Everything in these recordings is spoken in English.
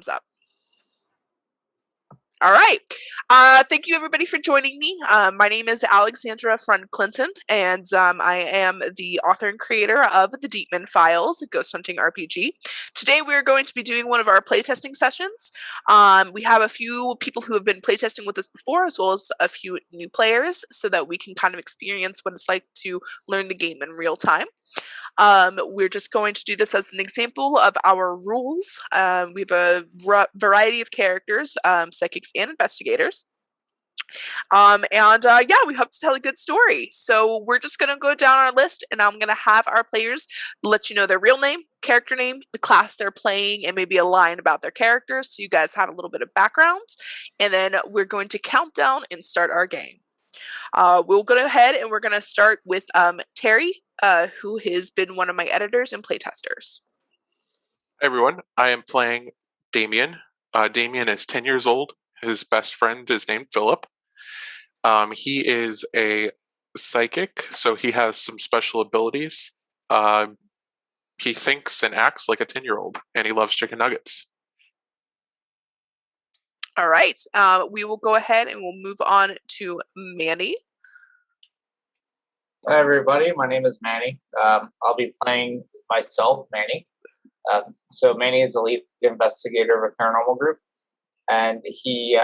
thumbs up. All right. Thank you, everybody, for joining me. My name is Alexandra Front Clinton, and I am the author and creator of the Deittman Files, a ghost hunting RPG. Today, we're going to be doing one of our playtesting sessions. We have a few people who have been playtesting with us before, as well as a few new players, so that we can kind of experience what it's like to learn the game in real time. We're just going to do this as an example of our rules. We have a variety of characters, psychics and investigators. Yeah, we hope to tell a good story. So we're just going to go down our list, and I'm going to have our players let you know their real name, character name, the class they're playing, and maybe a line about their characters, so you guys have a little bit of background. And then we're going to count down and start our game. We'll go ahead and we're going to start with Terry, who has been one of my editors and playtesters. Hi, everyone. I am playing Damien. Damien is 10 years old. His best friend is named Philip. He is a psychic, so he has some special abilities. He thinks and acts like a 10-year-old, and he loves chicken nuggets. All right. We will go ahead and we'll move on to Manny. Hi, everybody. My name is Manny. I'll be playing myself, Manny. So Manny is the lead investigator of a paranormal group, and he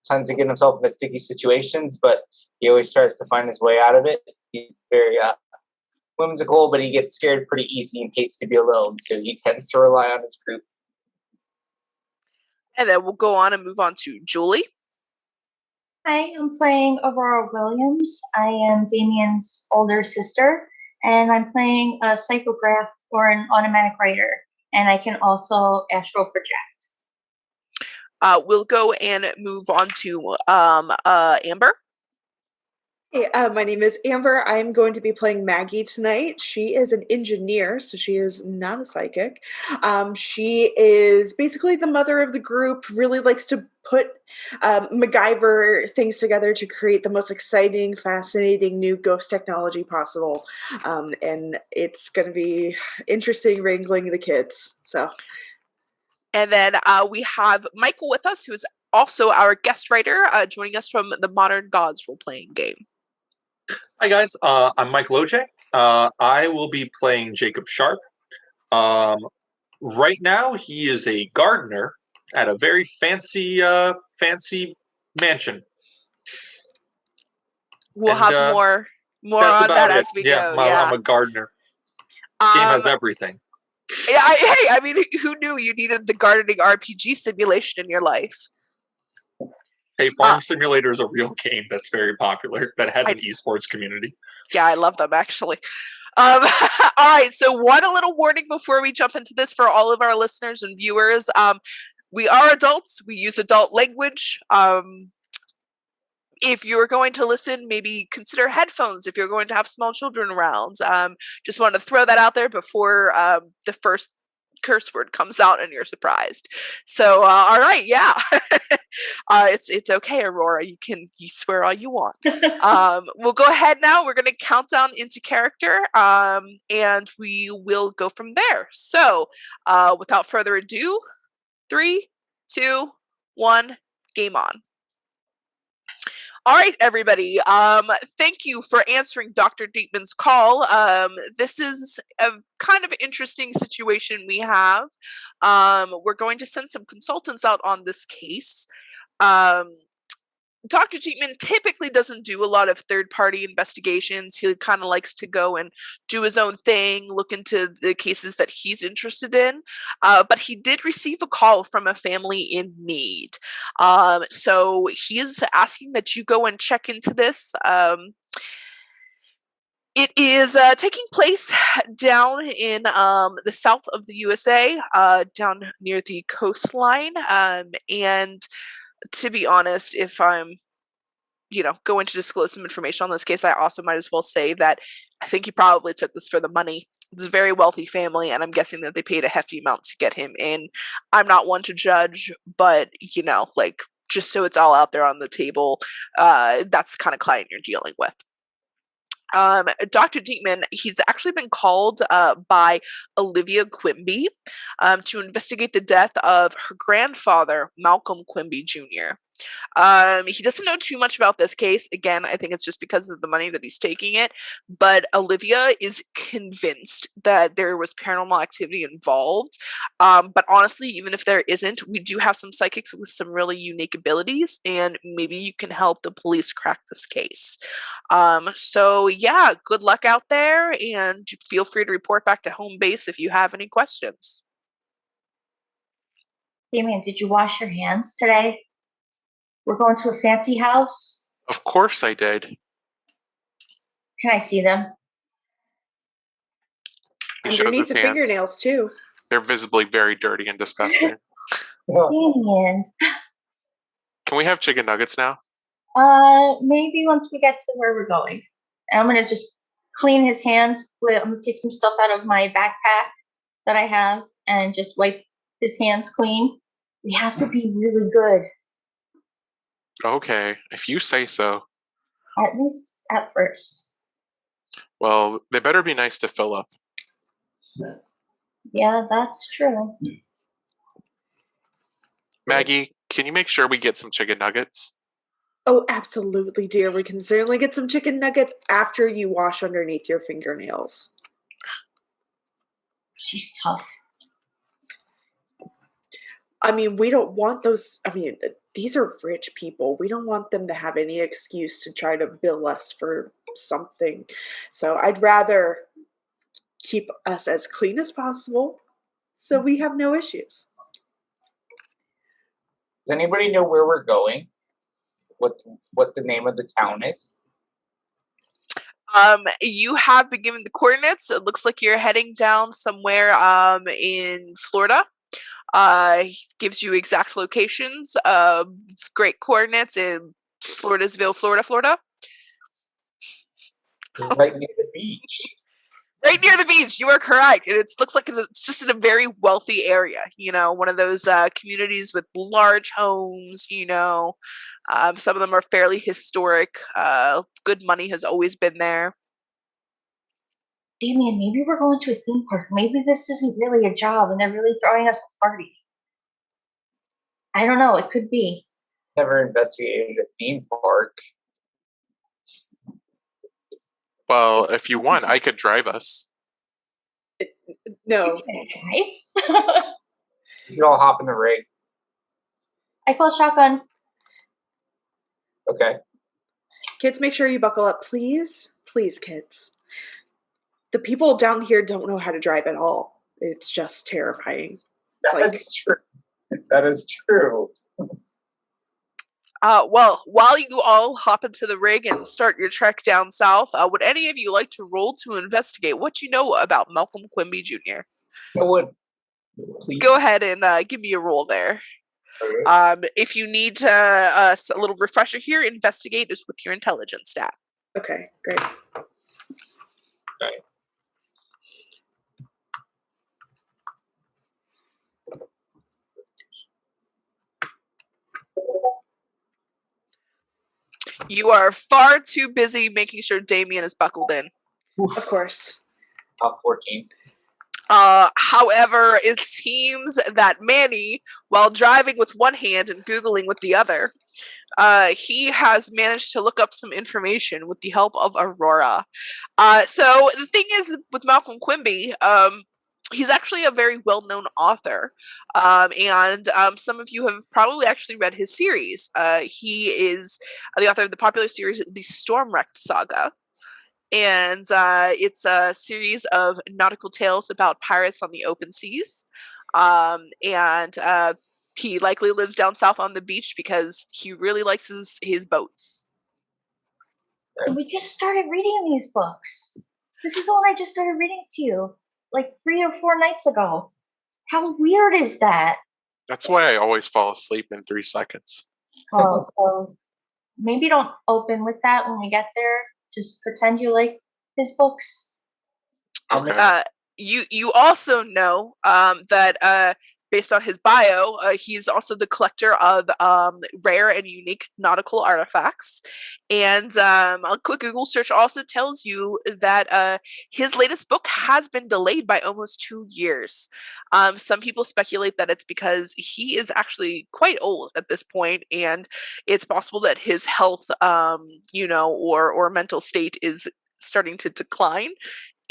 tends to get himself into sticky situations, but he always tries to find his way out of it. He's very whimsical, but he gets scared pretty easy and hates to be alone, so he tends to rely on his group. And then we'll go on and move on to Julie. Hi, I'm playing Aurora Williams. I am Damien's older sister, and I'm playing a psychograph or an automatic writer, and I can also astral project. We'll go and move on to Amber. Hey, my name is Amber. I'm going to be playing Maggie tonight. She is an engineer, so she is not a psychic. She is basically the mother of the group, really likes to put MacGyver things together to create the most exciting, fascinating new ghost technology possible. And it's going to be interesting wrangling the kids. And then we have Michael with us, who is also our guest writer, joining us from the Modern Gods role-playing game. Hi guys, I'm Mike Loje. I will be playing Jacob Sharp. Right now, he is a gardener at a very fancy mansion. We'll have more on that as we go. I'm a gardener. Game has everything. Yeah, I mean, who knew you needed the gardening RPG simulation in your life? Hey, Farm Simulator is a real game that's very popular, that has an esports community. Yeah, I love them, actually. All right, so one little warning before we jump into this for all of our listeners and viewers. We are adults. We use adult language. If you're going to listen, maybe consider headphones if you're going to have small children around. Just want to throw that out there before the first curse word comes out and you're surprised. So all right, yeah. It's okay, Aurora, you swear all you want. We'll go ahead now. We're going to count down into character, and we will go from there. So without further ado, 3, 2, 1, game on. All right, everybody. Thank you for answering Dr. Deittman's call. This is a kind of interesting situation we have. We're going to send some consultants out on this case. Dr. Deittman typically doesn't do a lot of third-party investigations. He kind of likes to go and do his own thing, look into the cases that he's interested in. But he did receive a call from a family in need. So he is asking that you go and check into this. It is taking place down in the south of the USA, down near the coastline. And to be honest, if I'm, going to disclose some information on this case, I also might as well say that I think he probably took this for the money. It's a very wealthy family, and I'm guessing that they paid a hefty amount to get him in. I'm not one to judge, but, just so it's all out there on the table, that's the kind of client you're dealing with. Dr. Deittman, he's actually been called by Olivia Quimby to investigate the death of her grandfather, Malcolm Quimby Jr. He doesn't know too much about this case. Again, I think it's just because of the money that he's taking it. But Olivia is convinced that there was paranormal activity involved. But honestly, even if there isn't, we do have some psychics with some really unique abilities, and maybe you can help the police crack this case. So yeah, good luck out there, and feel free to report back to home base if you have any questions. Damien, did you wash your hands today? We're going to a fancy house. Of course I did. Can I see them? He shows Underneath his the hands. fingernails too. They're visibly very dirty and disgusting. Damien. Can we have chicken nuggets now? Maybe once we get to where we're going. And I'm gonna just clean his hands. I'm gonna take some stuff out of my backpack that I have and just wipe his hands clean. We have to be really good. Okay, if you say so. At least at first. Well, they better be nice to Philip. Yeah, that's true. Maggie, can you make sure we get some chicken nuggets? Oh, absolutely, dear. We can certainly get some chicken nuggets after you wash underneath your fingernails. She's tough. I mean, we don't want those. I mean, these are rich people. We don't want them to have any excuse to try to bill us for something. So I'd rather keep us as clean as possible so we have no issues. Does anybody know where we're going? What the name of the town is? You have been given the coordinates. It looks like you're heading down somewhere in Florida. He gives you exact locations, great coordinates in Floridasville, Florida. Right near the beach. Right near the beach, you are correct. And it looks like it's just in a very wealthy area, one of those communities with large homes, some of them are fairly historic. Good money has always been there. Damien, maybe we're going to a theme park. Maybe this isn't really a job and they're really throwing us a party. I don't know. It could be. Never investigated a theme park. Well, if you want, I could drive us. No. You can drive. You can all hop in the rig. I call shotgun. Okay. Kids, make sure you buckle up, please. Please, kids. The people down here don't know how to drive at all. It's just terrifying. That's true. That is true. Well, while you all hop into the rig and start your trek down south, would any of you like to roll to investigate what you know about Malcolm Quimby Jr.? I would. Please. Go ahead and give me a roll there. Okay. If you need a little refresher here, investigate is with your intelligence stat. Okay, great. Okay. You are far too busy making sure Damien is buckled in. Of course. 14. However, it seems that Manny, while driving with one hand and Googling with the other, he has managed to look up some information with the help of Aurora. So the thing is with Malcolm Quimby, he's actually a very well-known author, and some of you have probably actually read his series. He is the author of the popular series The Stormwrecked Saga, and it's a series of nautical tales about pirates on the open seas, and he likely lives down south on the beach because he really likes his boats. We just started reading these books. This is the one I just started reading to you, like 3 or 4 nights ago. How weird is that? That's why I always fall asleep in 3 seconds. Oh, so maybe don't open with that when we get there. Just pretend you like his books. Okay. You also know that based on his bio, he's also the collector of rare and unique nautical artifacts. And a quick Google search also tells you that his latest book has been delayed by almost 2 years. Some people speculate that it's because he is actually quite old at this point, and it's possible that his health, or mental state is starting to decline,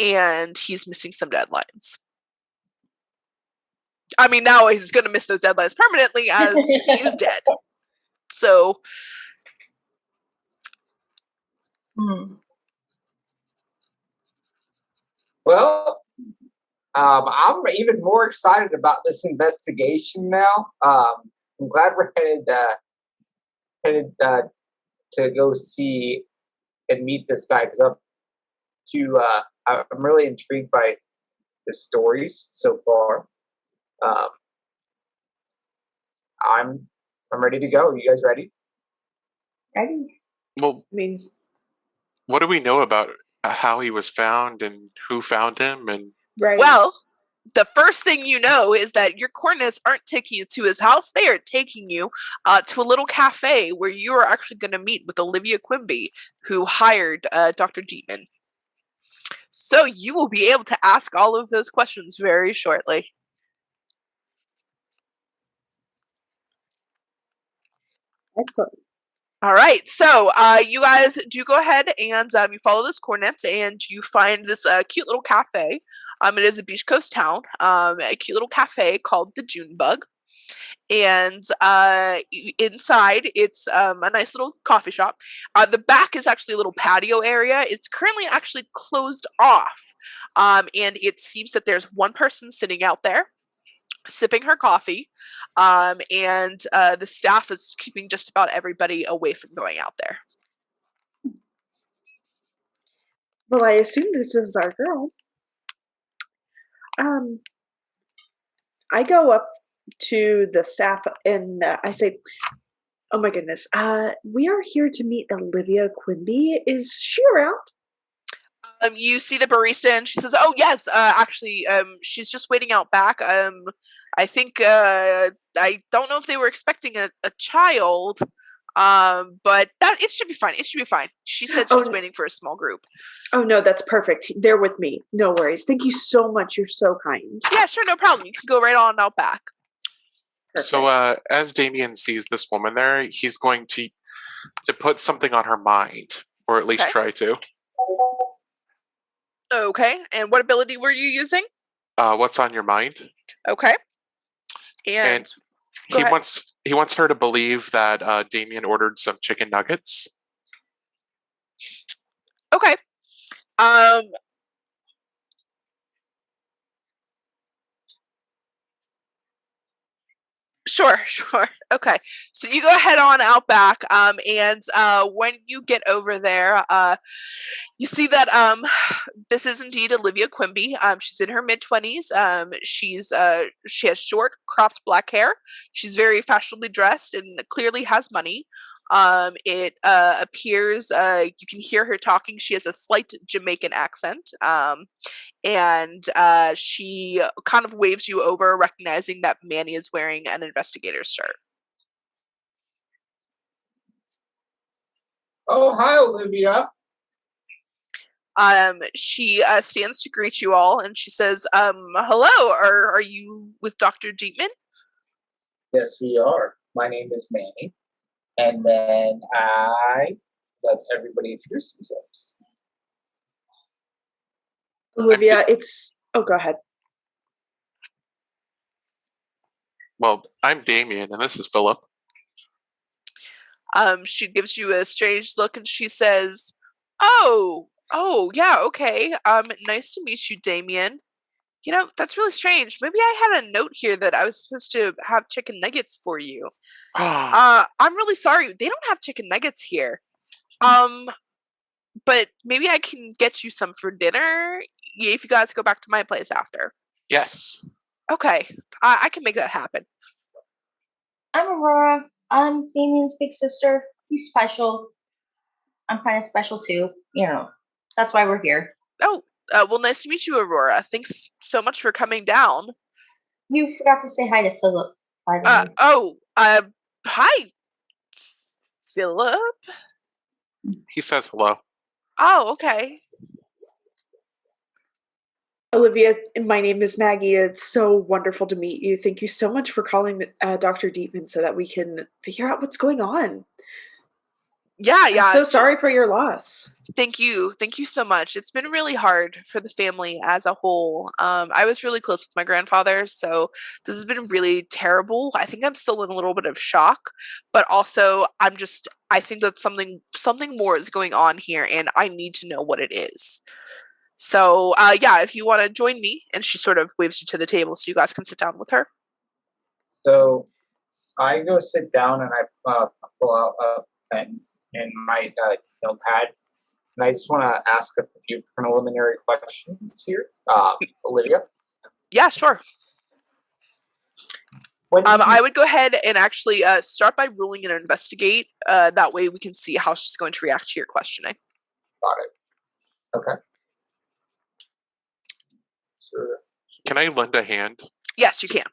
and he's missing some deadlines. I mean, now he's going to miss those deadlines permanently as he is dead. So, Well, I'm even more excited about this investigation now. I'm glad we're headed to go see and meet this guy because I'm really intrigued by the stories so far. I'm ready to go. You guys ready? Ready? Well, I mean, what do we know about how he was found and who found him? And right. well, the first thing you know is that your coordinates aren't taking you to his house. They are taking you to a little cafe where you are actually going to meet with Olivia Quimby, who hired Dr. Deittman. So you will be able to ask all of those questions very shortly. Excellent. All right, so you guys do go ahead and you follow those coordinates, and you find this cute little cafe. It is a beach coast town, a cute little cafe called the June Bug, and inside it's a nice little coffee shop. The back is actually a little patio area. It's currently actually closed off, and it seems that there's one person sitting out there sipping her coffee, and the staff is keeping just about everybody away from going out there. Well, I assume this is our girl. I go up to the staff and I say, "Oh my goodness, we are here to meet Olivia Quimby. Is she around?" You see the barista, and she says, "Oh yes, actually, she's just waiting out back. I think I don't know if they were expecting a child, but that it should be fine. It should be fine." She said she's waiting for a small group. Oh no, that's perfect. They're with me. No worries. Thank you so much. You're so kind. Yeah, sure, no problem. You can go right on out back. Perfect. so, as Damien sees this woman there, he's going to put something on her mind, or at least Okay. try to. Okay, and what ability were you using? What's on your mind? Okay, And go ahead. he wants her to believe that Damien ordered some chicken nuggets. Okay. Sure. Okay. So you go ahead on out back, and when you get over there, you see that this is indeed Olivia Quimby. She's in her mid-20s. She has short, cropped black hair. She's very fashionably dressed and clearly has money. It appears you can hear her talking. She has a slight Jamaican accent. And she kind of waves you over, recognizing that Manny is wearing an investigator's shirt. Oh, hi, Olivia. She stands to greet you all, and she says, "Hello. Are you with Dr. Deittman?" Yes, we are. My name is Manny. And then I let everybody introduce themselves. Olivia, go ahead. Well, I'm Damien, and this is Philip. She gives you a strange look, and she says, "Oh, yeah, okay. Nice to meet you, Damien. You know, that's really strange. Maybe I had a note here that I was supposed to have chicken nuggets for you. I'm really sorry. They don't have chicken nuggets here. But maybe I can get you some for dinner if you guys go back to my place after." Yes. Okay, I can make that happen. I'm Aurora. I'm Damien's big sister. He's special. I'm kind of special too. You know, that's why we're here. Oh, well, nice to meet you, Aurora. Thanks so much for coming down. You forgot to say hi to Philip, by the way. Hi, Philip. He says hello. Oh, okay. Olivia, my name is Maggie. It's so wonderful to meet you. Thank you so much for calling Dr. Deittman so that we can figure out what's going on. Yeah. I'm so sorry for your loss. Thank you so much. It's been really hard for the family as a whole. I was really close with my grandfather, so this has been really terrible. I think I'm still in a little bit of shock, but also I think that something more is going on here, and I need to know what it is. So, yeah, if you want to join me, and she sort of waves you to the table so you guys can sit down with her. So I go sit down and I pull out a pen and my notepad, and I just want to ask a few preliminary questions here. Olivia? Yeah, sure. I would go ahead and actually start by ruling and investigate. That way we can see how she's going to react to your questioning. Got it. Okay. Sure. Can I lend a hand? Yes, you can.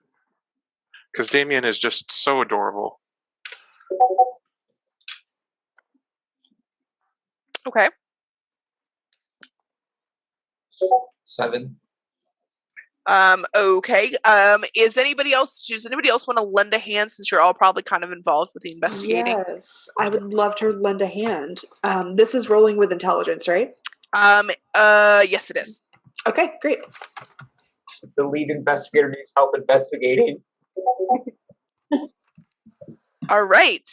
Because Damien is just so adorable. Okay. 7. Okay. Does anybody else want to lend a hand since you're all probably kind of involved with the investigating? Yes, I would love to lend a hand. This is rolling with intelligence, right? Yes, it is. Okay, great. The lead investigator needs help investigating. All right.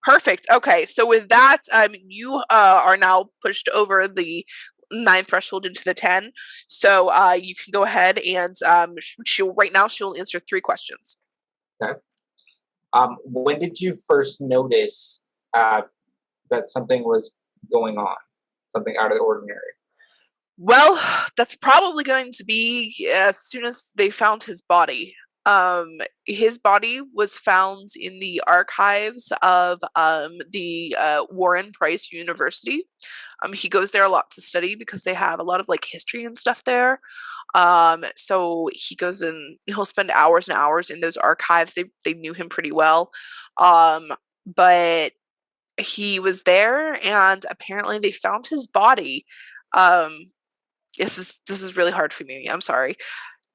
Perfect. Okay, so with that, you are now pushed over the 9 threshold into the 10. So you can go ahead and she'll answer 3 questions. Okay. When did you first notice that something was going on, something out of the ordinary? Well, that's probably going to be as soon as they found his body. His body was found in the archives of the Warren Price University. He goes there a lot to study because they have a lot of like history and stuff there. So he goes and he'll spend hours and hours in those archives. They knew him pretty well. But he was there and apparently they found his body. This is really hard for me. I'm sorry.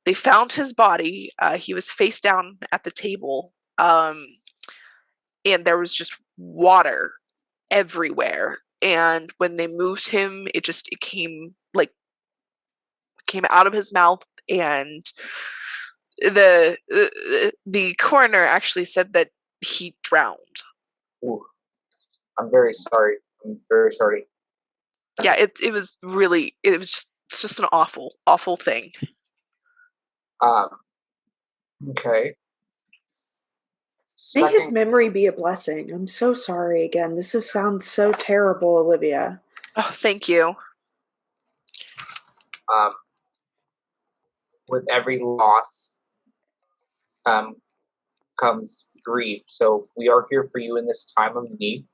They found his body. He was face down at the table, and there was just water everywhere. And when they moved him, it came out of his mouth. And the coroner actually said that he drowned. Ooh, I'm very sorry. I'm very sorry. Yeah, it was it's just an awful thing. Okay. May his memory be a blessing. I'm so sorry again. This sounds so terrible, Olivia. Oh, thank you. With every loss comes grief. So we are here for you in this time of need.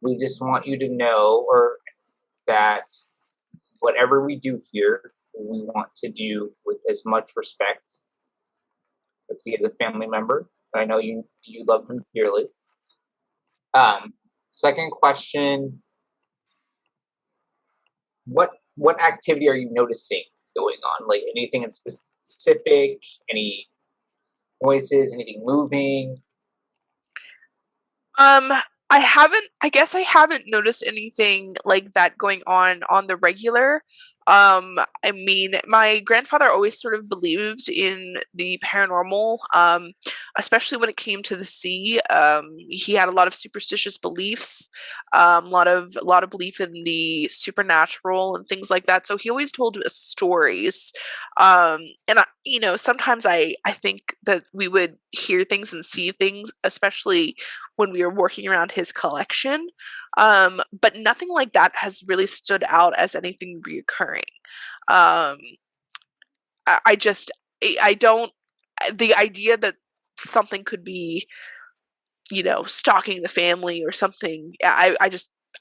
We just want you to know that whatever we do here, we want to do with as much respect as he is a family member. I know you love him dearly. Second question, what activity are you noticing going on? Like anything in specific, any noises, anything moving? I guess I haven't noticed anything like that going on the regular. I mean, my grandfather always sort of believed in the paranormal, especially when it came to the sea. He had a lot of superstitious beliefs, a lot of belief in the supernatural and things like that. So he always told us stories. And sometimes I think that we would hear things and see things, especially when we were working around his collection. But nothing like that has really stood out as anything reoccurring. I don't, the idea that something could be, stalking the family or something, I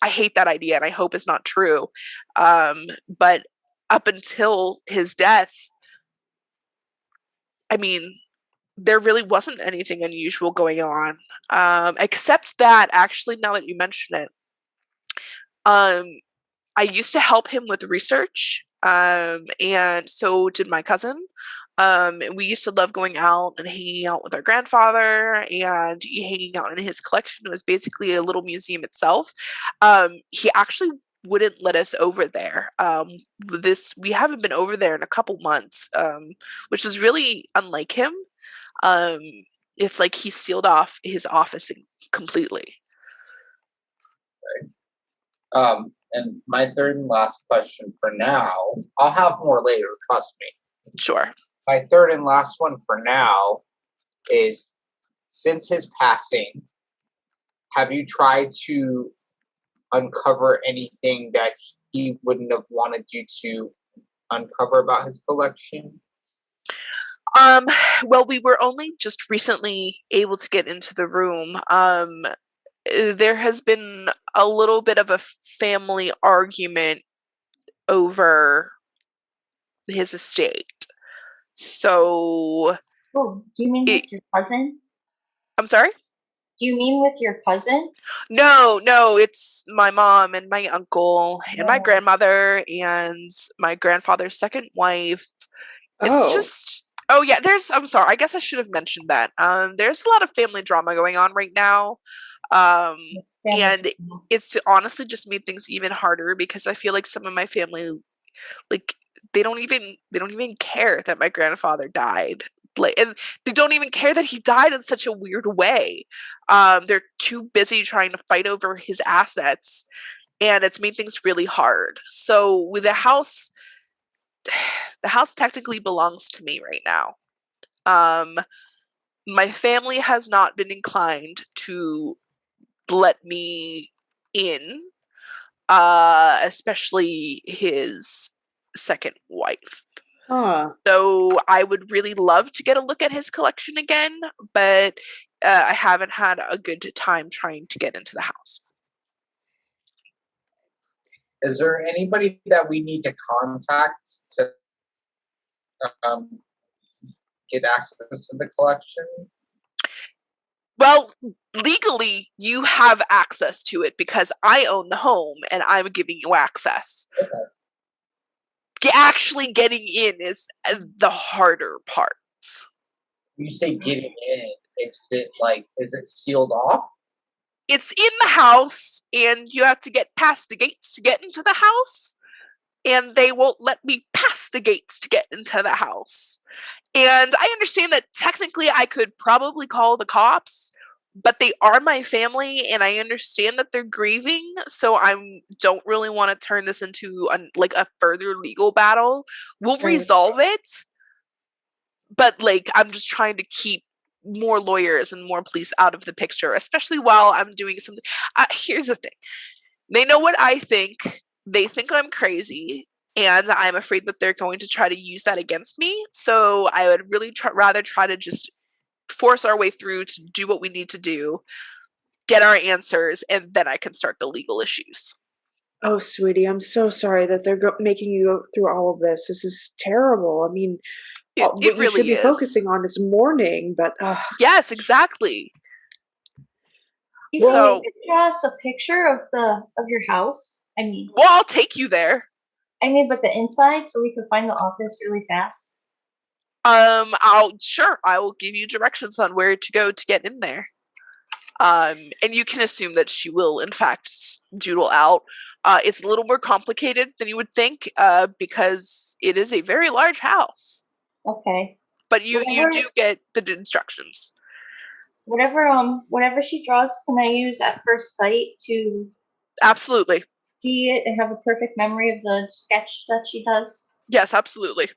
hate that idea and I hope it's not true. But up until his death, I mean, there really wasn't anything unusual going on, except that, actually, now that you mention it, I used to help him with research, and so did my cousin. And we used to love going out and hanging out with our grandfather and hanging out in his collection. It was basically a little museum itself. He actually wouldn't let us over there. We haven't been over there in a couple months, which was really unlike him. Um, it's like he sealed off his office completely. And my third and last question for now, I'll have more later, trust me. Sure. My third and last one for now is, since his passing, have you tried to uncover anything that he wouldn't have wanted you to uncover about his collection? Well, we were only just recently able to get into the room. There has been a little bit of a family argument over his estate. So, Oh, do you mean with your cousin? I'm sorry? Do you mean with your cousin? No, it's my mom and my uncle and my grandmother and my grandfather's second wife. It's just, oh yeah, I'm sorry, I guess I should have mentioned that. There's a lot of family drama going on right now. And it's honestly just made things even harder because I feel like some of my family, like, they don't even care that my grandfather died. Like, and they don't even care that he died in such a weird way. They're too busy trying to fight over his assets, and it's made things really hard. So with the house technically belongs to me right now. My family has not been inclined to let me in, especially his second wife. So I would really love to get a look at his collection again, but I haven't had a good time trying to get into the house. Is there anybody that we need to contact to get access to the collection? Well, legally, you have access to it because I own the home and I'm giving you access. Okay. Actually getting in is the harder part. When you say getting in, is it sealed off? It's in the house, and you have to get past the gates to get into the house, and they won't let me pass the gates to get into the house. And I understand that technically I could probably call the cops, but they are my family, and I understand that they're grieving, so I don't really want to turn this into a further legal battle. We'll resolve it, but I'm just trying to keep more lawyers and more police out of the picture, especially while I'm doing something. Here's the thing. They know what I think. They think I'm crazy, and I'm afraid that they're going to try to use that against me. So I would really rather try to just force our way through to do what we need to do, get our answers, and then I can start the legal issues. Oh, sweetie, I'm so sorry that they're making you go through all of this. This is terrible. I mean, it what really you should be is focusing on is mourning, but yes, exactly. So, you could draw us a picture of your house. I mean, well, I'll take you there. I mean, but the inside, so we could find the office really fast. I will give you directions on where to go to get in there. And you can assume that she will, in fact, doodle out. It's a little more complicated than you would think, because it is a very large house. Okay. But you do get the instructions. Whatever she draws, can I use at first sight to absolutely see it and have a perfect memory of the sketch that she does? Yes, absolutely.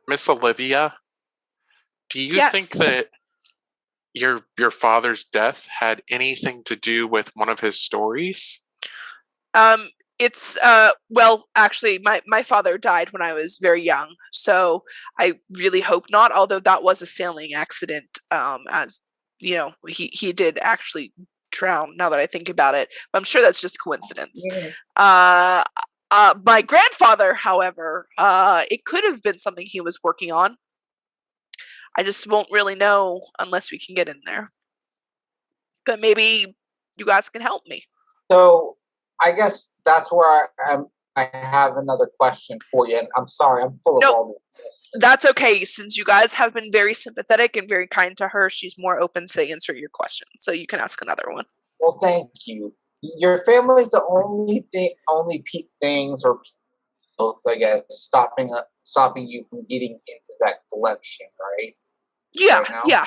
Miss Olivia, do you think that your father's death had anything to do with one of his stories? It's well, actually, my father died when I was very young, so I really hope not, although that was a sailing accident. As you know, he did actually drown, now that I think about it, but I'm sure that's just coincidence. My grandfather, however, it could have been something he was working on. I just won't really know unless we can get in there. But maybe you guys can help me. So I guess that's where I have another question for you, and I'm sorry, I'm full of all this. That's okay. Since you guys have been very sympathetic and very kind to her, she's more open to answer your questions. So you can ask another one. Well, thank you. Your family's the only things or people, I guess, stopping you from getting into that collection, right? Yeah, Right now? yeah.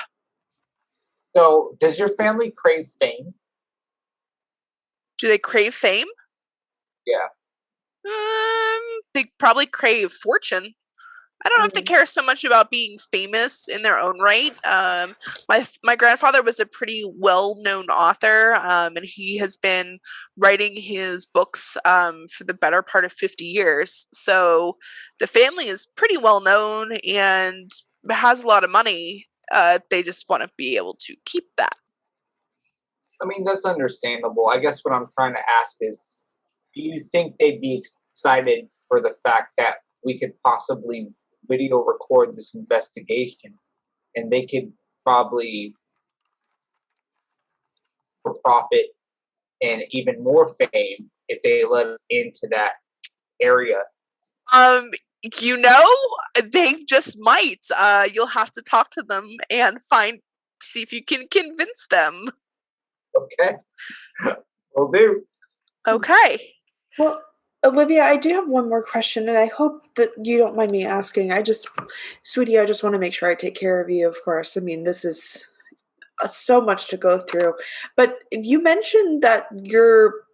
So, does your family crave fame? Do they crave fame? Yeah. They probably crave fortune. I don't know if they care so much about being famous in their own right. My grandfather was a pretty well-known author, and he has been writing his books for the better part of 50 years. So the family is pretty well known and has a lot of money. They just want to be able to keep that. I mean, that's understandable. I guess what I'm trying to ask is, do you think they'd be excited for the fact that we could possibly video record this investigation and they could probably for profit and even more fame if they let us into that area? You know, they just might. You'll have to talk to them and see if you can convince them. Okay. Will do. Okay. Well, Olivia, I do have one more question, and I hope that you don't mind me asking. Sweetie, I just want to make sure I take care of you, of course. I mean, this is so much to go through. But you mentioned that your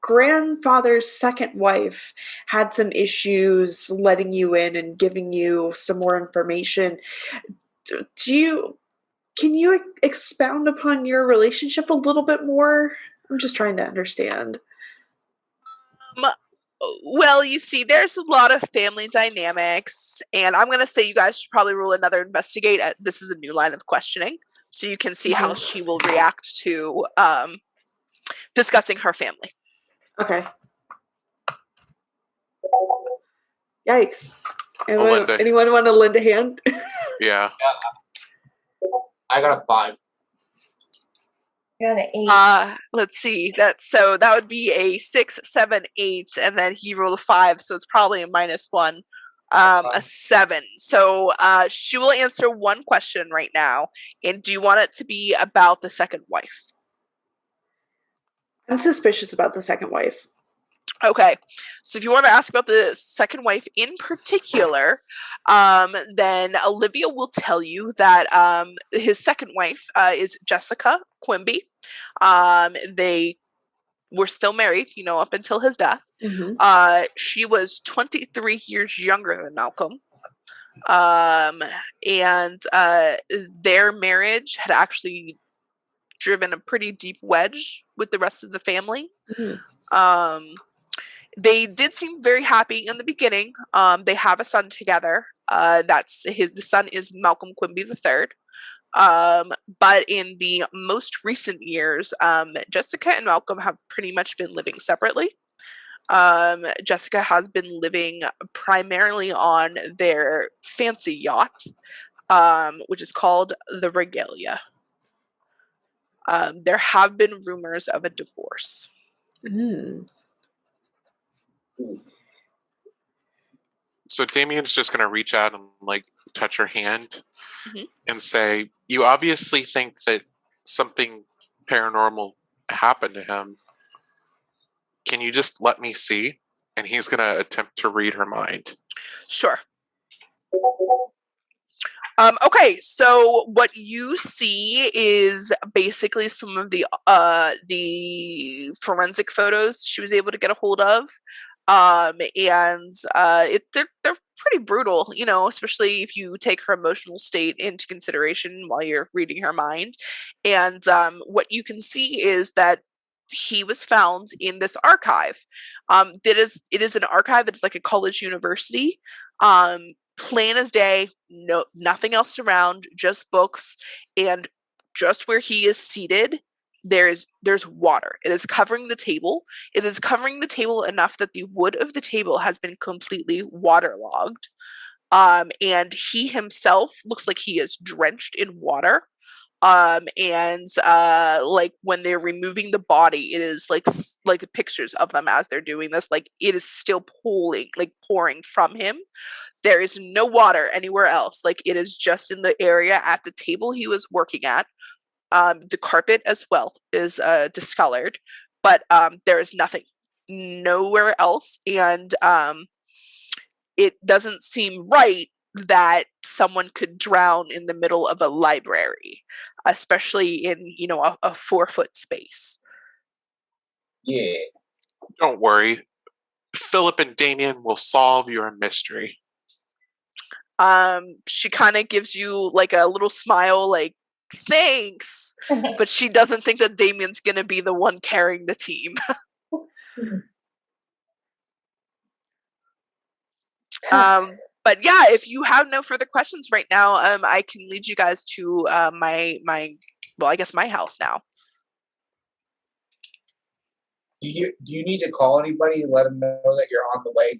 grandfather's second wife had some issues letting you in and giving you some more information. Can you expound upon your relationship a little bit more? I'm just trying to understand. Well, you see, there's a lot of family dynamics, and I'm going to say you guys should probably roll another investigate. This is a new line of questioning, so you can see how she will react to discussing her family. Okay. Yikes. Anyone want to lend a hand? Yeah. I got a 5. I got an 8. Let's see. That would be a 6, 7, 8, and then he rolled a 5, so it's probably a -1. A 7. So she will answer one question right now. And do you want it to be about the second wife? I'm suspicious about the second wife. Okay, so if you want to ask about the second wife in particular, then Olivia will tell you that his second wife is Jessica Quimby. They were still married, up until his death. Mm-hmm. She was 23 years younger than Malcolm. And their marriage had actually driven a pretty deep wedge with the rest of the family. Mm-hmm. They did seem very happy in the beginning. They have a son together. The son is Malcolm Quimby III. But in the most recent years, Jessica and Malcolm have pretty much been living separately. Jessica has been living primarily on their fancy yacht, which is called the Regalia. There have been rumors of a divorce. Mm. So Damien's just going to reach out and touch her hand and say, "You obviously think that something paranormal happened to him. Can you just let me see?" And he's going to attempt to read her mind. Sure. Okay, so what you see is basically some of the forensic photos she was able to get a hold of, and they're pretty brutal, especially if you take her emotional state into consideration while you're reading her mind. And what you can see is that he was found in this archive. It is an archive. It's like a college university. Plain as day, nothing else around, just books, and just where he is seated there's water. It is covering the table. It is covering the table enough that the wood of the table has been completely waterlogged. And he himself looks like he is drenched in water. And like when they're removing the body, it is like the pictures of them as they're doing this, like it is still pouring from him. There is no water anywhere else. Like it is just in the area at the table he was working at. The carpet as well is discolored, but there is nothing nowhere else. And it doesn't seem right that someone could drown in the middle of a library, especially in, a 4-foot space. Yeah. Don't worry. Philip and Damien will solve your mystery. She kind of gives you like a little smile, like, thanks, but she doesn't think that Damien's gonna be the one carrying the team. But yeah, if you have no further questions right now, I can lead you guys to my well, I guess my house now. Do you need to call anybody and let them know that you're on the way?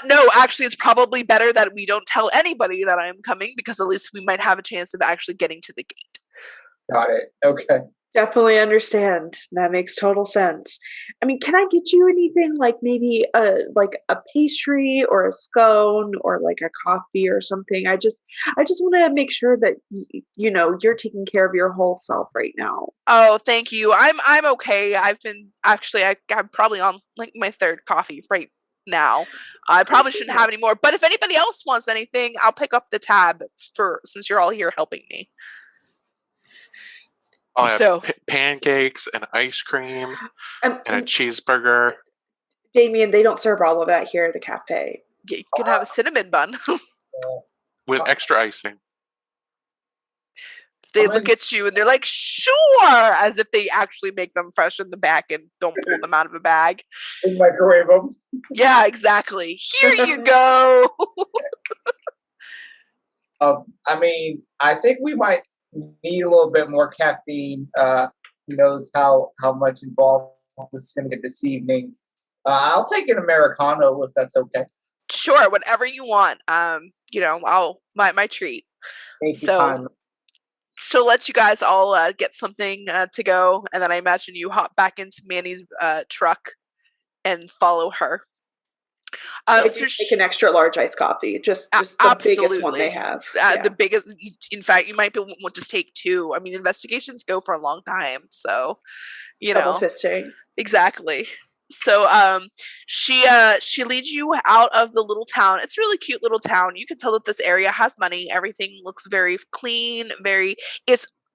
No, actually, it's probably better that we don't tell anybody that I'm coming, because at least we might have a chance of actually getting to the gate. Got it. Okay. Definitely understand. That makes total sense. I mean, can I get you anything like maybe a pastry or a scone or like a coffee or something? I just want to make sure that you're taking care of your whole self right now. Oh, thank you. I'm okay. I'm probably on like my 3rd coffee right now. I probably shouldn't have any more, but if anybody else wants anything, I'll pick up the tab since you're all here helping me. I'll have pancakes and ice cream and a cheeseburger. Damien, they don't serve all of that here at the cafe. You can have a cinnamon bun. With extra icing. They look at you and they're like, sure, as if they actually make them fresh in the back and don't pull them out of a bag. And microwave them. Yeah, exactly. Here you go. I mean, I think we might need a little bit more caffeine. Who knows how much involved this is going to get this evening. I'll take an Americano if that's okay. Sure, whatever you want. I'll my treat. Thank you, she'll let you guys all get something to go, and then I imagine you hop back into Manny's truck and follow her. Take an extra large iced coffee, just the biggest one they have. The biggest. In fact, you might want to take 2. I mean, investigations go for a long time, so double fisting. Exactly. So she leads you out of the little town. It's a really cute little town. You can tell that this area has money. Everything looks very clean,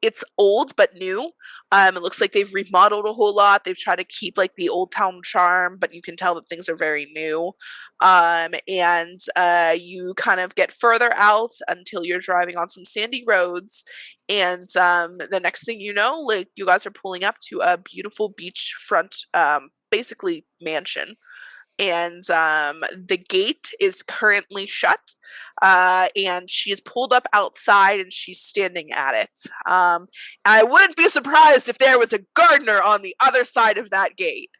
it's old but new. It looks like they've remodeled a whole lot. They've tried to keep like the old town charm, but you can tell that things are very new. And you kind of get further out until you're driving on some sandy roads. And the next thing you know, like you guys are pulling up to a beautiful beachfront, basically mansion. And the gate is currently shut, and she is pulled up outside and she's standing at it. I wouldn't be surprised if there was a gardener on the other side of that gate.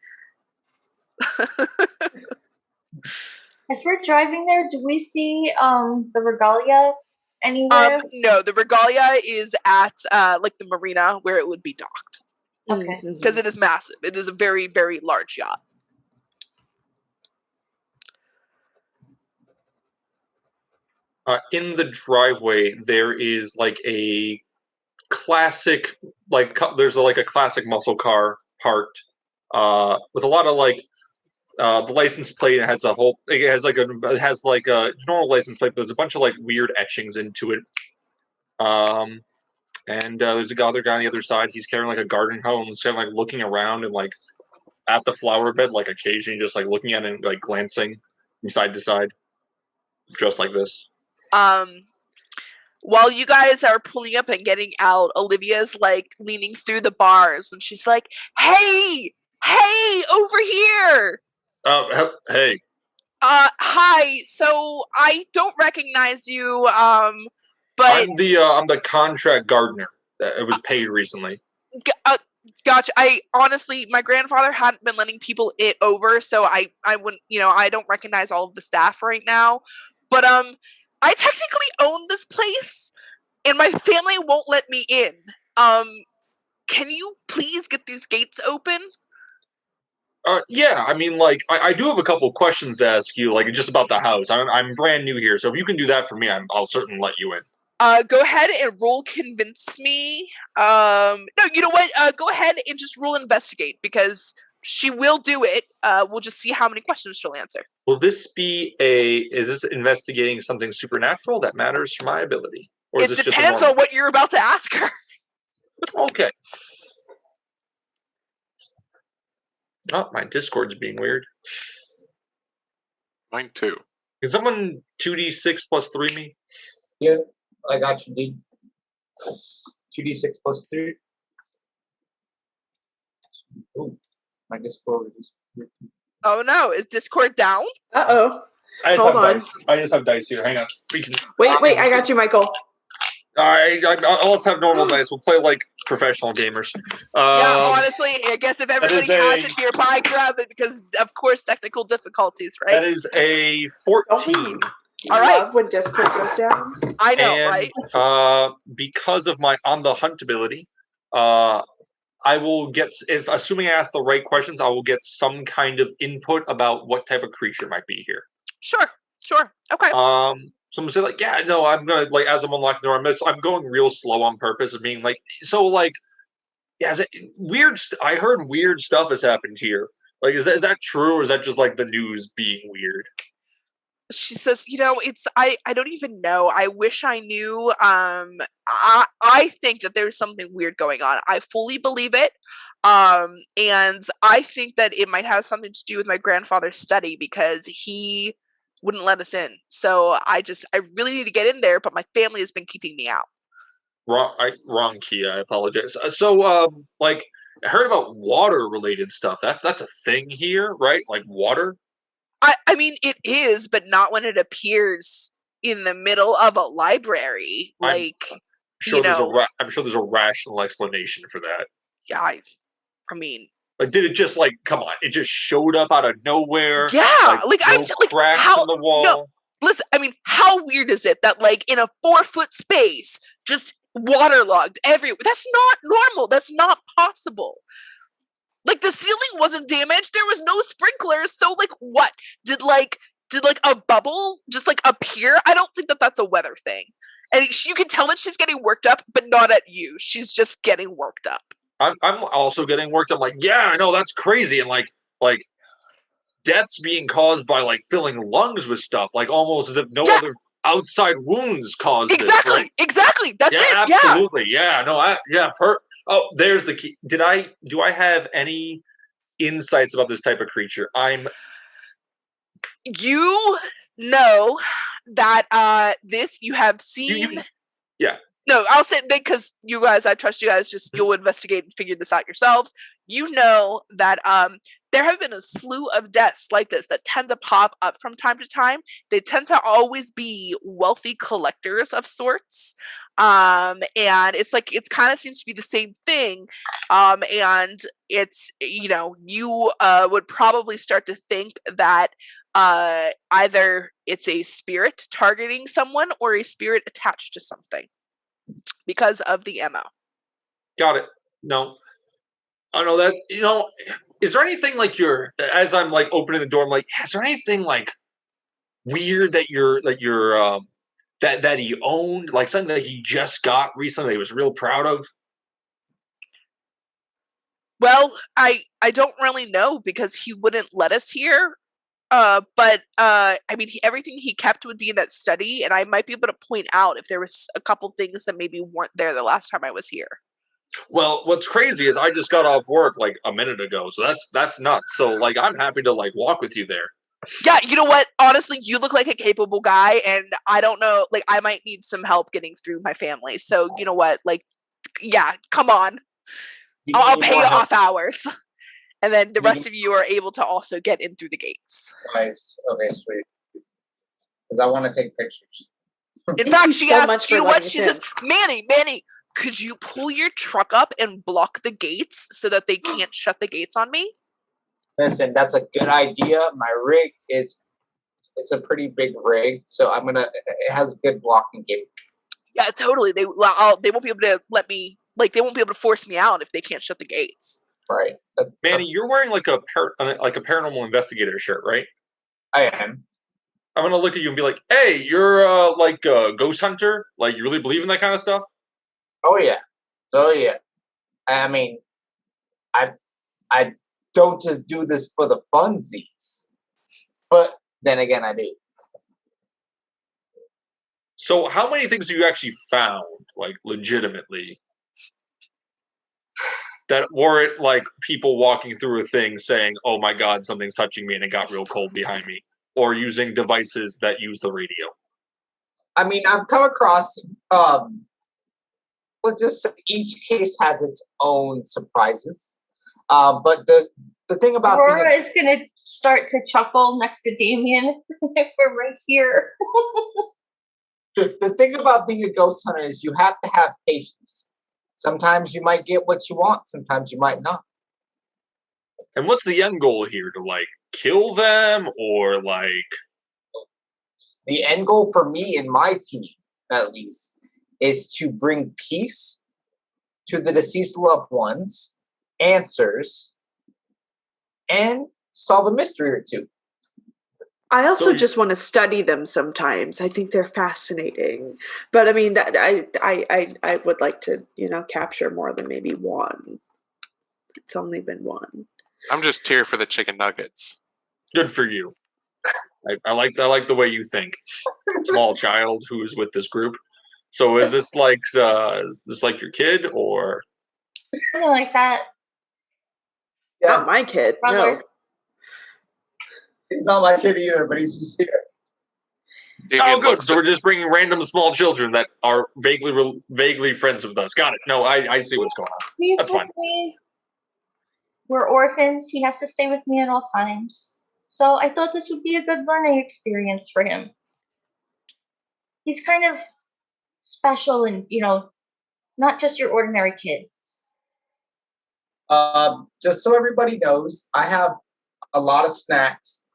As we're driving there, do we see the regalia anywhere? No, the regalia is at like the marina where it would be docked. Okay. Because it is massive. It is a very, very large yacht. In the driveway, there is like a classic, there's a classic muscle car parked with a lot of the license plate. It has a normal license plate, but there's a bunch of like weird etchings into it. And there's other guy on the other side. He's carrying like a garden hose, and kind of like looking around and like at the flower bed, like occasionally just like looking at it and like glancing from side to side, just like this. While you guys are pulling up and getting out, Olivia's like leaning through the bars and she's like, hey, over here. Hey. Hi. So I don't recognize you, but I'm the contract gardener that was paid recently. Gotcha. I honestly, my grandfather hadn't been letting people over, so I wouldn't, I don't recognize all of the staff right now. But I technically own this place, and my family won't let me in. Can you please get these gates open? Yeah, I mean, like, I do have a couple questions to ask you, like, just about the house. I'm brand new here, so if you can do that for me, I'll certainly let you in. Go ahead and roll convince me. No, you know what? Go ahead and just roll investigate, because she will do it. We'll just see how many questions she'll answer. Will this be is this investigating something supernatural that matters for my ability? Or is It this just depends on what you're about to ask her. Okay. Oh, my Discord's being weird. Mine too. Can someone 2d6 plus 3 me? Yeah, I got you, D. 2d6 plus 3. Oh, my Discord is. Oh no, is Discord down? Uh-oh. I just Hold have on. dice. I just have dice here. Hang on. We can. Wait, I got you, Michael. Let's have normal dice. We'll play like professional gamers. Yeah, honestly, I guess if everybody has it nearby, grab it, because of course technical difficulties, right? That is a 14. All right. Love when Discord goes down. I know, And, right? because of my on the hunt ability, I will get, if assuming I ask the right questions, I will get some kind of input about what type of creature might be here. Sure. Okay. Someone say like, yeah, no, I'm gonna like as I'm unlocking the door, I'm going real slow on purpose of being like, so like, yeah, weird. I heard weird stuff has happened here. Like, is that true, or is that just like the news being weird? She says, it's I don't even know. I wish I knew. I think that there's something weird going on. I fully believe it. And I think that it might have something to do with my grandfather's study, because he wouldn't let us in. So I really need to get in there, but my family has been keeping me out. Wrong key. I apologize. So, like, I heard about water-related stuff. That's a thing here, right? Like water. I mean, it is, but not when it appears in the middle of a library. Like, I'm sure there's a rational explanation for that. Yeah, I mean, like, did it just like come on? It just showed up out of nowhere. Yeah, I'm cracks in the wall. No, listen, I mean, how weird is it that like in a 4-foot space, just waterlogged everywhere? That's not normal. That's not possible. Like the ceiling wasn't damaged. There was no sprinklers. So like, what did a bubble just like appear? I don't think that that's a weather thing. And you can tell that she's getting worked up, but not at you. She's just getting worked up. I'm also getting worked up. Like, yeah, I know that's crazy, and like deaths being caused by like filling lungs with stuff, like almost as if no other outside wounds caused it. Right? Exactly. That's it. Absolutely. Yeah. No. Oh, there's the key. Do I have any insights about this type of creature? You know that this you have seen. Yeah. No, I'll say because you guys, I trust you guys. Just you'll investigate and figure this out yourselves. You know that there have been a slew of deaths like this that tend to pop up from time to time. They tend to always be wealthy collectors of sorts, and it's like it kind of seems to be the same thing. And it's you would probably start to think that either it's a spirit targeting someone or a spirit attached to something. Because of the MO. Got it. No. I know that, is there anything like as I'm like opening the door, I'm like, is there anything like weird that that he owned, like something that he just got recently that he was real proud of? Well, I don't really know because he wouldn't let us here. But I mean, everything he kept would be in that study, and I might be able to point out if there was a couple things that maybe weren't there the last time I was here. Well, what's crazy is I just got off work like a minute ago, so that's nuts. So like, I'm happy to like walk with you there. Yeah, you know what? Honestly, you look like a capable guy, and I don't know, like I might need some help getting through my family. So you know what? Like, yeah, come on, I'll pay you off hours. And then the rest of you are able to also get in through the gates. Nice. Okay, sweet. Because I want to take pictures. In fact, she asked, you know what? She says, Manny, could you pull your truck up and block the gates so that they can't shut the gates on me? Listen, that's a good idea. My rig it's a pretty big rig, so it has good blocking capability. Yeah, totally. They won't be able to let me, like, they won't be able to force me out if they can't shut the gates. Right. Manny, you're wearing like a paranormal investigator shirt, right? I am. I'm gonna look at you and be like, "Hey, you're like a ghost hunter? Like, you really believe in that kind of stuff?" Oh yeah. I mean, I don't just do this for the funsies, but then again, I do. So, how many things have you actually found, like, legitimately, that weren't like people walking through a thing saying, "Oh my God, something's touching me," and it got real cold behind me, or using devices that use the radio? I mean, I've come across. Let's just say each case has its own surprises. But the thing about Aurora is gonna start to chuckle next to Damien. We're right here. The thing about being a ghost hunter is you have to have patience. Sometimes you might get what you want, sometimes you might not. And what's the end goal here? To like kill them, or like? The end goal for me and my team, at least, is to bring peace to the deceased loved ones, answers, and solve a mystery or two. I also just want to study them sometimes. I think they're fascinating. But I mean, that I would like to, capture more than maybe one. It's only been one. I'm just here for the chicken nuggets. Good for you. I like the way you think. Small child who is with this group. So is this like your kid, or Something like that? Yes. Not my kid. Brother. No. He's not my kid either, but he's just here. Damien good. looks So we're just bringing random small children that are vaguely friends with us. Got it. No, I see what's going on. He's That's with fine. me. We're orphans. He has to stay with me at all times. So I thought this would be a good learning experience for him. He's kind of special and, not just your ordinary kid. Just so everybody knows, I have a lot of snacks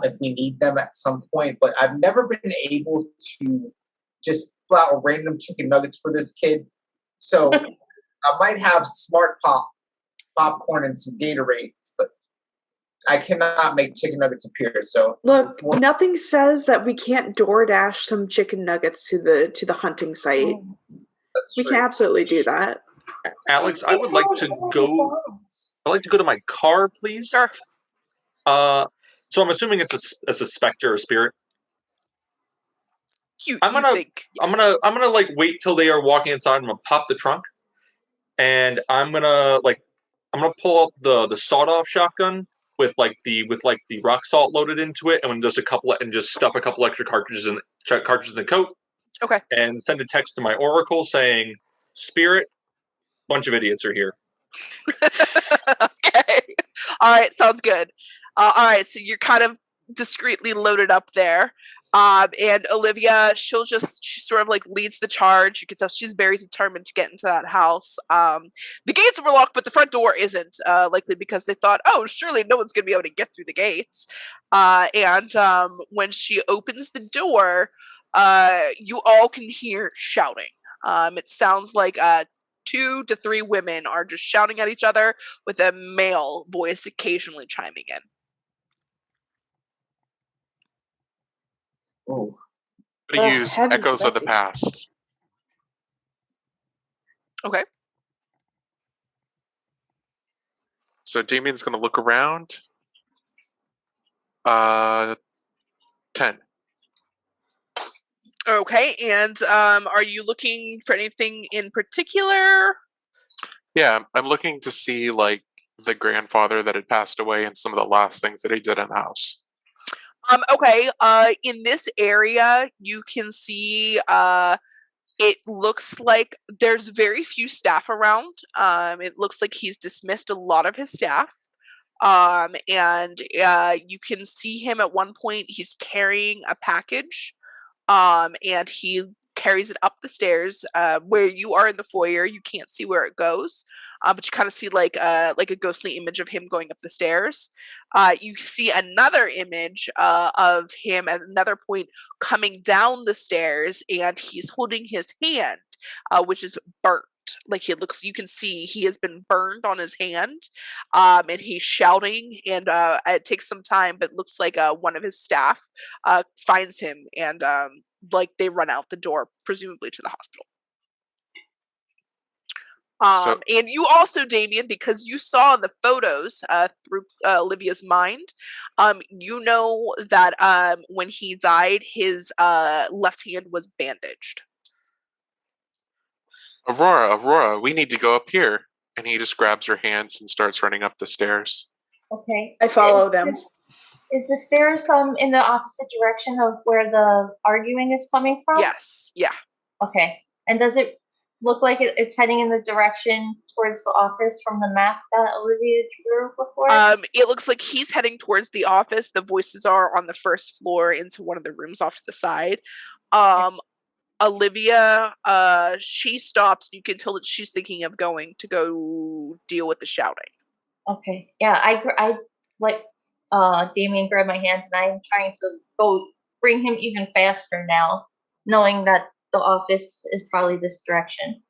if we need them at some point, but I've never been able to just pull out random chicken nuggets for this kid. So I might have Smart popcorn and some Gatorades, but I cannot make chicken nuggets appear. So Look, nothing says that we can't DoorDash some chicken nuggets to the hunting site. We can absolutely do that. Alex, I would like to go. I'd like to go to my car, please. Sure. So I'm assuming it's a specter or spirit. I'm gonna like wait till they are walking inside. I'm gonna pop the trunk, and I'm gonna pull up the sawed-off shotgun with the rock salt loaded into it, and just stuff a couple extra cartridges in the coat. Okay. And send a text to my oracle saying, "Spirit, bunch of idiots are here." Okay. All right. Sounds good. All right. So you're kind of discreetly loaded up there. And Olivia, she sort of like leads the charge. You can tell she's very determined to get into that house. The gates were locked, but the front door isn't, likely because they thought, oh, surely no one's going to be able to get through the gates. And when she opens the door, you all can hear shouting. It sounds like 2 to 3 women are just shouting at each other with a male voice occasionally chiming in. Ooh. to use Echoes of the Past. Okay. So Damien's going to look around. 10. Okay, and are you looking for anything in particular? Yeah, I'm looking to see like the grandfather that had passed away and some of the last things that he did in the house. Okay, in this area, you can see it looks like there's very few staff around. It looks like he's dismissed a lot of his staff. And you can see him at one point, he's carrying a package. And he carries it up the stairs where you are in the foyer. You can't see where it goes, but you kind of see like a ghostly image of him going up the stairs. You see another image of him at another point coming down the stairs, and he's holding his hand, which is burnt. Like you can see he has been burned on his hand, and he's shouting. And it takes some time, but looks like one of his staff finds him, and like they run out the door, presumably to the hospital. And you also, Damien, because you saw the photos through Olivia's mind, you know that when he died, his left hand was bandaged. Aurora, we need to go up here. And he just grabs her hands and starts running up the stairs. Okay. I follow them. Is the stairs in the opposite direction of where the arguing is coming from? Yes. Yeah. Okay. And does it look like it's heading in the direction towards the office from the map that Olivia drew before? It looks like he's heading towards the office. The voices are on the first floor into one of the rooms off to the side. Olivia, she stops. You can tell that she's thinking of going to go deal with the shouting. Okay. Yeah, I like Damien grabbed my hands, and I'm trying to go bring him even faster now, knowing that the office is probably this direction.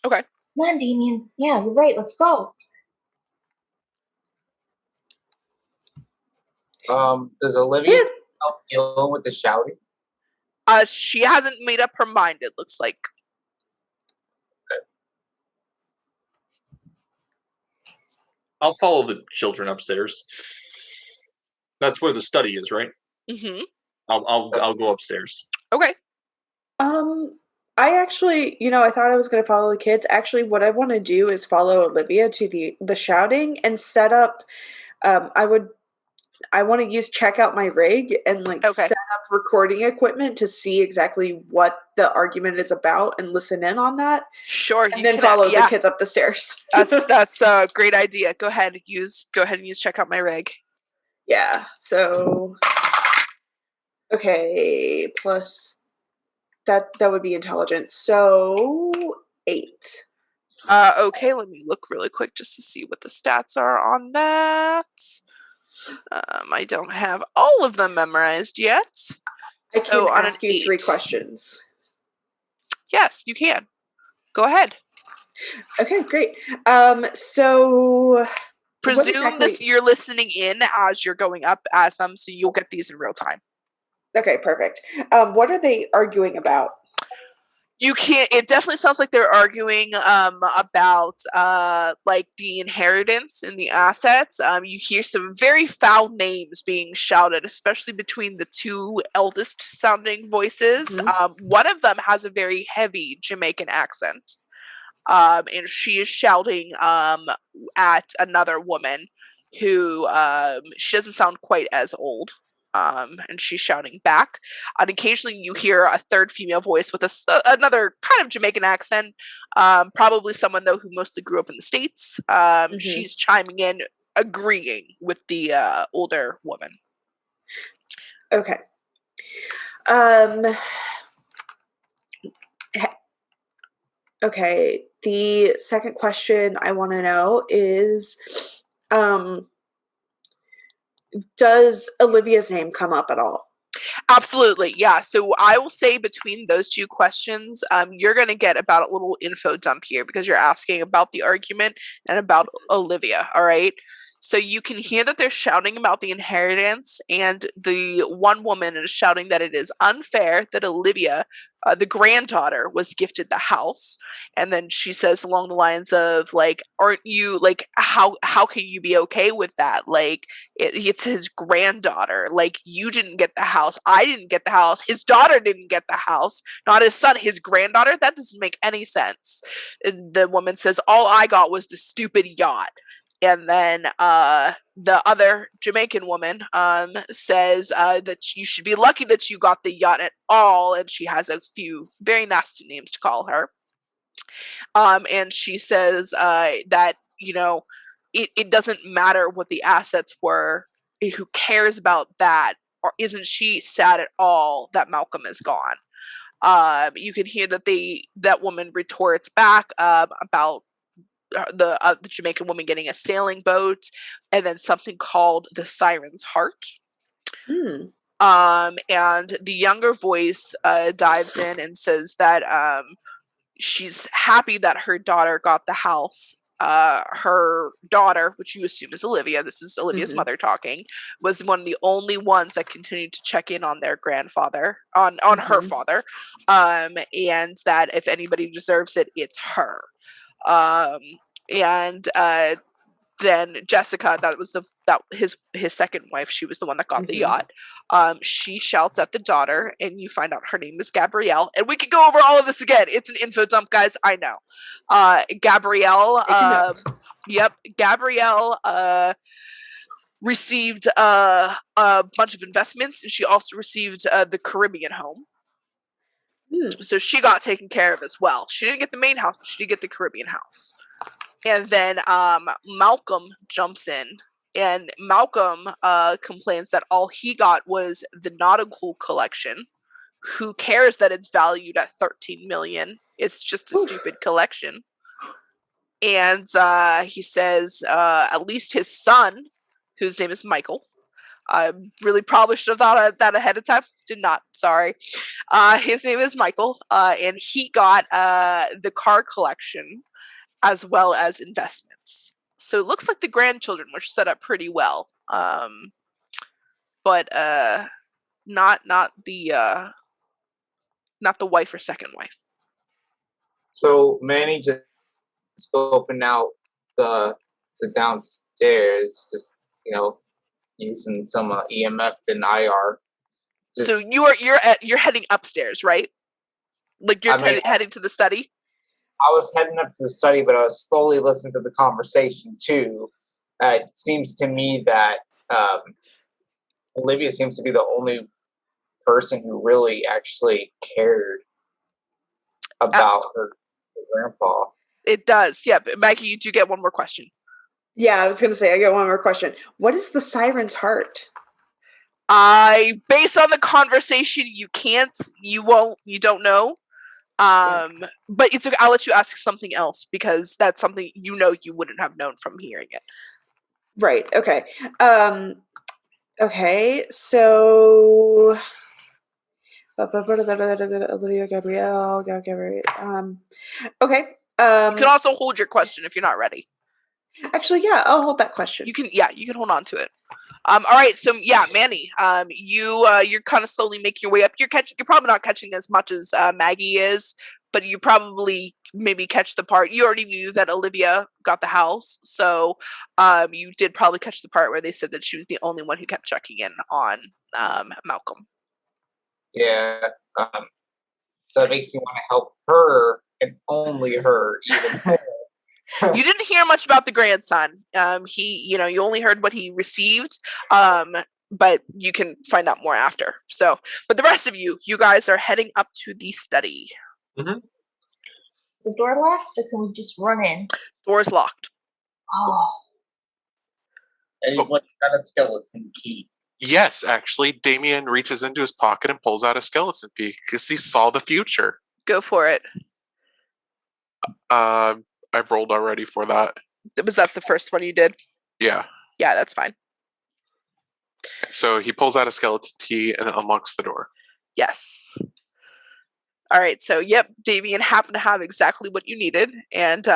Okay. Come on, Damien. Yeah, you're right. Let's go. Does Olivia help dealing with the shouting? She hasn't made up her mind, it looks like. I'll follow the children upstairs. That's where the study is, right? Mm-hmm. I'll go upstairs. Okay. I actually, I thought I was going to follow the kids. Actually, what I want to do is follow Olivia to the shouting and set up. I want to check out my rig and set up recording equipment to see exactly what the argument is about and listen in on that. Sure. And then follow the kids up the stairs. That's a great idea. Go ahead and use check out my rig. Yeah. So okay, plus that would be intelligence. So 8. Okay, let me look really quick just to see what the stats are on that. I don't have all of them memorized yet. I can ask you 3 questions. Yes, you can. Go ahead. Okay, great. So presume you're listening in as you're going up as them, so you'll get these in real time. Okay, perfect. What are they arguing about? You can't. It definitely sounds like they're arguing about like the inheritance and the assets. You hear some very foul names being shouted, especially between the 2 eldest sounding voices. Mm-hmm. One of them has a very heavy Jamaican accent, and she is shouting at another woman who she doesn't sound quite as old. And she's shouting back. And occasionally you hear a third female voice with another kind of Jamaican accent, probably someone, though, who mostly grew up in the States. Mm-hmm. She's chiming in, agreeing with the older woman. Okay. Okay, the second question I want to know is, does Olivia's name come up at all? Absolutely, yeah. So I will say between those 2 questions, you're going to get about a little info dump here because you're asking about the argument and about Olivia, all right? So you can hear that they're shouting about the inheritance, and the one woman is shouting that it is unfair that Olivia, the granddaughter, was gifted the house. And then she says along the lines of, like, aren't you, like, how can you be okay with that? Like, it's his granddaughter. Like, you didn't get the house. I didn't get the house. His daughter didn't get the house. Not his son, his granddaughter. That doesn't make any sense. And the woman says, all I got was the stupid yacht. And then the other Jamaican woman says that you should be lucky that you got the yacht at all. And she has a few very nasty names to call her. And she says that, it doesn't matter what the assets were. Who cares about that? Or isn't she sad at all that Malcolm is gone? You can hear that woman retorts back about the Jamaican woman getting a sailing boat, and then something called the Siren's Heart. Hmm. And the younger voice dives in and says that she's happy that her daughter got the house. Her daughter, which you assume is Olivia, this is Olivia's Mhm. mother talking, was one of the only ones that continued to check in on their grandfather, on her Mhm. father, and that if anybody deserves it, it's her. And then Jessica, that was his second wife. She was the one that got the Mhm. yacht. She shouts at the daughter, and you find out her name is Gabrielle. And we can go over all of this again. It's an info dump, guys. I know. Gabrielle. Taking notes. Yep, Gabrielle. Received a bunch of investments, and she also received the Caribbean home. Hmm. So she got taken care of as well. She didn't get the main house, but she did get the Caribbean house. And then Malcolm jumps in, and Malcolm complains that all he got was the nautical collection. Who cares that it's valued at 13 million? It's just a stupid collection. And he says at least his son, whose name is Michael. I really probably should have thought of that ahead of time. Did not. Sorry. His name is Michael, and he got the car collection as well as investments. So it looks like the grandchildren were set up pretty well, but not the wife or second wife. So Manny just scoping out the downstairs, just using some EMF and IR. So you're heading upstairs, right? Like you're heading to the study. I was heading up to the study, but I was slowly listening to the conversation too. It seems to me that Olivia seems to be the only person who really actually cared about her grandpa. It does, yeah. But Maggie, you do get one more question. Yeah, I was going to say, I get one more question. What is the Siren's Heart? Based on the conversation, you don't know. But it's okay. I'll let you ask something else because that's something you wouldn't have known from hearing it. Right. Okay. Okay. So, Olivia, Gabrielle. Okay. You can also hold your question if you're not ready. Actually, yeah, I'll hold that question. You can hold on to it. All right, so yeah, Manny, you're kind of slowly making your way up. You're probably not catching as much as Maggie is, but you probably maybe catch the part. You already knew that Olivia got the house, so you did probably catch the part where they said that she was the only one who kept checking in on Malcolm. Yeah. So it makes me want to help her and only her even more. You didn't hear much about the grandson. You only heard what he received. But you can find out more after. So, but the rest of you guys are heading up to the study. Mm-hmm. Is the door locked, or can we just run in? Door's locked. Oh. Anyone got a skeleton key? Yes, actually, Damien reaches into his pocket and pulls out a skeleton key because he saw the future. Go for it. I've rolled already for that. Was that the first one you did? Yeah. Yeah, that's fine. So he pulls out a skeleton key and unlocks the door. Yes. All right. So, yep, Damien happened to have exactly what you needed and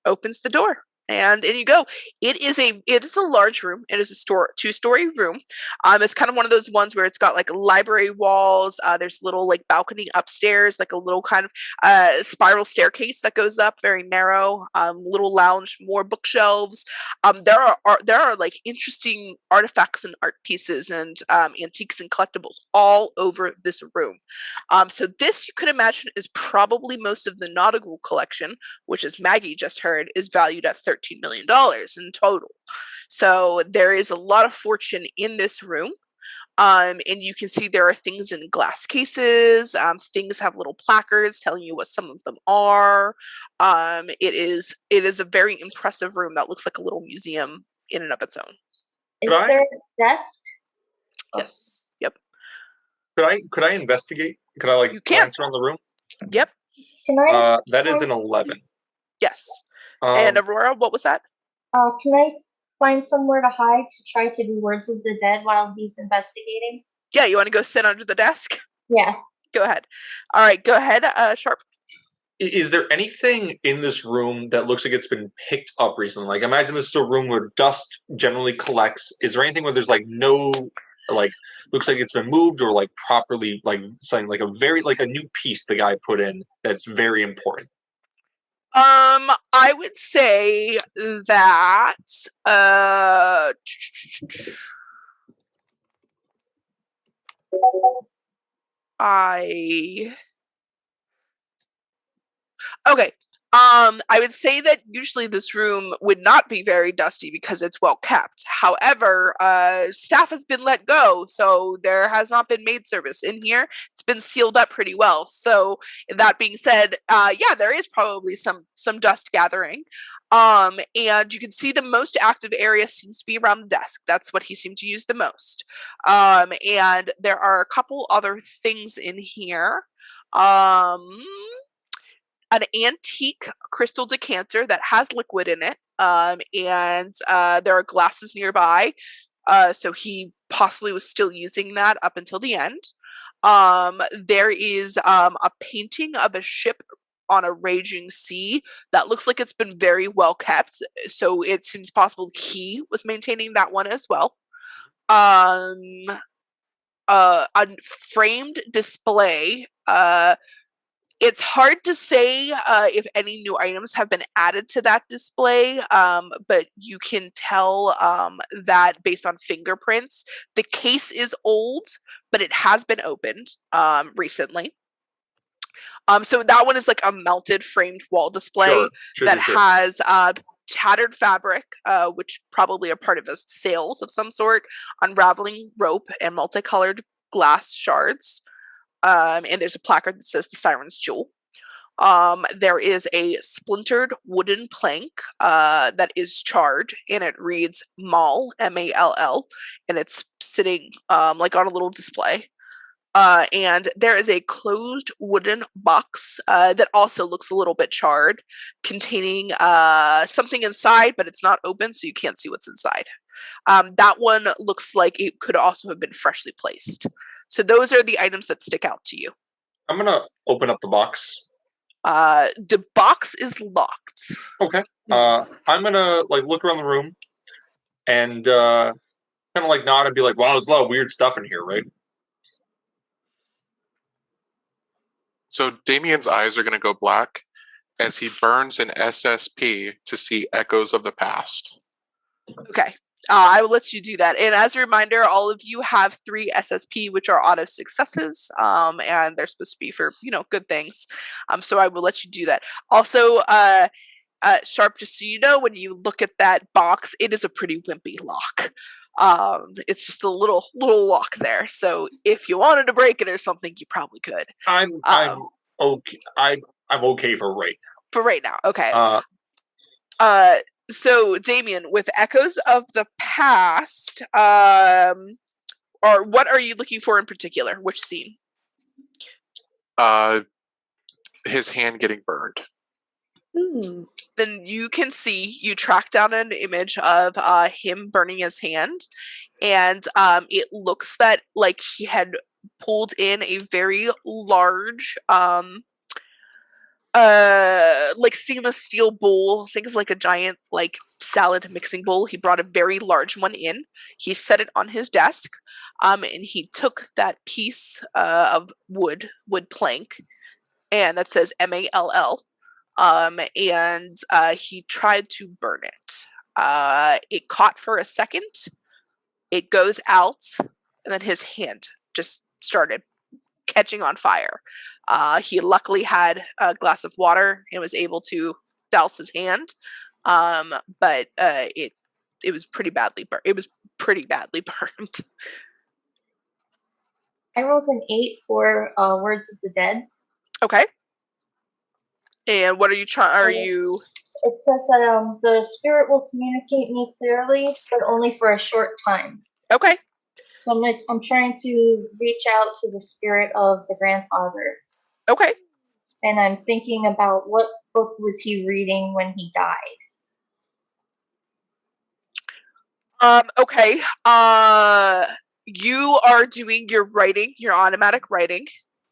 opens the door. And in you go. It is a large room. It is a 2-story room. It's kind of one of those ones where it's got like library walls. There's a little like balcony upstairs, like a little kind of spiral staircase that goes up, very narrow. Little lounge, more bookshelves. There are like interesting artifacts and art pieces and antiques and collectibles all over this room. So this you could imagine is probably most of the nautical collection, which, as Maggie just heard, is valued at $13 million in total. So there is a lot of fortune in this room. And you can see there are things in glass cases. Things have little placards telling you what some of them are. It is a very impressive room that looks like a little museum in and of its own. Is there a desk? Yes. Yep. Could I investigate? Could I like You can. glance around the room? Yep. Can I? That is an 11. Yes. And Aurora, what was that? Can I find somewhere to hide to try to do Words of the Dead while he's investigating? Yeah, you want to go sit under the desk? Yeah. Go ahead. All right, go ahead, Sharp. Is there anything in this room that looks like it's been picked up recently? Like, imagine this is a room where dust generally collects. Is there anything where there's like no, like, looks like it's been moved or like properly, like something like a new piece the guy put in that's very important? I would say that okay. I would say that usually this room would not be very dusty because it's well kept. However, staff has been let go, so there has not been maid service in here. It's been sealed up pretty well. So that being said, yeah, there is probably some dust gathering. And you can see the most active area seems to be around the desk. That's what he seemed to use the most. And there are a couple other things in here. An antique crystal decanter that has liquid in it, and there are glasses nearby, so he possibly was still using that up until the end. There is a painting of a ship on a raging sea that looks like it's been very well kept, so it seems possible he was maintaining that one as well. A framed display. It's hard to say if any new items have been added to that display, but you can tell that based on fingerprints. The case is old, but it has been opened recently. So that one is like a melted framed wall display that has tattered fabric, which probably are part of a sails of some sort, unraveling rope, and multicolored glass shards. And there's a placard that says the Siren's Jewel. There is a splintered wooden plank that is charred, and it reads Mall, M-A-L-L, and it's sitting like on a little display. And there is a closed wooden box that also looks a little bit charred, containing something inside, but it's not open, so you can't see what's inside. That one looks like it could also have been freshly placed. So those are the items that stick out to you. I'm gonna open up the box. The box is locked. Okay. I'm gonna like look around the room and kind of like nod and be like, "Wow, there's a lot of weird stuff in here, right?" So Damien's eyes are going to go black as he burns an SSP to see echoes of the past. Okay. I will let you do that. And as a reminder, all of you have 3 SSP, which are auto successes, and they're supposed to be for, good things. So I will let you do that. Also, Sharp, just so you know, when you look at that box, it is a pretty wimpy lock. It's just a little lock there. So if you wanted to break it or something, you probably could. I'm okay. I'm okay for right now. For right now, okay. So Damien, with echoes of the past, or what are you looking for in particular? Which scene? His hand getting burned. Then you can see, you track down an image of him burning his hand, and it looks that like he had pulled in a very large like stainless steel bowl. Think of like a giant like salad mixing bowl. He brought a very large one in. He set it on his desk, and he took that piece of wood plank, and that says MALL. And he tried to burn it. It caught for a second. It goes out, and then his hand just started catching on fire. He luckily had a glass of water and was able to douse his hand, but it was pretty badly burned. It was pretty badly burned. I rolled an 8 for Words of the Dead. Okay. And what are you trying? Are you? It says that the spirit will communicate me clearly, but only for a short time. Okay. So I'm trying to reach out to the spirit of the grandfather. Okay. And I'm thinking about what book was he reading when he died. Okay. You are doing your writing, your automatic writing.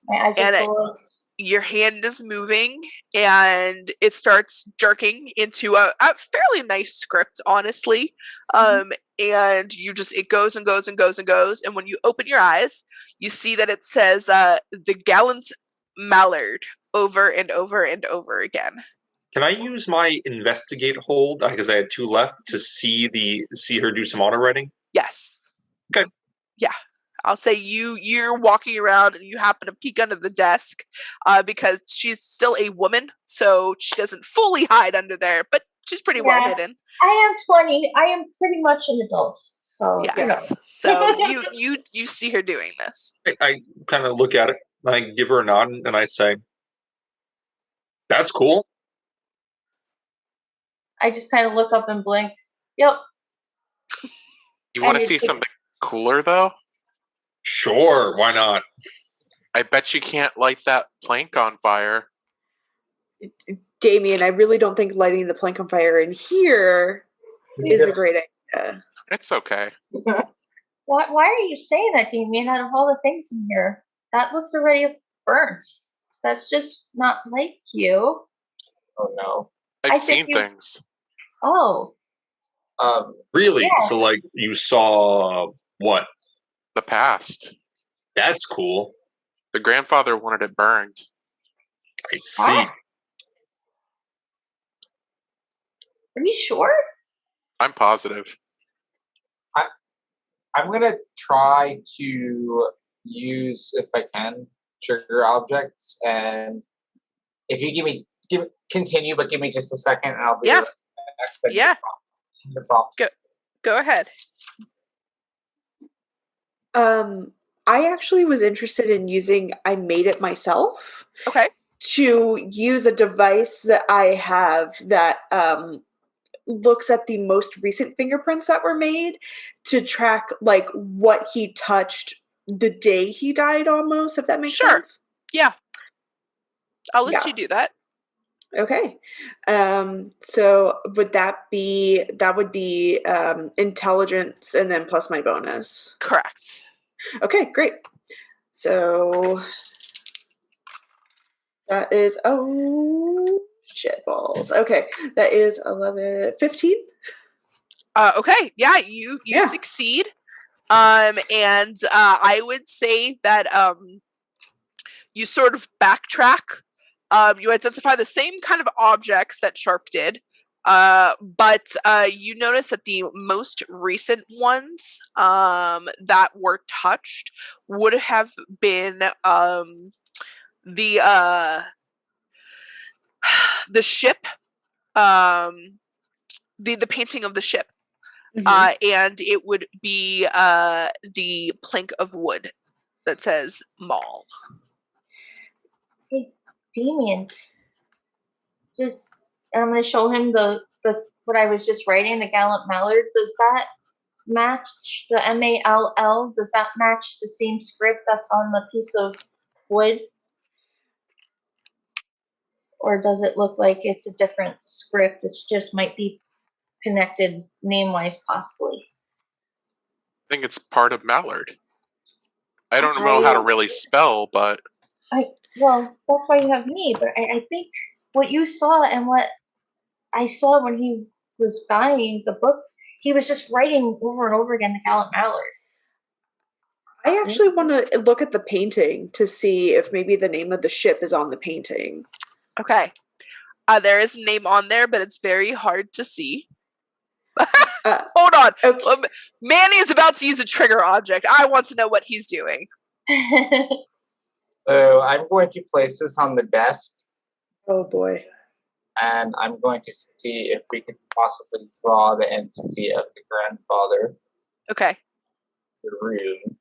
My eyes are And closed. your hand is moving and it starts jerking into a fairly nice script, honestly. And it goes and goes and goes and goes. And when you open your eyes, you see that it says the gallant mallard over and over and over again. Can I use my investigate hold because I had 2 left to see her do some auto writing? Yes. Okay. Yeah. I'll say you're walking around and you happen to peek under the desk because she's still a woman, so she doesn't fully hide under there, but she's pretty well hidden. I am 20. I am pretty much an adult, so yes. So you see her doing this. I kind of look at it and I give her a nod and I say, "That's cool." I just kind of look up and blink. Yep. You want to see something cooler, though? Sure, why not? I bet you can't light that plank on fire. Damien, I really don't think lighting the plank on fire in here is a great idea. It's okay. Why are you saying that, Damien? Out of all the things in here, that looks already burnt. That's just not like you. Oh no. I've seen things. Oh. Really? Yeah. So, like, you saw what? The past. That's cool. The grandfather wanted it burned. I see. Are you sure? I'm positive. I'm gonna try to use, if I can, trigger objects, and if you continue, but give me just a second, and I'll be Yeah. Yeah. The prompt. Go ahead. I actually was interested in using I made it myself. Okay. To use a device that I have that looks at the most recent fingerprints that were made to track like what he touched the day he died, almost, if that makes sense. Yeah. I'll let you do that. Okay. So that would be intelligence and then plus my bonus. Correct. Okay, great. So that is shit balls. Okay. That is 11, 15. Okay. Yeah, you succeed. And I would say that you sort of backtrack. You identify the same kind of objects that Sharp did, but you notice that the most recent ones that were touched would have been the ship, the painting of the ship, and it would be the plank of wood that says mall. Hey, Damien. And I'm going to show him the what I was just writing, the gallant mallard. Does that match the MALL? Does that match the same script that's on the piece of wood? Or does it look like it's a different script? It just might be connected name-wise, possibly. I think it's part of Mallard. I don't know how to really spell, but... Well, that's why you have me, but I think what you saw and what I saw when he was dying, the book, he was just writing over and over again the gallant mallard. I actually want to look at the painting to see if maybe the name of the ship is on the painting. Okay. There is a name on there, but it's very hard to see. Hold on. Okay. Manny is about to use a trigger object. I want to know what he's doing. So I'm going to place this on the desk. Oh boy. And I'm going to see if we can possibly draw the entity of the grandfather. Okay. The room.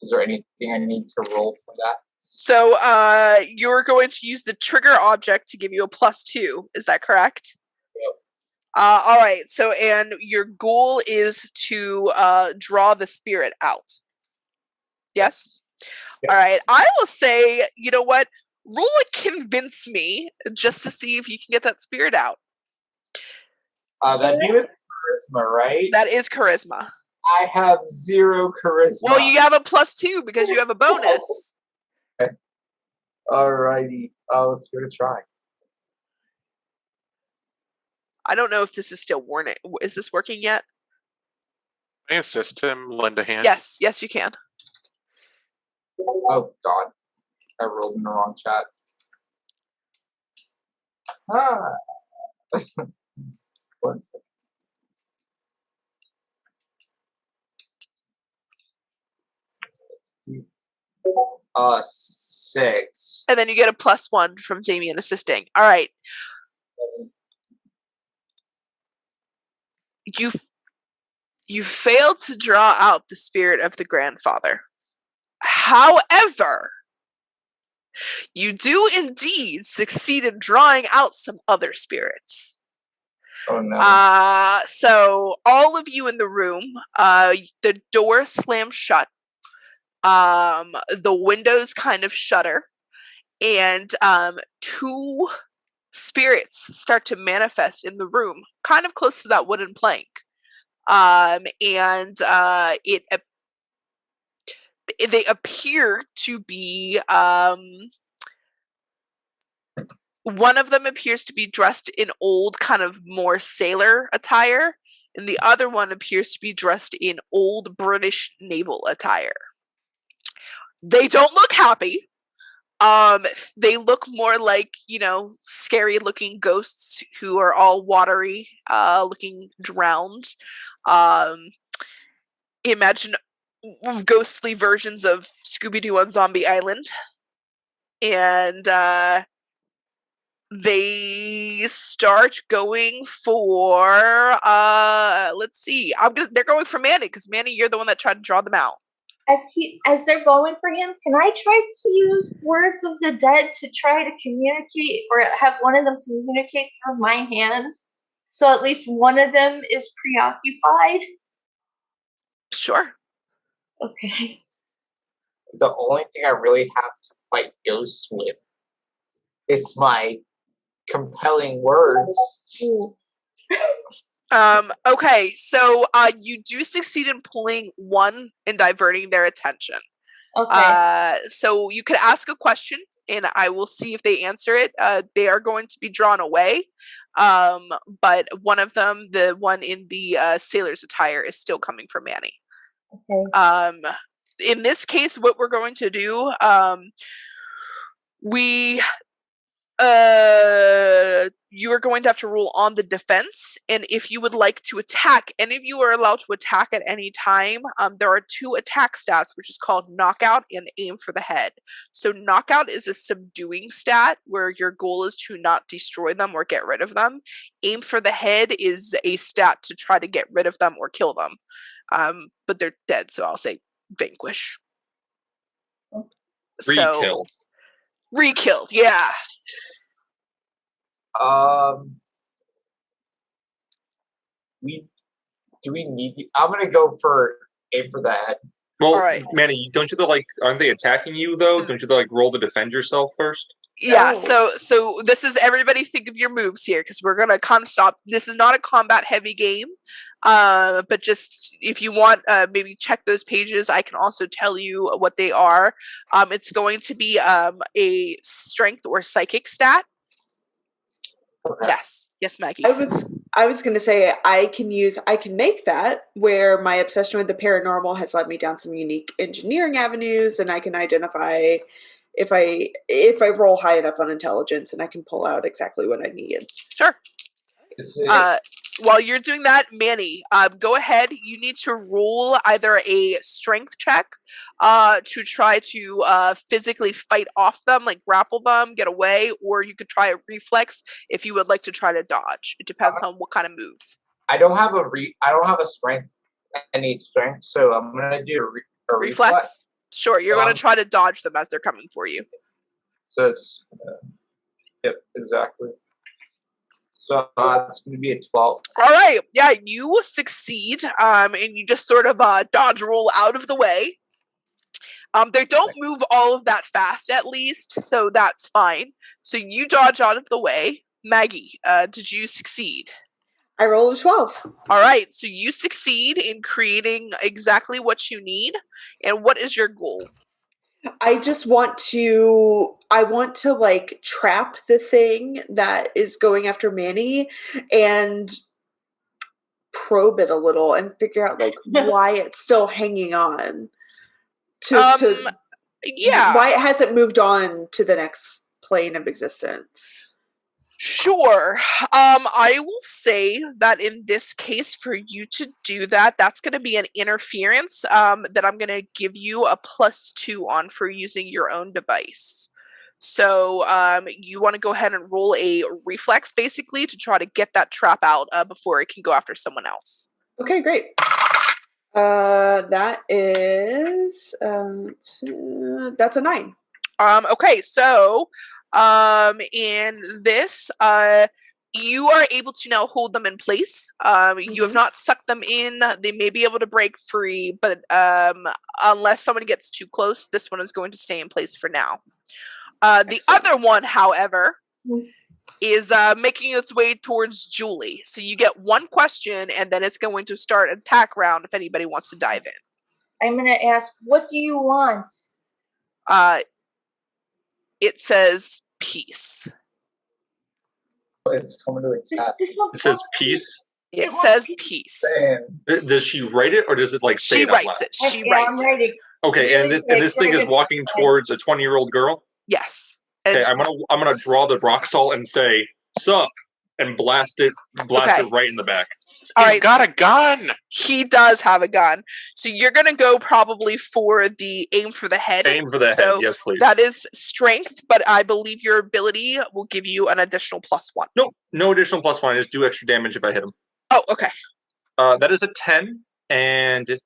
Is there anything I need to roll for that? So you're going to use the trigger object to give you a +2. Is that correct? Yep. All right. So, and your goal is to draw the spirit out. Yes? Yes. All right. I will say, you know what? Roll a convince me just to see if you can get that spirit out. That new is charisma, right? That is charisma. I have 0 charisma. Well, you have a +2 because you have a bonus. Okay. Alrighty. Let's give it a try. I don't know if this is still working. Is this working yet? Can I assist him, lend a hand? Yes, you can. Oh God, I rolled in the wrong chat. Ah. 1 second. 6. And then you get a +1 from Damien assisting. All right. You failed to draw out the spirit of the grandfather. However, you do indeed succeed in drawing out some other spirits. Oh no. So all of you in the room, the door slams shut. The windows kind of shudder, and 2 spirits start to manifest in the room, kind of close to that wooden plank. They appear to be one of them appears to be dressed in old kind of more sailor attire, and the other one appears to be dressed in old British naval attire. They don't look happy. They look more like, scary looking ghosts who are all watery, looking drowned. Imagine ghostly versions of Scooby-Doo on Zombie Island. And they start going for let's see. They're going for Manny, because Manny, you're the one that tried to draw them out. As they're going for him, can I try to use words of the dead to try to communicate, or have one of them communicate through my hands, so at least one of them is preoccupied? Sure. Okay. The only thing I really have to fight ghosts with is my compelling words. Okay, so you do succeed in pulling one and diverting their attention. Okay. So you could ask a question, and I will see if they answer it. They are going to be drawn away, but one of them, the one in the sailor's attire, is still coming for Manny. Okay. In this case, what we're going to do, you are going to have to roll on the defense, and if you would like to attack, any of you are allowed to attack at any time. There are 2 attack stats, which is called knockout and aim for the head. So knockout is a subduing stat where your goal is to not destroy them or get rid of them. Aim for the head is a stat to try to get rid of them or kill them. But they're dead, so I'll say vanquish. Re-kill. Re-kill, yeah. Do we need? I'm gonna go for aim for the head. Well, right. Manny, don't you aren't they attacking you though? Don't you roll to defend yourself first? Yeah, Oh. so this is, everybody think of your moves here, because we're gonna kind of stop. This is not a combat heavy game, but just if you want, maybe check those pages. I can also tell you what they are. It's going to be a strength or psychic stat. Okay. Yes, Maggie. I was going to say I can make that, where my obsession with the paranormal has led me down some unique engineering avenues, and I can identify if I roll high enough on intelligence, and I can pull out exactly what I need. Sure. While you're doing that, Manny, go ahead. You need to roll either a strength check to try to physically fight off them, like grapple them, get away, or you could try a reflex if you would like to try to dodge. It depends on what kind of move. I don't have a strength, any strength, so I'm gonna do a reflex. Sure, you're gonna try to dodge them as they're coming for you. So it's yep, exactly. So it's going to be a 12. All right, yeah, you succeed, and you just sort of dodge roll out of the way. They don't move all of that fast, at least, so that's fine. So you dodge out of the way. Maggie, did you succeed? I rolled a 12. All right, so you succeed in creating exactly what you need. And what is your goal? I just want to like trap the thing that is going after Manny and probe it a little and figure out like why it's still hanging on to Yeah. why it hasn't moved on to the next plane of existence. Sure. I will say that in this case, for you to do that, that's going to be an interference that I'm going to give you a +2 on for using your own device. So you want to go ahead and roll a reflex, basically, to try to get that trap out before it can go after someone else. Okay, great. That is that's a 9. Okay, so in this, you are able to now hold them in place. You have not sucked them in. They may be able to break free, but unless someone gets too close, this one is going to stay in place for now. The other one, however, is making its way towards Julie. So you get one question, and then it's going to start an attack round if anybody wants to dive in. I'm going to ask, what do you want? It says peace. It's coming to attack. It says peace. It says peace. Does she write it, or does it like say She it out loud? writes it. She writes it. Okay, and this thing is walking towards a 20-year-old girl. Yes. Okay, I'm gonna draw the rock salt and say "sup" and blast it right in the back. He's got a gun. He does have a gun. So you're gonna go probably for the aim for the head. Aim for the head, yes, please. That is strength, but I believe your ability will give you an additional +1. Nope, no additional +1. I just do extra damage if I hit him. Oh, okay. That is a 10, and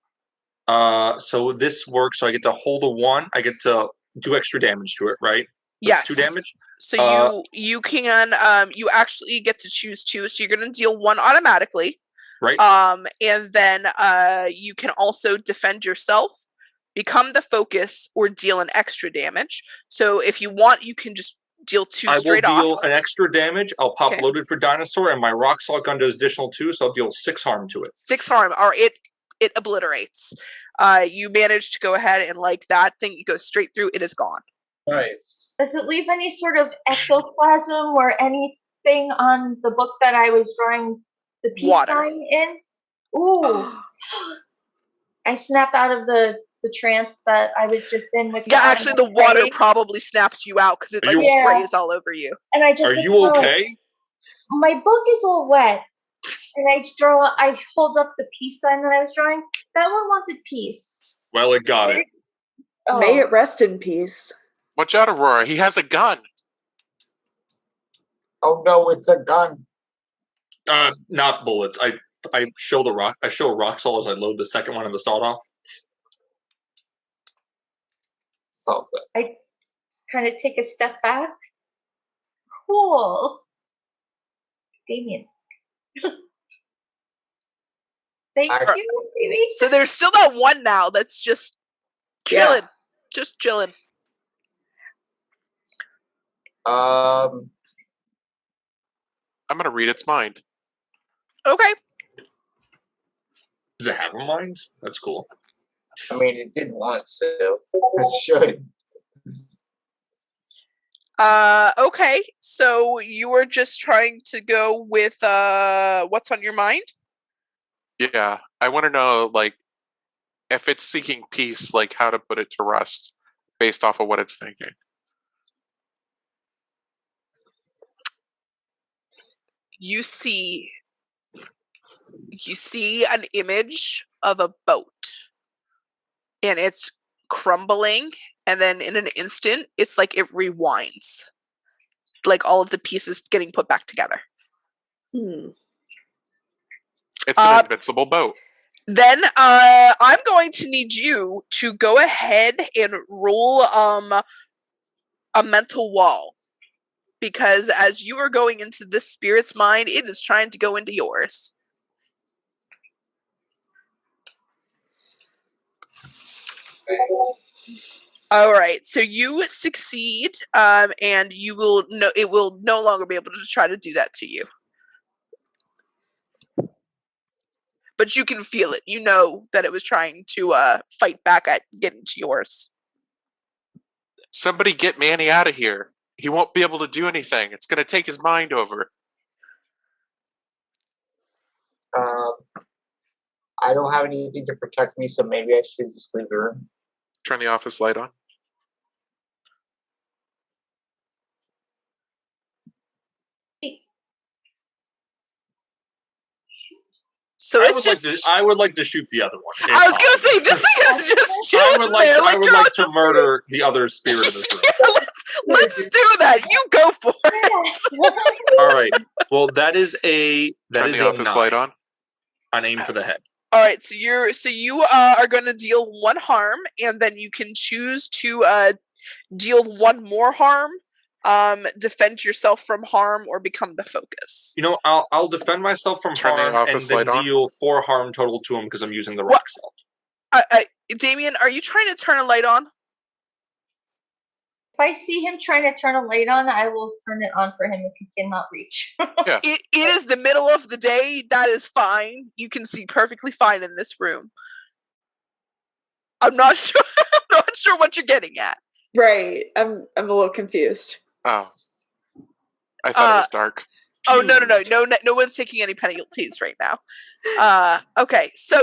so this works. So I get to hold a 1. I get to do extra damage to it, right? Yes. 2 damage. So you can you actually get to choose 2. So you're gonna deal 1 automatically. Right. And then you can also defend yourself, become the focus, or deal an extra damage. So if you want, you can just deal 2 straight off. I will deal an extra damage. I'll pop Loaded for Dinosaur, and my Rock Salt gun does additional 2, so I'll deal 6 harm to it. 6 harm, or it obliterates. You manage to go ahead and like that thing, it goes straight through. It is gone. Nice. Does it leave any sort of ectoplasm or anything on the book that I was drawing the peace sign in? Ooh. I snap out of the trance that I was just in with. Yeah, actually, the water probably snaps you out because it like sprays all over you. And I just. Are you okay? My book is all wet, and I hold up the peace sign that I was drawing. That one wanted peace. Well, it got it. Oh. May it rest in peace. Watch out, Aurora. He has a gun. Oh no, it's a gun. Not bullets. I show a rock salt as I load the second one in the sawed off. Salt. I kind of take a step back. Cool. Damien. Thank you, baby. So there's still that one now that's just chilling. Yeah. Just chilling. I'm gonna read its mind. Okay. Does it have a mind? That's cool. I mean, it didn't want to. It should. Okay. So you were just trying to go with what's on your mind? Yeah. I want to know, like, if it's seeking peace, like how to put it to rest based off of what it's thinking. You see an image of a boat, and it's crumbling, and then in an instant it's like it rewinds, like all of the pieces getting put back together. It's an invincible boat. Then I'm going to need you to go ahead and roll a mental wall, because as you are going into this spirit's mind, it is trying to go into yours. All right, so you succeed, and it will no longer be able to try to do that to you. But you can feel it. You know that it was trying to fight back at getting to yours. Somebody get Manny out of here. He won't be able to do anything. It's going to take his mind over. I don't have anything to protect me, so maybe I should just leave the room. Turn the office light on. So it's just. I would like to shoot the other one. I was gonna say this thing is just chilling there. I would like to murder the other spirit in this room. Yeah, let's do that. You go for it. All right. Well, that is a Turn the office light on. An aim for the head. All right. So you are going to deal 1 harm, and then you can choose to deal 1 more harm. Defend yourself from harm or become the focus. You know, I'll defend myself from harm and then deal 4 harm total to him because I'm using the rock salt. Damien, are you trying to turn a light on? If I see him trying to turn a light on, I will turn it on for him if he cannot reach. Yeah. It is the middle of the day. That is fine. You can see perfectly fine in this room. I'm not sure. I'm not sure what you're getting at. Right. I'm a little confused. Oh. I thought it was dark. Oh, no one's taking any penalties right now. Okay, so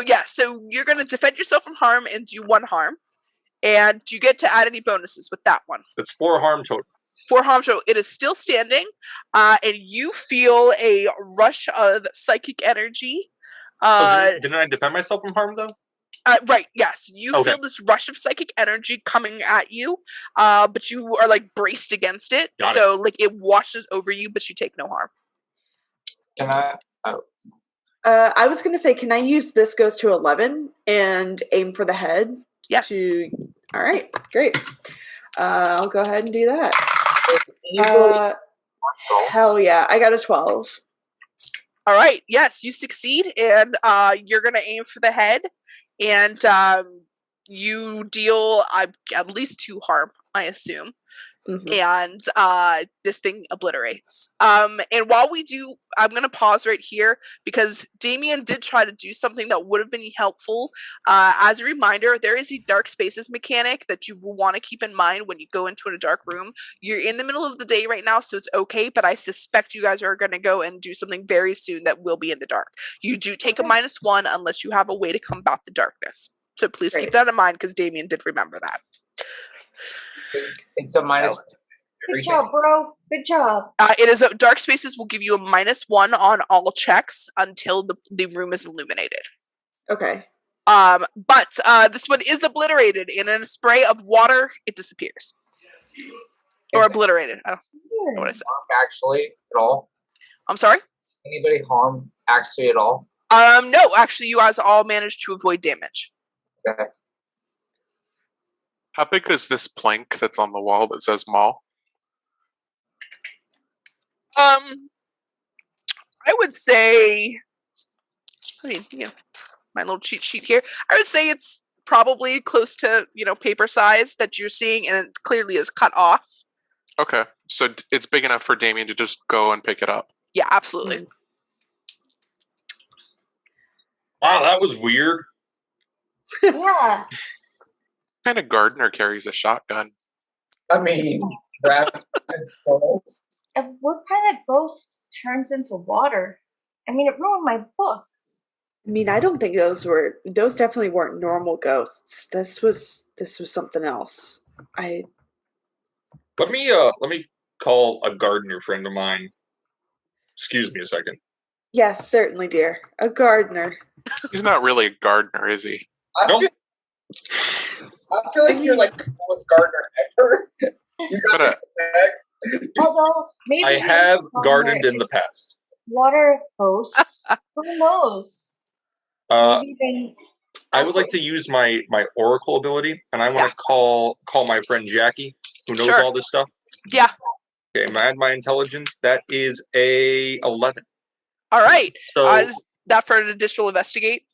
you're going to defend yourself from harm and do 1 harm. And you get to add any bonuses with that one. It's 4 harm total. 4 harm total. It is still standing, and you feel a rush of psychic energy. Didn't I defend myself from harm, though? Right, yes. You feel this rush of psychic energy coming at you, but you are, braced against it. So, it washes over you, but you take no harm. Can I? Oh. I was going to say, can I use this goes to 11 and aim for the head? Yes. All right, great. I'll go ahead and do that. Hell yeah, I got a 12. All right, yes, you succeed, and you're going to aim for the head, and you deal at least 2 harm, I assume. Mm-hmm. And this thing obliterates. And while we do, I'm going to pause right here because Damien did try to do something that would have been helpful. As a reminder, there is a dark spaces mechanic that you will want to keep in mind when you go into a dark room. You're in the middle of the day right now, so it's okay, but I suspect you guys are going to go and do something very soon that will be in the dark. You do take a -1 unless you have a way to combat the darkness. So please keep that in mind because Damien did remember that. It's a minus. Good job, bro. Good job. It is dark spaces will give you a -1 on all checks until the room is illuminated. Okay. But this one is obliterated, and in a spray of water, it disappears. Or obliterated. I don't know what I said. Actually, at all? I'm sorry? Anybody harmed actually at all? No, actually, you guys all managed to avoid damage. Okay. How big is this plank that's on the wall that says mall? I would say, my little cheat sheet here. I would say it's probably close to, paper size that you're seeing, and it clearly is cut off. Okay, so it's big enough for Damien to just go and pick it up. Yeah, absolutely. Wow, that was weird. Yeah. What kind of gardener carries a shotgun? I mean, rabbits, squirrels. What kind of ghost turns into water? I mean, it ruined my book. I mean, I don't think those definitely weren't normal ghosts. This was something else. Let me call a gardener friend of mine. Excuse me a second. Yes, certainly, dear. A gardener. He's not really a gardener, is he? I feel like you're like the coolest gardener ever. You got Although maybe I have gardened in the past. Water ghosts. Who knows? I would like to use my oracle ability, and I want to call my friend Jackie, who knows all this stuff. Yeah. Okay, add my intelligence. That is a 11. All right. So, Is that for an additional investigate?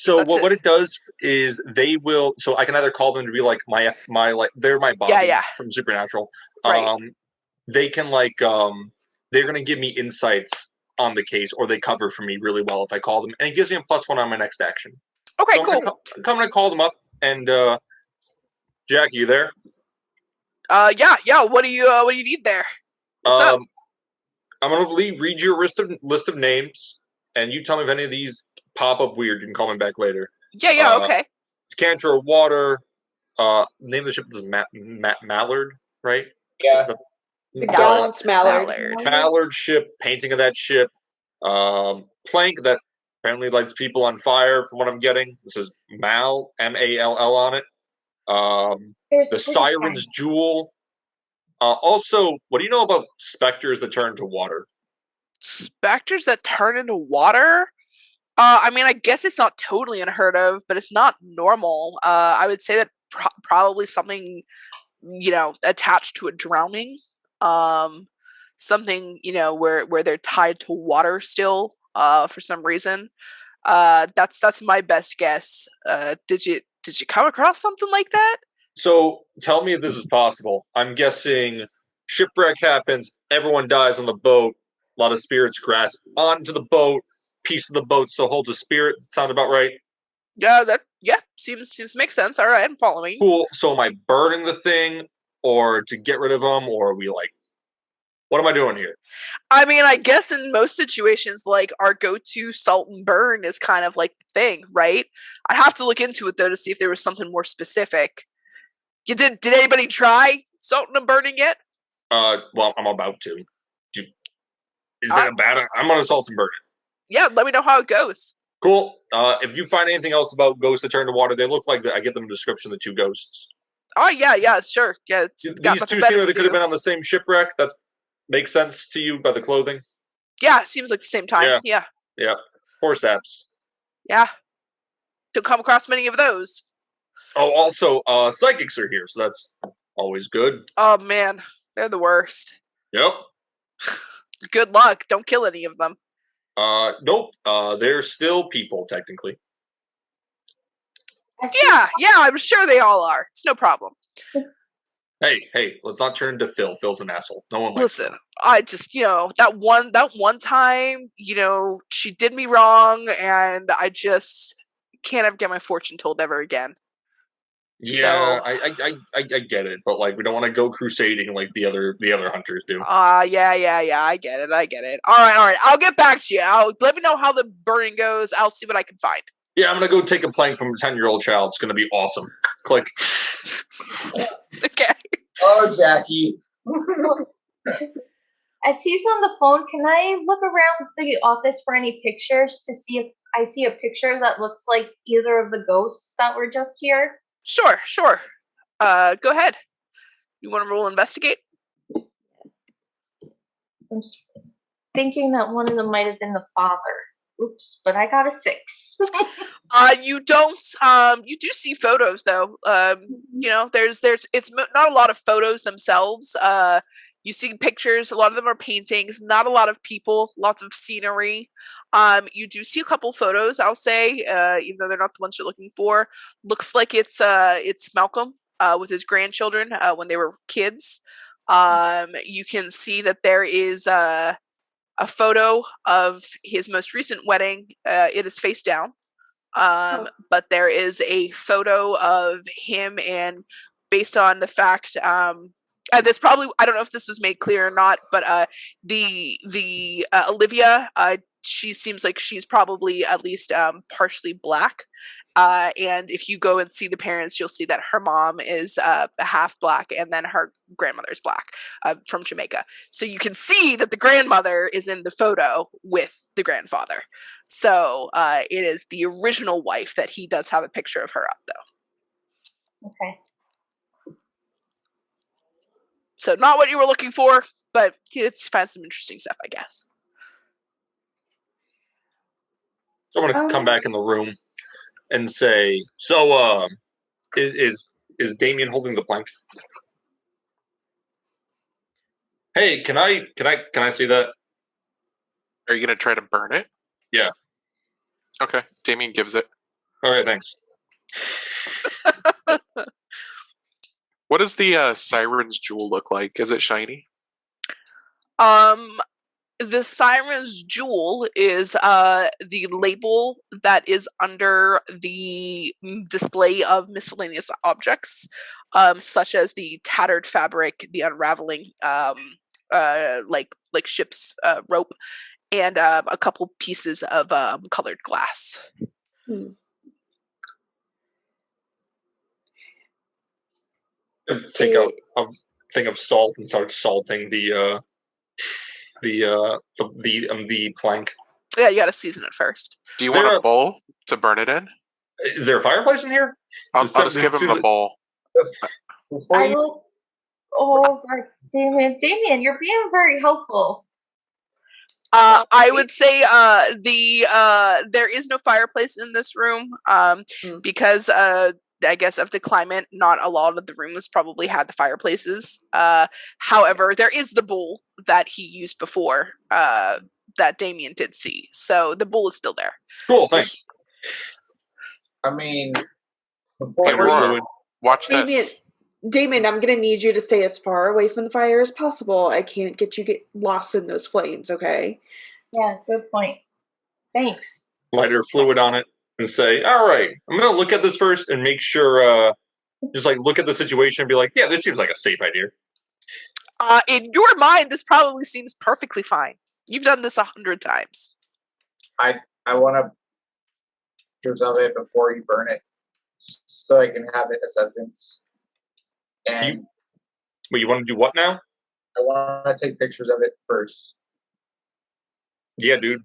what it does is they will. So I can either call them to be like my like they're my body Yeah. from Supernatural. Right. They can they're gonna give me insights on the case, or they cover for me really well if I call them, and it gives me a +1 on my next action. Okay, so cool. I'm gonna call them up, and Jack, you there? Yeah. What do you need there? What's up? I'm gonna read you a list of names, and you tell me if any of these pop up weird. You can call me back later. Yeah. Okay. Decanter of water. Name of the ship is Mallard, right? Yeah. The Gallant's Mallard. Mallard ship. Painting of that ship. Plank that apparently lights people on fire. From what I'm getting, this is Mal MALL on it. The Siren's Jewel. Also, what do you know about specters that turn to water? Specters that turn into water? I mean, I guess it's not totally unheard of, but it's not normal. I would say that probably something, attached to a drowning. Something, where they're tied to water still, for some reason. That's my best guess. Did you come across something like that? So tell me if this is possible. I'm guessing shipwreck happens, everyone dies on the boat, a lot of spirits grasp onto the boat, piece of the boat still holds a spirit. Sound about right? Yeah, seems to make sense. All right, I'm following. Cool. So am I burning the thing, or to get rid of them, or are we what am I doing here? I mean, I guess in most situations, like our go-to salt and burn is kind of like the thing, right? I have to look into it though to see if there was something more specific. Did anybody try salting and burning yet? Well, I'm about to. Is that a bad? I'm gonna salt and burn it. Yeah, let me know how it goes. Cool. If you find anything else about ghosts that turn to water, they look like I get them a description of the two ghosts. Oh yeah, sure. Yeah, these two seem like they could have been on the same shipwreck. That makes sense to you by the clothing. Yeah, seems like the same time. Yeah. Horse apps. Yeah. Don't come across many of those. Oh, also, psychics are here, so that's always good. Oh man, they're the worst. Yep. Good luck. Don't kill any of them. Nope. They're still people, technically. Yeah, I'm sure they all are. It's no problem. Hey, let's not turn into Phil. Phil's an asshole. No one likes Listen, I just, that one time, she did me wrong, and I just can't ever get my fortune told ever again. Yeah, so, I get it, but we don't want to go crusading like the other hunters do. Yeah, I get it. All right, I'll get back to you. Let me know how the burning goes. I'll see what I can find. Yeah, I'm gonna go take a plank from a 10-year-old child. It's gonna be awesome. Click. Okay. Oh, Jackie. As he's on the phone, can I look around the office for any pictures to see if I see a picture that looks like either of the ghosts that were just here? Sure. Go ahead. You want to roll investigate? I'm thinking that one of them might have been the father. Oops, but I got a 6. You don't. You do see photos though. There's it's not a lot of photos themselves. You see pictures. A lot of them are paintings. Not a lot of people. Lots of scenery. You do see a couple photos. I'll say, even though they're not the ones you're looking for. Looks like it's Malcolm with his grandchildren when they were kids. You can see that there is a photo of his most recent wedding. It is face down. But there is a photo of him, and based on the fact, this probably, I don't know if this was made clear or not, but the Olivia, she seems like she's probably at least partially black. And if you go and see the parents, you'll see that her mom is half black, and then her grandmother's black, from Jamaica. So you can see that the grandmother is in the photo with the grandfather. So it is the original wife that he does have a picture of her up, though. Okay. So not what you were looking for, but it's found some interesting stuff, I guess. So I'm gonna come back in the room and say, so is Damien holding the plank? Hey, can I see that? Are you gonna try to burn it? Yeah. Okay. Damien gives it. Okay, thanks. What does the siren's jewel look like? Is it shiny? The Siren's Jewel is the label that is under the display of miscellaneous objects, such as the tattered fabric, the unraveling, like ship's rope, and a couple pieces of colored glass. Take out a thing of salt and start salting the plank. Yeah, you got to season it first. Do you want a bowl to burn it in? Is there a fireplace in here? I'll just give him the bowl. I will. Oh, Damien, you're being very helpful. I would say there is no fireplace in this room because I guess of the climate, not a lot of the rooms probably had the fireplaces. However, there is the bowl that he used before that Damien did see. So the bowl is still there. Cool, thanks. I mean, watch this. Damien, I'm going to need you to stay as far away from the fire as possible. I can't get lost in those flames, okay? Yeah, good point. Thanks. Lighter fluid on it and say, all right, I'm going to look at this first and make sure, just like look at the situation and be like, yeah, this seems like a safe idea. In your mind, this probably seems perfectly fine. You've done this 100 times. I want to pictures of it before you burn it, so I can have it as evidence. And you want to do what now? I want to take pictures of it first. Yeah, dude.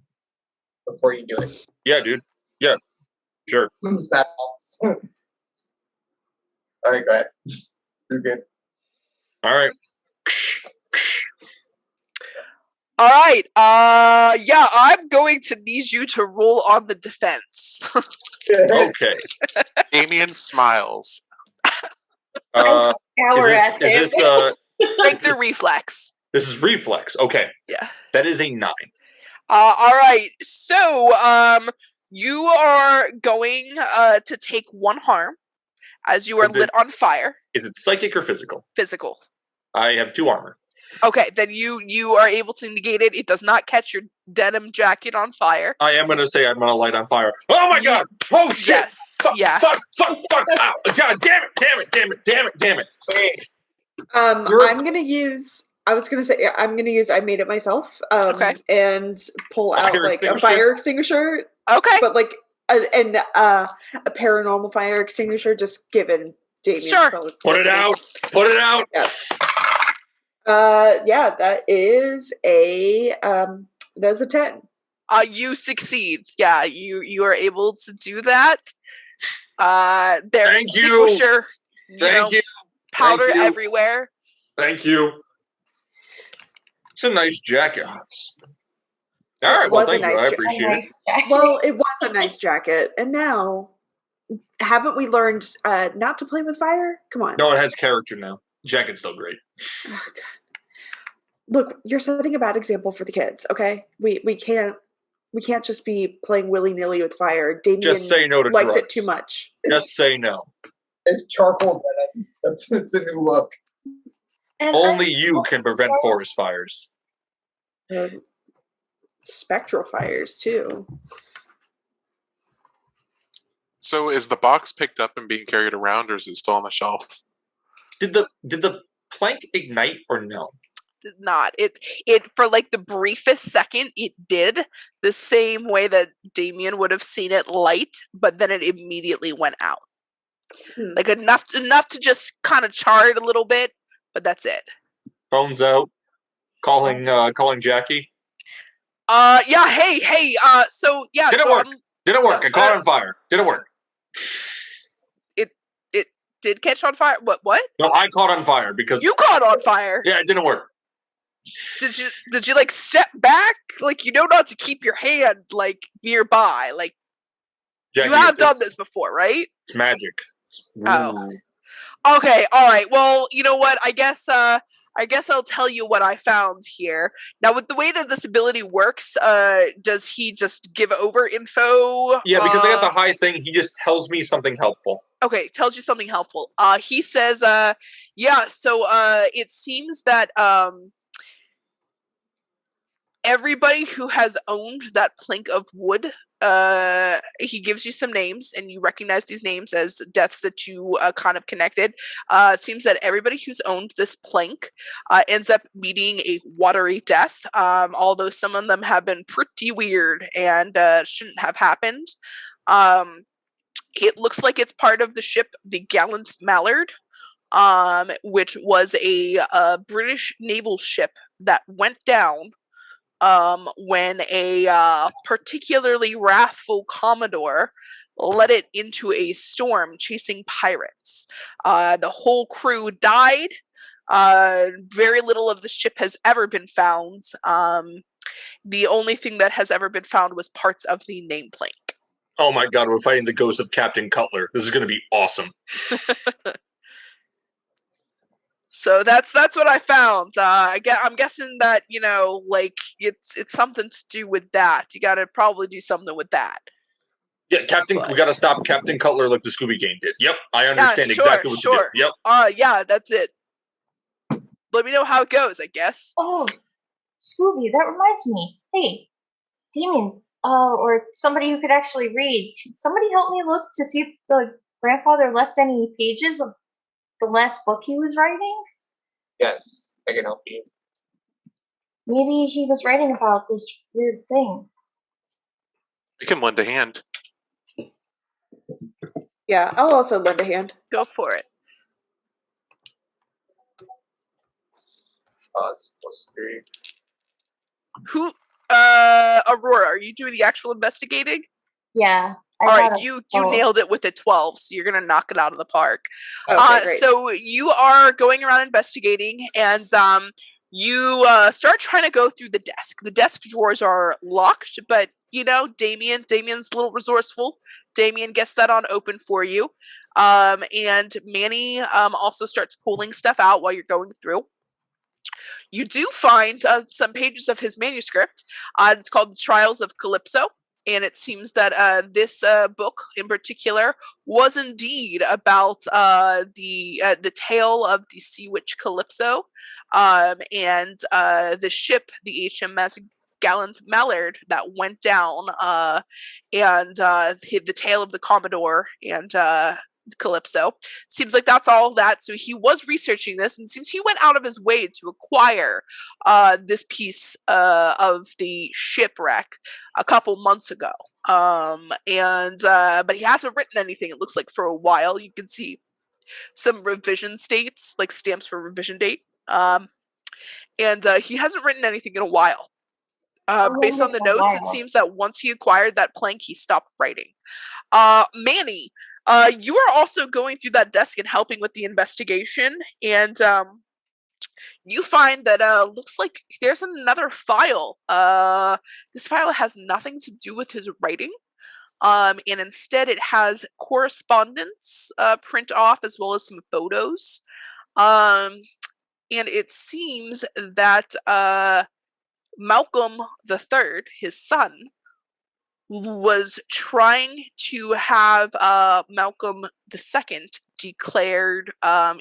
Before you do it. Yeah, dude. Yeah. Sure. All right, go ahead. You're good. All right. All right. Yeah, I'm going to need you to roll on the defense. Okay. Damien smiles. Is this Make the reflex. This is reflex. Okay. Yeah. That is a 9. All right. So, you are going to take 1 harm as you are lit on fire. Is it psychic or physical? Physical. I have 2 armor. Okay, then you are able to negate it. It does not catch your denim jacket on fire. I am going to say I'm going to light on fire. Oh my god! Oh shit! Yes. Fuck, yeah. Fuck! Ow. God damn it! I'm going to use... I was going to say, I'm going to use I Made It Myself okay. and pull out like a fire extinguisher. Okay. But like a paranormal fire extinguisher just given Damien. Sure. Put it out! Yeah. Yeah, that is a 10. You succeed. Yeah, you are able to do that. There Thank you. Thank you. Powder everywhere. Thank you. It's a nice jacket. All right, well, thank you. I appreciate it. Well, it was a nice jacket, and now haven't we learned not to play with fire? Come on. No, it has character now. Jacket's still great. Oh, God. Look, you're setting a bad example for the kids, okay? We can't just be playing willy-nilly with fire. Damien just say no to likes drugs. It too much. Just say no. It's charcoal venom. It's a new look. And only you can prevent forest fires. Spectral fires too. So is the box picked up and being carried around, or is it still on the shelf? Did the plank ignite or no? Did not. It for like the briefest second it did, the same way that Damien would have seen it light, but then it immediately went out. Like enough to just kind of char it a little bit, but that's it. Phone's out. Calling Jackie. Yeah, hey, so yeah. Didn't work. Didn't work. I caught on fire. Didn't work. It did catch on fire. What? No, I caught on fire because you caught on fire. Yeah, it didn't work. Did you like step back? Like, you know not to keep your hand like nearby. Like, Jackie, you have done this before, right? It's magic. Oh. Okay, all right. Well, you know what? I guess I guess I'll tell you what I found here. Now, with the way that this ability works, does he just give over info? Yeah, because I got the high thing, he just tells me something helpful. Okay, tells you something helpful. He says, yeah, so it seems that everybody who has owned that plank of wood, he gives you some names, and you recognize these names as deaths that you kind of connected. It seems that everybody who's owned this plank ends up meeting a watery death, although some of them have been pretty weird and shouldn't have happened. It looks like it's part of the ship, the Gallant Mallard, which was a British naval ship that went down when a particularly wrathful commodore led it into a storm chasing pirates. The whole crew died. Very little of the ship has ever been found. The only thing that has ever been found was parts of the nameplate. Oh my god, we're fighting the ghost of Captain Cutler. This is going to be awesome. So that's what I found. I'm guessing that, you know, like it's something to do with that. You got to probably do something with that. Yeah, we got to stop Captain Cutler like the Scooby Gang did. Yep, I understand exactly what to do. Yep. Yeah, that's it. Let me know how it goes, I guess. Oh, Scooby, that reminds me. Hey, Demon, or somebody who could actually read, can somebody help me look to see if the grandfather left any pages of the last book he was writing? Yes, I can help you. Maybe he was writing about this weird thing. I can lend a hand. Yeah, I'll also lend a hand. Go for it. It's +3. Who? Aurora, are you doing the actual investigating? Yeah. All right, you nailed it with a 12, so you're gonna knock it out of the park. Okay, great. So you are going around investigating, and you start trying to go through the desk. The desk drawers are locked, but you know, Damien's a little resourceful. Damien gets that on open for you. And Manny also starts pulling stuff out while you're going through. You do find some pages of his manuscript. It's called The Trials of Calypso. And it seems that this book in particular was indeed about the tale of the sea witch Calypso and the ship, the HMS Gallant Mallard, that went down, and the tale of the Commodore and Calypso. Seems like that's all that. So he was researching this, and it seems he went out of his way to acquire this piece of the shipwreck a couple months ago. But he hasn't written anything, it looks like, for a while. You can see some revision states, like stamps for revision date. And he hasn't written anything in a while. Based on the notes, it seems that once he acquired that plank, he stopped writing. Manny, you are also going through that desk and helping with the investigation, and you find that looks like there's another file. This file has nothing to do with his writing, and instead it has correspondence print off as well as some photos. And it seems that Malcolm III, his son, was trying to have Malcolm II declared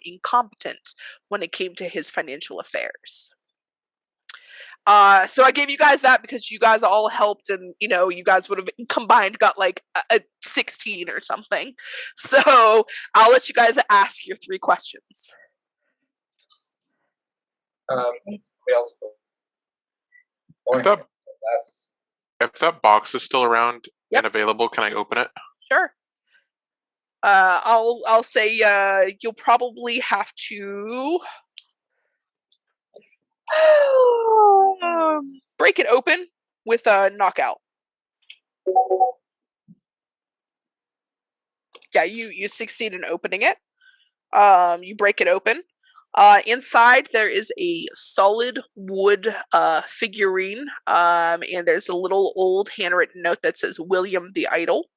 incompetent when it came to his financial affairs. So I gave you guys that because you guys all helped, and you know, you guys would have combined got like a 16 or something. So I'll let you guys ask your 3 questions. If that box is still around and available, can I open it? Sure. I'll say you'll probably have to break it open with a knockout. Yeah, you succeed in opening it. You break it open. Inside there is a solid wood figurine, and there's a little old handwritten note that says William the Idol.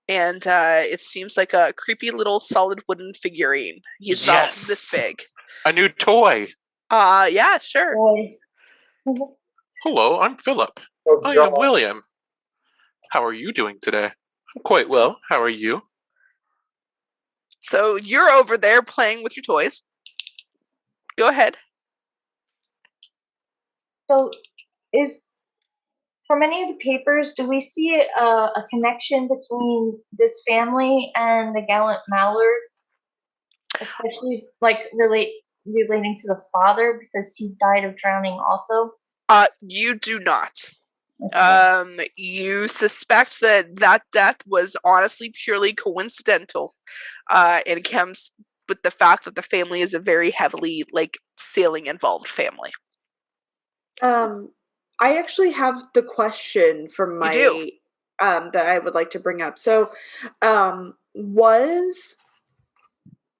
And it seems like a creepy little solid wooden figurine. He's about this big. A new toy. Yeah, sure. Boy. Hello, I'm Philip. Oh, I am God. William. How are you doing today? I'm quite well. How are you? So you're over there playing with your toys. Go ahead. So, from any of the papers, do we see a connection between this family and the gallant Mallard, especially like relating to the father because he died of drowning also? You do not. Okay. You suspect that death was honestly purely coincidental. And it comes with the fact that the family is a very heavily sailing involved family. I actually have the question from You do. my that I would like to bring up. So, was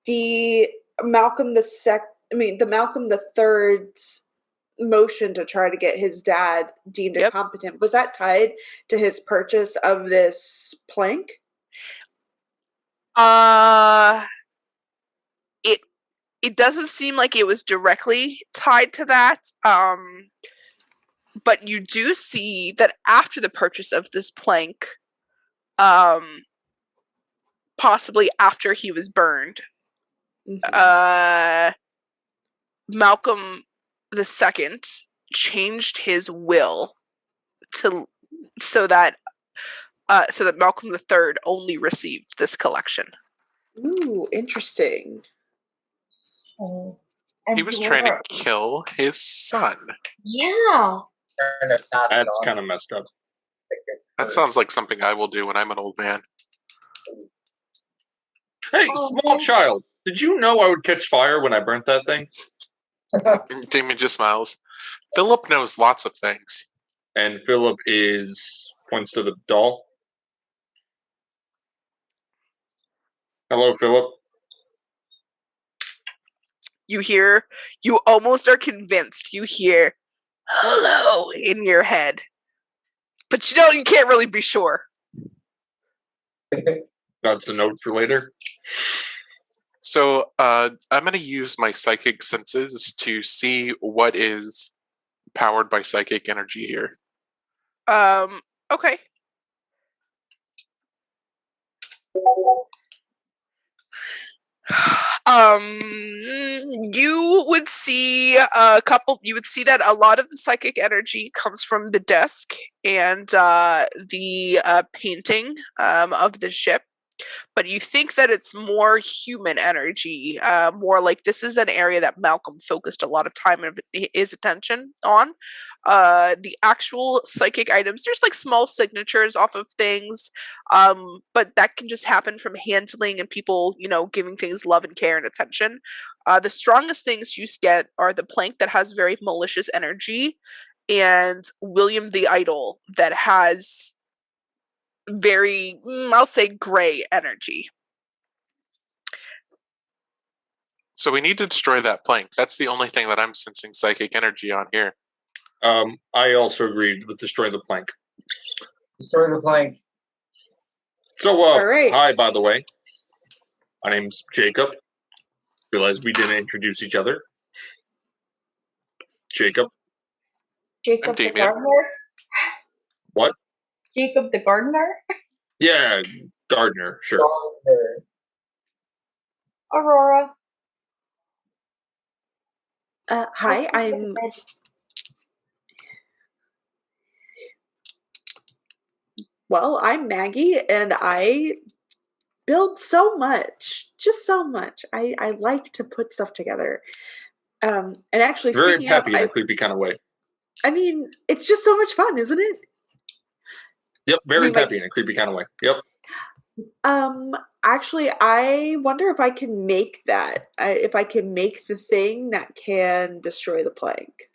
the the Malcolm the Third's motion to try to get his dad deemed Yep. incompetent, was that tied to his purchase of this plank? It doesn't seem like it was directly tied to that. But you do see that after the purchase of this plank, possibly after he was burned, Mhm. Malcolm II changed his will to so that Malcolm III only received this collection. Ooh, interesting. Oh. He was trying to kill his son. Yeah. Trying to pass it That's on. kind of messed up. That sounds like something I will do when I'm an old man. Hey, Oh, small man. child, did you know I would catch fire when I burnt that thing? Damien just smiles. Philip knows lots of things. And Philip points to the doll. Hello, Philip. You almost are convinced you hear hello in your head. But you can't really be sure. That's a note for later. So I'm going to use my psychic senses to see what is powered by psychic energy here. Okay. You would see that a lot of the psychic energy comes from the desk and the painting of the ship, but you think that it's more human energy, more like this is an area that Malcolm focused a lot of time of his attention on. The actual psychic items, there's like small signatures off of things, but that can just happen from handling and people, giving things love and care and attention. The strongest things you get are the plank that has very malicious energy, and William the Idol that has very, I'll say, gray energy. So we need to destroy that plank. That's the only thing that I'm sensing psychic energy on here. I also agreed with destroy the plank. Destroy the plank. So, All right. hi, by the way. My name's Jacob. Realize we didn't introduce each other. Jacob. Jacob the Deittman. gardener? What? Jacob the gardener? Yeah, gardener, sure. Aurora. Hi, I'm Maggie, and I build so much, just so much. I like to put stuff together. And actually, Very speaking happy of, in a creepy kind of way. I mean, it's just so much fun, isn't it? Yep, very happy in a creepy kind of way. Yep. Actually, I wonder if I can make that. If I can make the thing that can destroy the plank.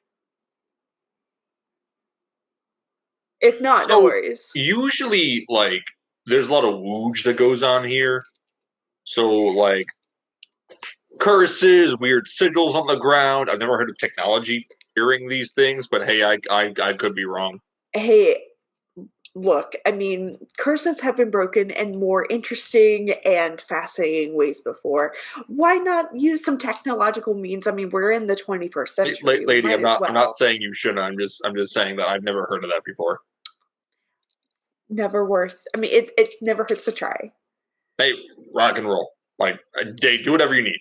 If not, no worries. Usually, there's a lot of wooge that goes on here. So, curses, weird sigils on the ground. I've never heard of technology hearing these things, but hey, I could be wrong. Hey, look, I mean, curses have been broken in more interesting and fascinating ways before. Why not use some technological means? I mean, we're in the 21st century. We Lady, might as I'm not well. saying you shouldn't. I'm just saying that I've never heard of that before. Never worth. I mean, it never hurts to try. Hey, rock and roll. Like, do whatever you need.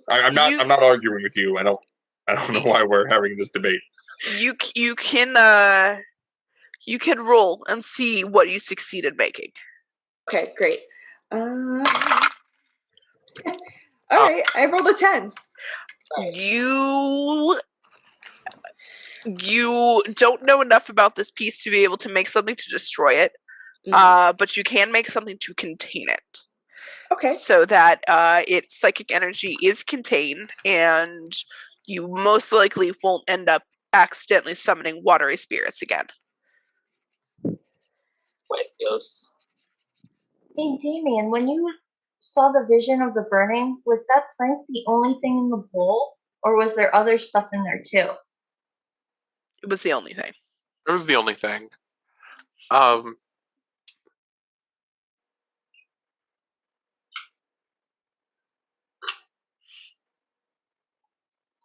I'm You not arguing with you. I don't know why we're having this debate. you can roll and see what you succeeded making. Okay, great. All right, I rolled a 10. Nice. You don't know enough about this piece to be able to make something to destroy it, but you can make something to contain it. Okay. So that its psychic energy is contained, and you most likely won't end up accidentally summoning watery spirits again. Wet ghosts. Hey, Damien, when you saw the vision of the burning, was that plank the only thing in the bowl, or was there other stuff in there too? It was the only thing. It was the only thing.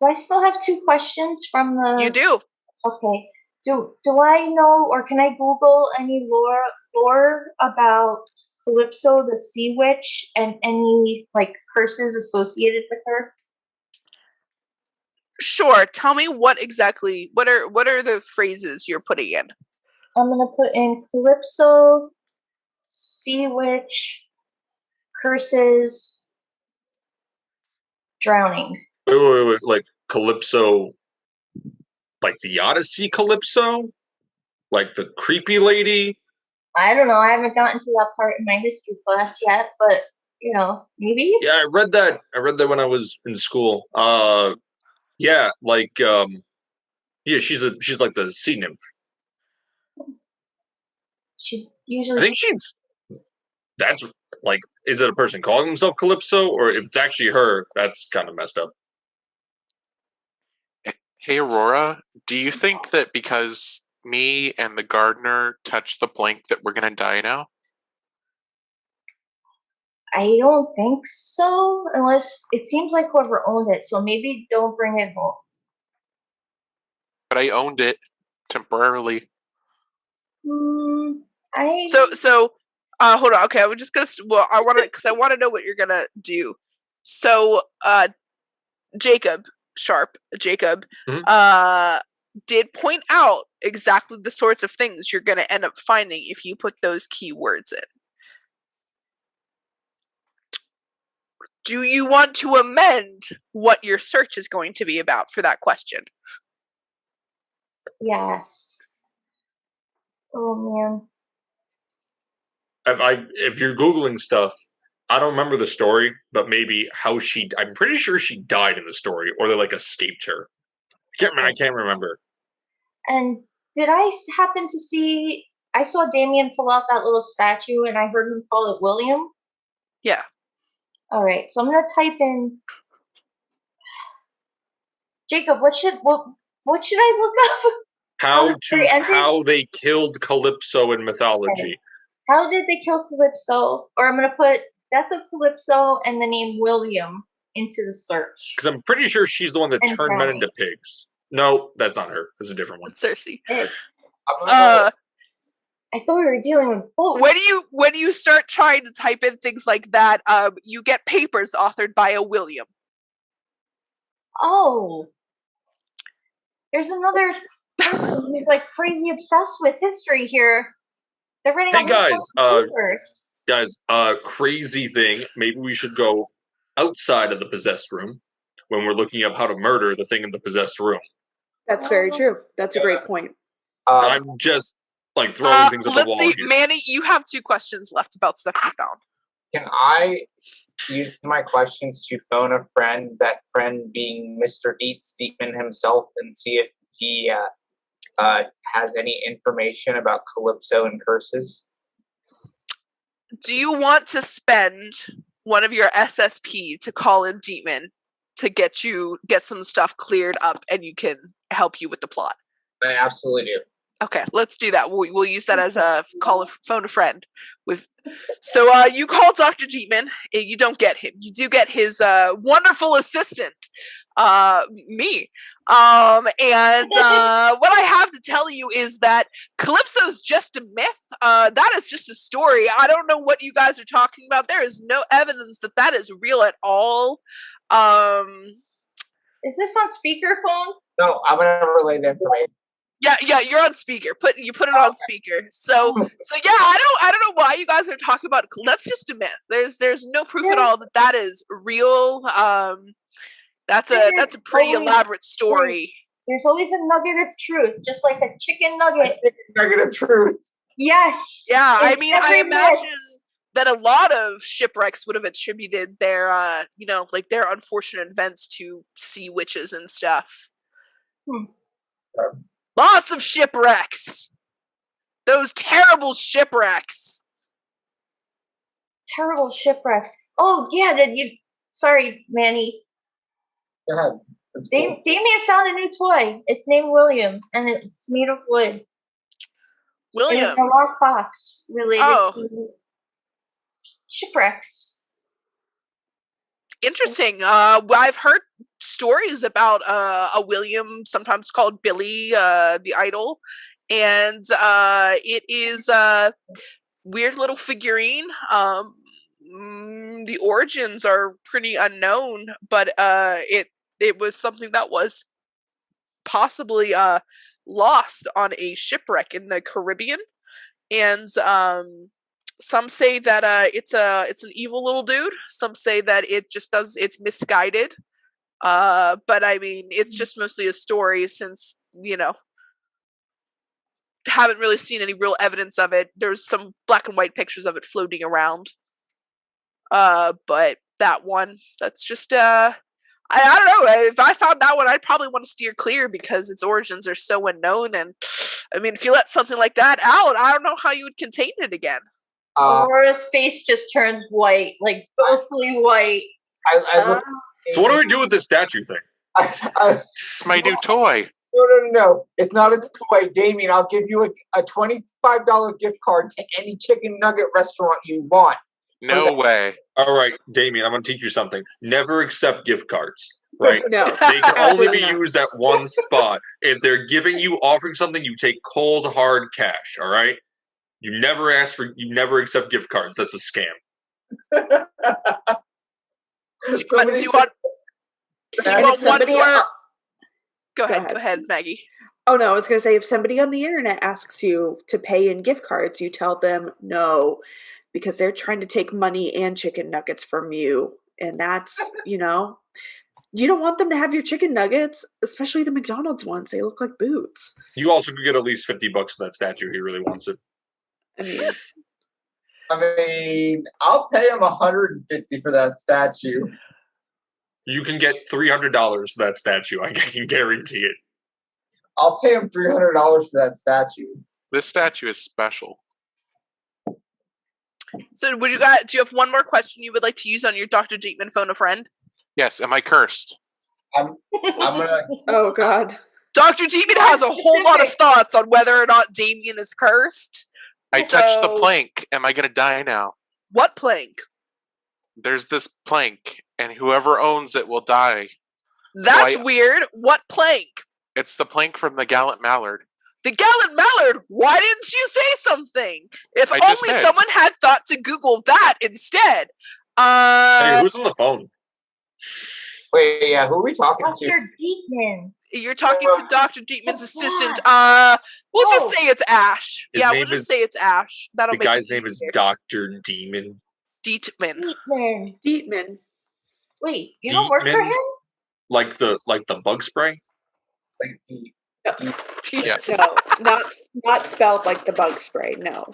Do I still have 2 questions from the... You do. Okay. Do I know, or can I Google any lore about Calypso the Sea Witch and any like curses associated with her? Sure. Tell me what exactly. What are the phrases you're putting in? I'm gonna put in Calypso, Sea Witch, curses, drowning. Wait. Like Calypso, like the Odyssey Calypso? Like the creepy lady? I don't know. I haven't gotten to that part in my history class yet, but you know, maybe. Yeah, I read that when I was in school. Yeah, like yeah, she's like the sea nymph. She I usually. think that's like, is it a person calling himself Calypso, or if it's actually her, that's kind of messed up. Hey, Aurora, do you think that because me and the gardener touched the plank that we're gonna die now? I don't think so, unless it seems like whoever owned it. So maybe don't bring it home. But I owned it temporarily. So hold on. Okay, I'm just gonna. Well, I want to because I want to know what you're gonna do. So, Jacob, Mhm. did point out exactly the sorts of things you're gonna end up finding if you put those keywords in. Do you want to amend what your search is going to be about for that question? Yes. Oh man. If you're Googling stuff, I don't remember the story, but maybe how I'm pretty sure she died in the story, or they like escaped her. I can't remember. And did I happen to see? I saw Damien pull out that little statue, and I heard him call it William. Yeah. All right, so I'm gonna type in. Jacob, what should I look up? How they killed Calypso in mythology. Okay. How did they kill Calypso? Or I'm gonna put death of Calypso and the name William into the search. Because I'm pretty sure she's the one that And turned men drowning. into pigs. No, that's not her. It's a different one. Cersei. Pigs. Uh, I thought we were dealing with both. when you start trying to type in things like that, you get papers authored by a William. Oh. There's another person who's like crazy obsessed with history here. They're writing Hey papers. Crazy thing. Maybe we should go outside of the possessed room when we're looking up how to murder the thing in the possessed room. That's very true. That's a great point. I'm just like throwing things at the wall. Let's see, here. Manny, you have 2 questions left about stuff you found. Can I use my questions to phone a friend, that friend being Mr. Deittman himself, and see if he has any information about Calypso and curses? Do you want to spend one of your SSP to call in Deittman to get some stuff cleared up and you can help you with the plot? I absolutely do. Okay, let's do that. We'll use that as a phone a friend with. So you call Dr. Deittman. You don't get him. You do get his wonderful assistant, me. And what I have to tell you is that Calypso's just a myth. That is just a story. I don't know what you guys are talking about. There is no evidence that that is real at all. Is this on speakerphone? No, I'm gonna relay the information. Yeah, you're on speaker. You put it on speaker. So yeah, I don't know why you guys are talking about. That's just a myth. There's no proof at all that that is real. That's a pretty elaborate story. There's always a nugget of truth, just like a chicken nugget. Nugget of truth. Yes. Yeah, I mean, I imagine that a lot of shipwrecks would have attributed their, like their unfortunate events to sea witches and stuff. Lots of shipwrecks. Those terrible shipwrecks. Terrible shipwrecks. Oh yeah, sorry, Manny. Go ahead. Damien found a new toy. It's named William, and it's made of wood. William. It's a lockbox related to shipwrecks. Interesting. I've heard stories about a William, sometimes called Billy, the idol, and it is a weird little figurine. The origins are pretty unknown, but it was something that was possibly lost on a shipwreck in the Caribbean, and some say that it's an evil little dude. Some say that it's misguided. But I mean, it's just mostly a story since, haven't really seen any real evidence of it. There's some black and white pictures of it floating around. But that one, that's just, I don't know. If I found that one, I'd probably want to steer clear because its origins are so unknown. And I mean, if you let something like that out, I don't know how you would contain it again. Aurora's face just turns white, like ghostly white. So what do we do with this statue thing? It's my new toy. No. It's not a toy, Damien. I'll give you a $25 gift card to any chicken nugget restaurant you want. No way. All right, Damien, I'm going to teach you something. Never accept gift cards, right? No. They can only be used at one spot. If they're offering something, you take cold, hard cash, all right? You never accept gift cards. That's a scam. Do you want one more? Go ahead, Maggie. Oh no, I was going to say, if somebody on the internet asks you to pay in gift cards, you tell them no, because they're trying to take money and chicken nuggets from you. And that's, you don't want them to have your chicken nuggets, especially the McDonald's ones. They look like boots. You also could get at least $50 for that statue. He really wants it. I mean, I'll pay him $150 for that statue. You can get $300 for that statue. I can guarantee it. I'll pay him $300 for that statue. This statue is special. So do you have one more question you would like to use on your Dr. Deittman phone a friend? Yes, am I cursed? I'm gonna. Oh God. Dr. Deittman has a whole lot of thoughts on whether or not Damien is cursed. I touched the plank. Am I going to die now? What plank? There's this plank, and whoever owns it will die. That's weird. What plank? It's the plank from the Gallant Mallard. The Gallant Mallard? Why didn't you say something? If I only someone had thought to Google that instead. Hey, who's on the phone? Wait, yeah, who are we talking to? Dr. Deittman. You're talking to Dr. Deittman's assistant. We'll just say it's Ash. We'll just say it's Ash. That'll the make guy's it name is easier. Dr. Demon. Deittman. Wait, you don't work for him? Like the bug spray? Like the Yes. No, not spelled like the bug spray. No.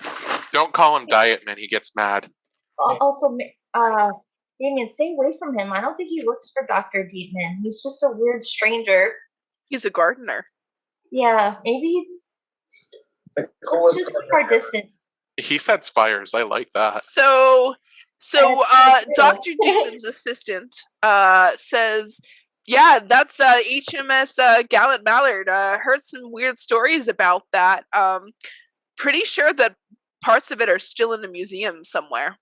Don't call him Deittman. He gets mad. Also, Damien, stay away from him. I don't think he works for Dr. Deittman. He's just a weird stranger. He's a gardener. Yeah, maybe It's the coolest just keep our distance. He sets fires. I like that. So That's Dr. Deittman's assistant says Yeah, that's HMS Gallant Mallard. Heard some weird stories about that. Pretty sure that parts of it are still in a museum somewhere.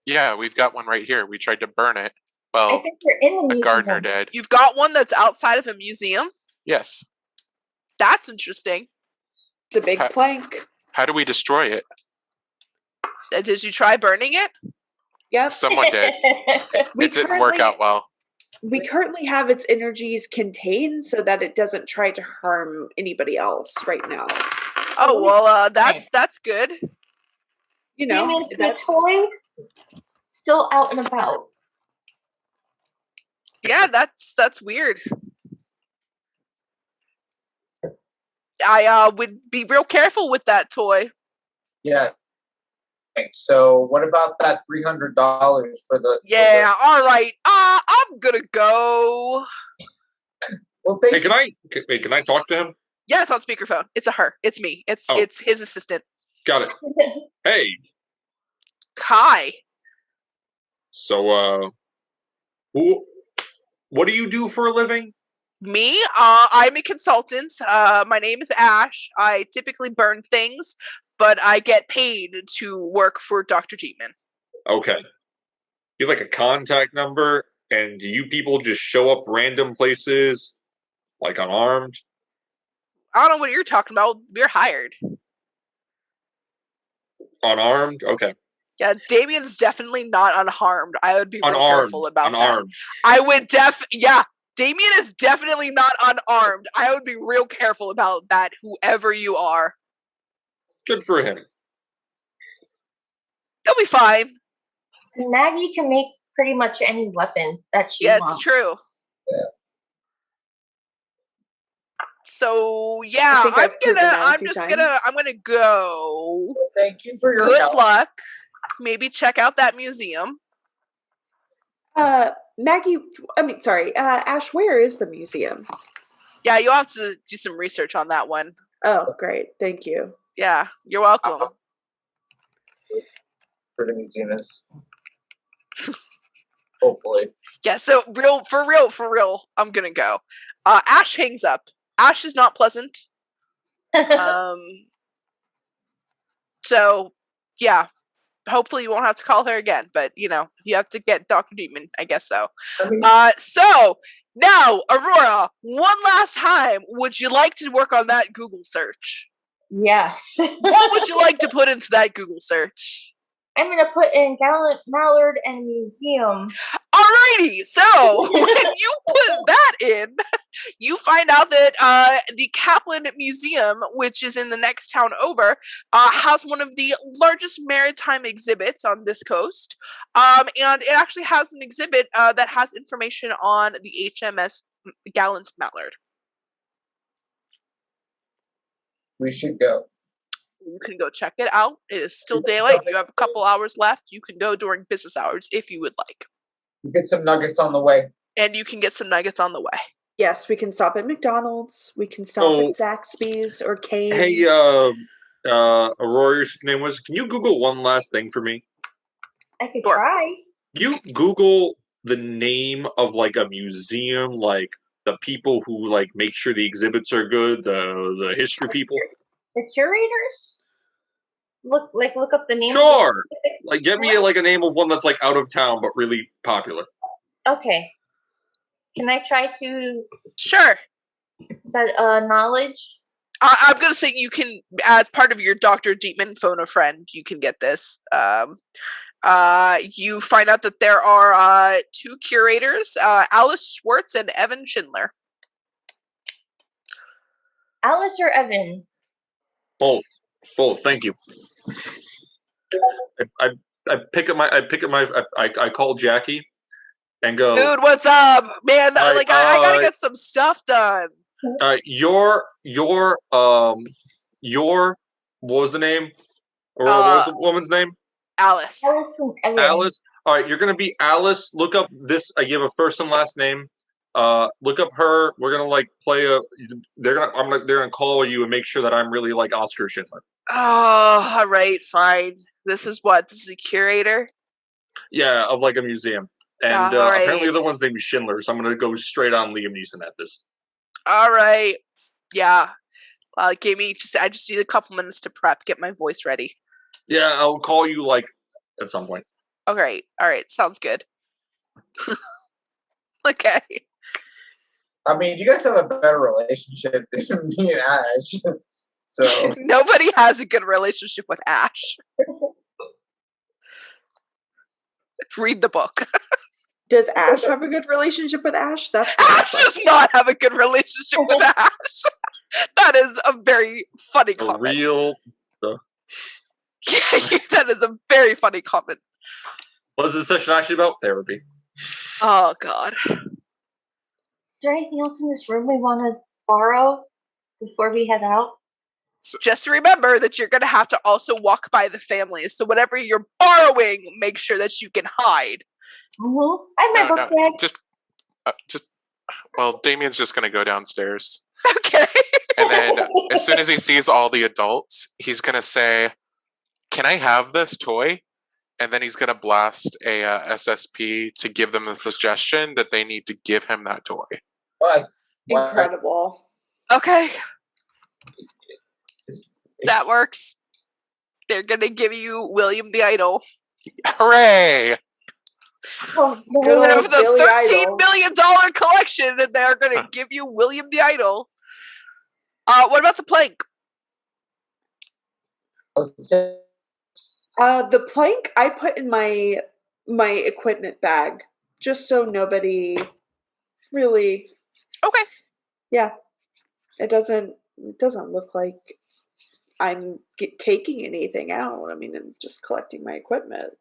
Yeah, we've got one right here. We tried to burn it. I Well, think they're in the the museum. gardener did. You've got one that's outside of a museum? Yes. That's interesting. It's a big plank. How do we destroy it? Did you try burning it? Yep. Someone did. It didn't work out well. We currently have its energies contained so that it doesn't try to harm anybody else right now. Oh well, that's good. You know, Damien's the toy still out and about. Yeah, that's weird. I would be real careful with that toy. Yeah. Okay, so what about that $300 for the? Yeah, all right. I'm gonna go. Well, Hey, can I talk to him? Yeah, it's on speakerphone. It's a her. It's me. It's his assistant. Got it. Hey. Kai. So, what do you do for a living? Me? I'm a consultant. My name is Ash. I typically burn things, but I get paid to work for Dr. Deittman. Okay. You have like a contact number, and do you people just show up random places, like unarmed? I don't know what you're talking about. We're hired. Unarmed? Okay. Yeah, Damien's definitely not unharmed. I would be real careful about unarmed. that. I would yeah, Damien is definitely not unarmed. I would be real careful about that, whoever you are. Good for him. He'll be fine. Maggie can make pretty much any weapon that she wants. It's true. Yeah. So yeah, I'm gonna go. Well, thank you for your Good help. luck. Maybe check out that museum. Maggie, Ash, where is the museum? Yeah, you'll have to do some research on that one. Oh, great. Thank you. Yeah, you're welcome. For the museum is. Hopefully. Yeah, so for real, I'm gonna go. Ash hangs up. Ash is not pleasant. So yeah. Hopefully you won't have to call her again, but you know, if you have to get Dr. Deittman, I guess so. So now, Aurora, one last time, would you like to work on that Google search? Yes. What would you like to put into that Google search? I'm gonna put in Gallant Mallard and Museum. Alrighty, so when you put that in, you find out that the Kaplan Museum, which is in the next town over, has one of the largest maritime exhibits on this coast. And it actually has an exhibit that has information on the HMS Gallant Mallard. We should go. You can go check it out. It is still daylight. You have a couple hours left. You can go during business hours if you would like. You get some nuggets on the way. And you can get some nuggets on the way. Yes, we can stop at McDonald's. We can stop at Zaxby's or Cane's. Hey, Aurora, your name was. Can you Google one last thing for me? I could try. You Google the name of like a museum, like the people who like make sure the exhibits are good, the history people. The curators? Look up the name. Sure. Like, get me like a name of one that's like out of town but really popular. Okay. Can I try to? Sure. Is that knowledge? I'm gonna say you can, as part of your Dr. Deittman phone a friend, you can get this. You find out that there are two curators, Alice Schwartz and Evan Schindler. Alice or Evan? Both. Thank you. I call Jackie and go, dude, what's up, man? I gotta get some stuff done. Your what was the name? Or what was the woman's name? Alice. Alice. All right, you're gonna be Alice. Look up this. I give a first and last name. Look up her. We're gonna like play a. They're gonna call you and make sure that I'm really like Oscar Schindler. Oh, all right, fine. This is a curator? Yeah, of like a museum. And All right. apparently the other one's name is Schindler, so I'm going to go straight on Liam Neeson at this. All right. Yeah. I just need a couple minutes to prep, get my voice ready. Yeah, I'll call you, like, at some point. Okay. All right. Sounds good. Okay. I mean, you guys have a better relationship than me and Ash. So Nobody has a good relationship with Ash. Read the book. Does Ash have a good relationship with Ash? That's Ash does not have a good relationship with Ash. That is a very funny For comment. real. That is a very funny comment. What is this session actually about? Therapy. Oh, God. Is there anything else in this room we want to borrow before we head out? So just remember that you're going to have to also walk by the families. So whatever you're borrowing, make sure that you can hide. Mm-hmm. I have my book bag. Well, Damien's just going to go downstairs. Okay. And then as soon as he sees all the adults, he's going to say, "Can I have this toy?" And then he's going to blast a SSP to give them the suggestion that they need to give him that toy. what? incredible. Okay. That works. They're going to give you William the Idol. Hooray! Oh, Good Out old of the Billy $13 Idol. million collection, and they're going to give you William the Idol. What about the plank? The plank I put in my equipment bag, just so nobody really. Okay. Yeah, it doesn't look like I'm taking anything out. I mean, I'm just collecting my equipment.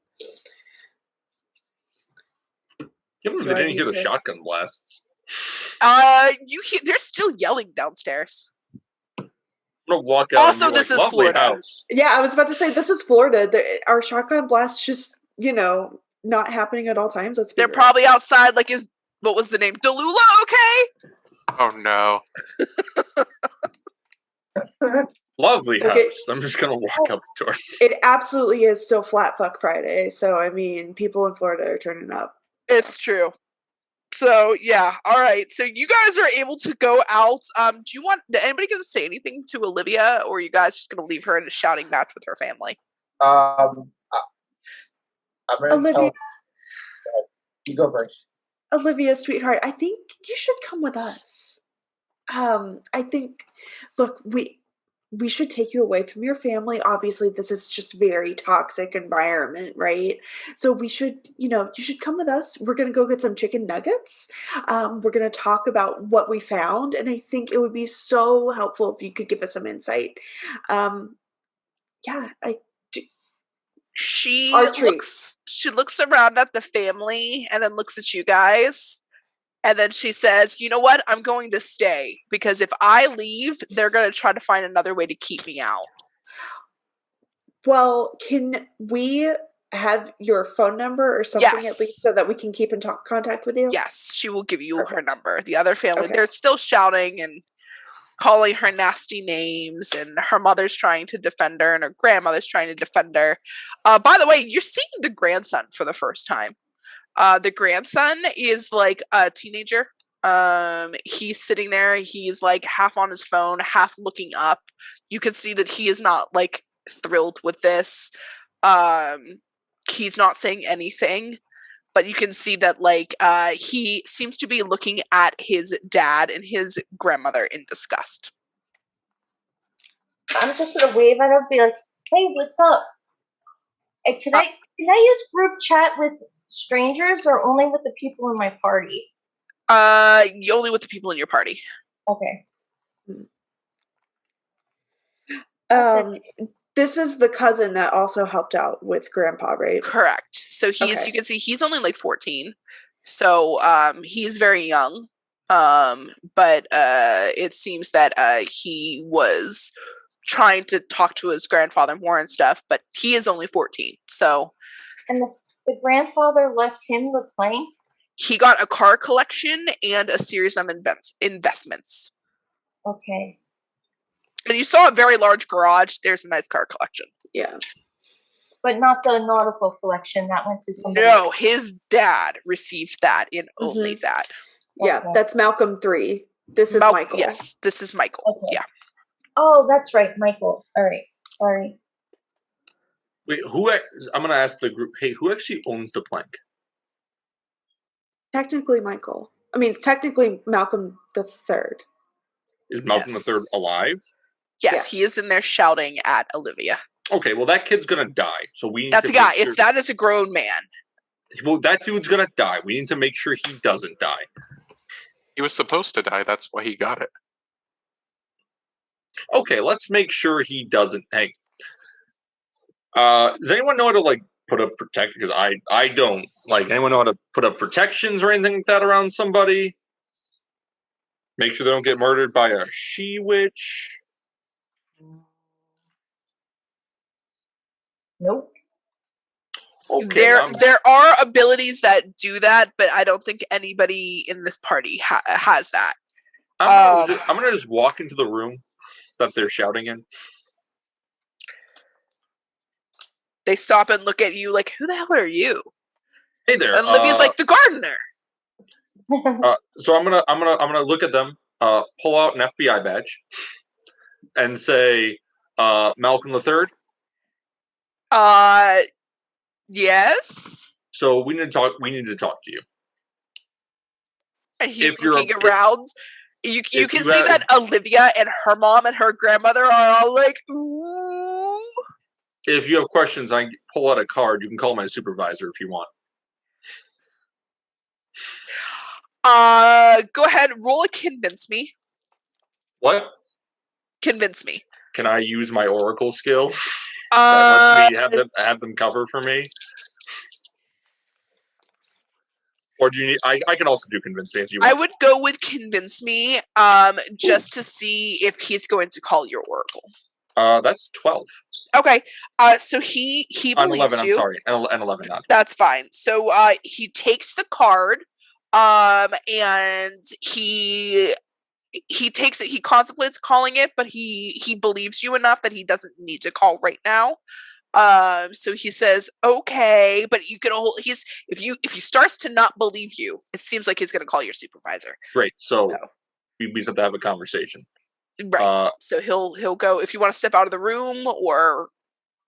Can't believe they didn't hear the shotgun blasts. They're still yelling downstairs. I'm gonna walk out. Also, and be this like, is lovely Florida. house. Yeah, I was about to say this is Florida. Our shotgun blasts just not happening at all times. They're probably outside. Like, what was the name? Delula. Okay. Oh no. Lovely house. Okay. I'm just gonna walk out the door. It absolutely is still Flat Fuck Friday. So I mean, people in Florida are turning up. It's true. So yeah, all right. So you guys are able to go out. Anybody gonna say anything to Olivia, or are you guys just gonna leave her in a shouting match with her family? I'm gonna Olivia, you go first. Olivia, sweetheart, I think you should come with us. I think, look, we should take you away from your family. Obviously, this is just very toxic environment, right? So we should, you should come with us. We're going to go get some chicken nuggets. We're going to talk about what we found. And I think it would be so helpful if you could give us some insight. She Our treat. looks around at the family and then looks at you guys. And then she says, "You know what? I'm going to stay because if I leave, they're going to try to find another way to keep me out." Well, can we have your phone number or something at least so that we can keep in contact with you? Yes, she will give you her Perfect. number. The other family, Okay. they're still shouting and calling her nasty names, and her mother's trying to defend her and her grandmother's trying to defend her. By the way, you're seeing the grandson for the first time. The grandson is like a teenager. He's sitting there. He's like half on his phone, half looking up. You can see that he is not like thrilled with this. He's not saying anything, but you can see that like he seems to be looking at his dad and his grandmother in disgust. I'm just gonna wave at her and be like, "Hey, what's up? Hey, can I use group chat with strangers or only with the people in my party?" Only with the people in your party. Okay. This is the cousin that also helped out with Grandpa, right? Correct. So you can see he's only like 14. So he's very young. But it seems that he was trying to talk to his grandfather more and stuff, but he is only 14. So And the grandfather left him the plank? He got a car collection and a series of investments. Okay. And you saw a very large garage. There's a nice car collection. Yeah. But not the nautical collection. That went to somebody No, else. his dad received that and only that. Yeah, Okay. that's Malcolm 3. This is Michael. Yes, this is Michael. Okay. Yeah. Oh, that's right, Michael. All right. Sorry. Wait, I'm going to ask the group, hey, who actually owns the plank? Technically Michael. I mean, technically Malcolm the Third. Is Malcolm the Third alive? Yes, he is in there shouting at Olivia. Okay, well, that kid's going to die. So we need That's to a guy. make sure... It's that is a grown man. Well, that dude's going to die. We need to make sure he doesn't die. He was supposed to die. That's why he got it. Okay, let's make sure he doesn't. Hey, does anyone know how to like put up protection? Because I don't. Like, anyone know how to put up protections or anything like that around somebody? Make sure they don't get murdered by a she-witch. Nope. Okay, There are abilities that do that, but I don't think anybody in this party has that. I'm gonna just walk into the room that they're shouting in. They stop and look at you like, "Who the hell are you?" Hey there. And Olivia's like, "The gardener." So I'm gonna look at them, pull out an FBI badge, and say, Malcolm the Third. Yes. So we need to talk. We need to talk to you. And he's looking around. You can see that Olivia and her mom and her grandmother are all like, "Ooh." If you have questions, I pull out a card. You can call my supervisor if you want. Go ahead, roll a convince me. What? Convince me. Can I use my Oracle skill? That lets me have them cover for me. Or do you need? I can also do convince me if you want. I would go with convince me, just to see if he's going to call your oracle. That's 12. Okay. So he believes 11, you. I'm sorry, and 11 not. That's fine. So he takes the card, and he takes it. He contemplates calling it, but he believes you enough that he doesn't need to call right now. So he says, "Okay," but you can. If he starts to not believe you, it seems like he's going to call your supervisor. Great. So we just have to have a conversation. Right. So he'll go if you want to step out of the room or.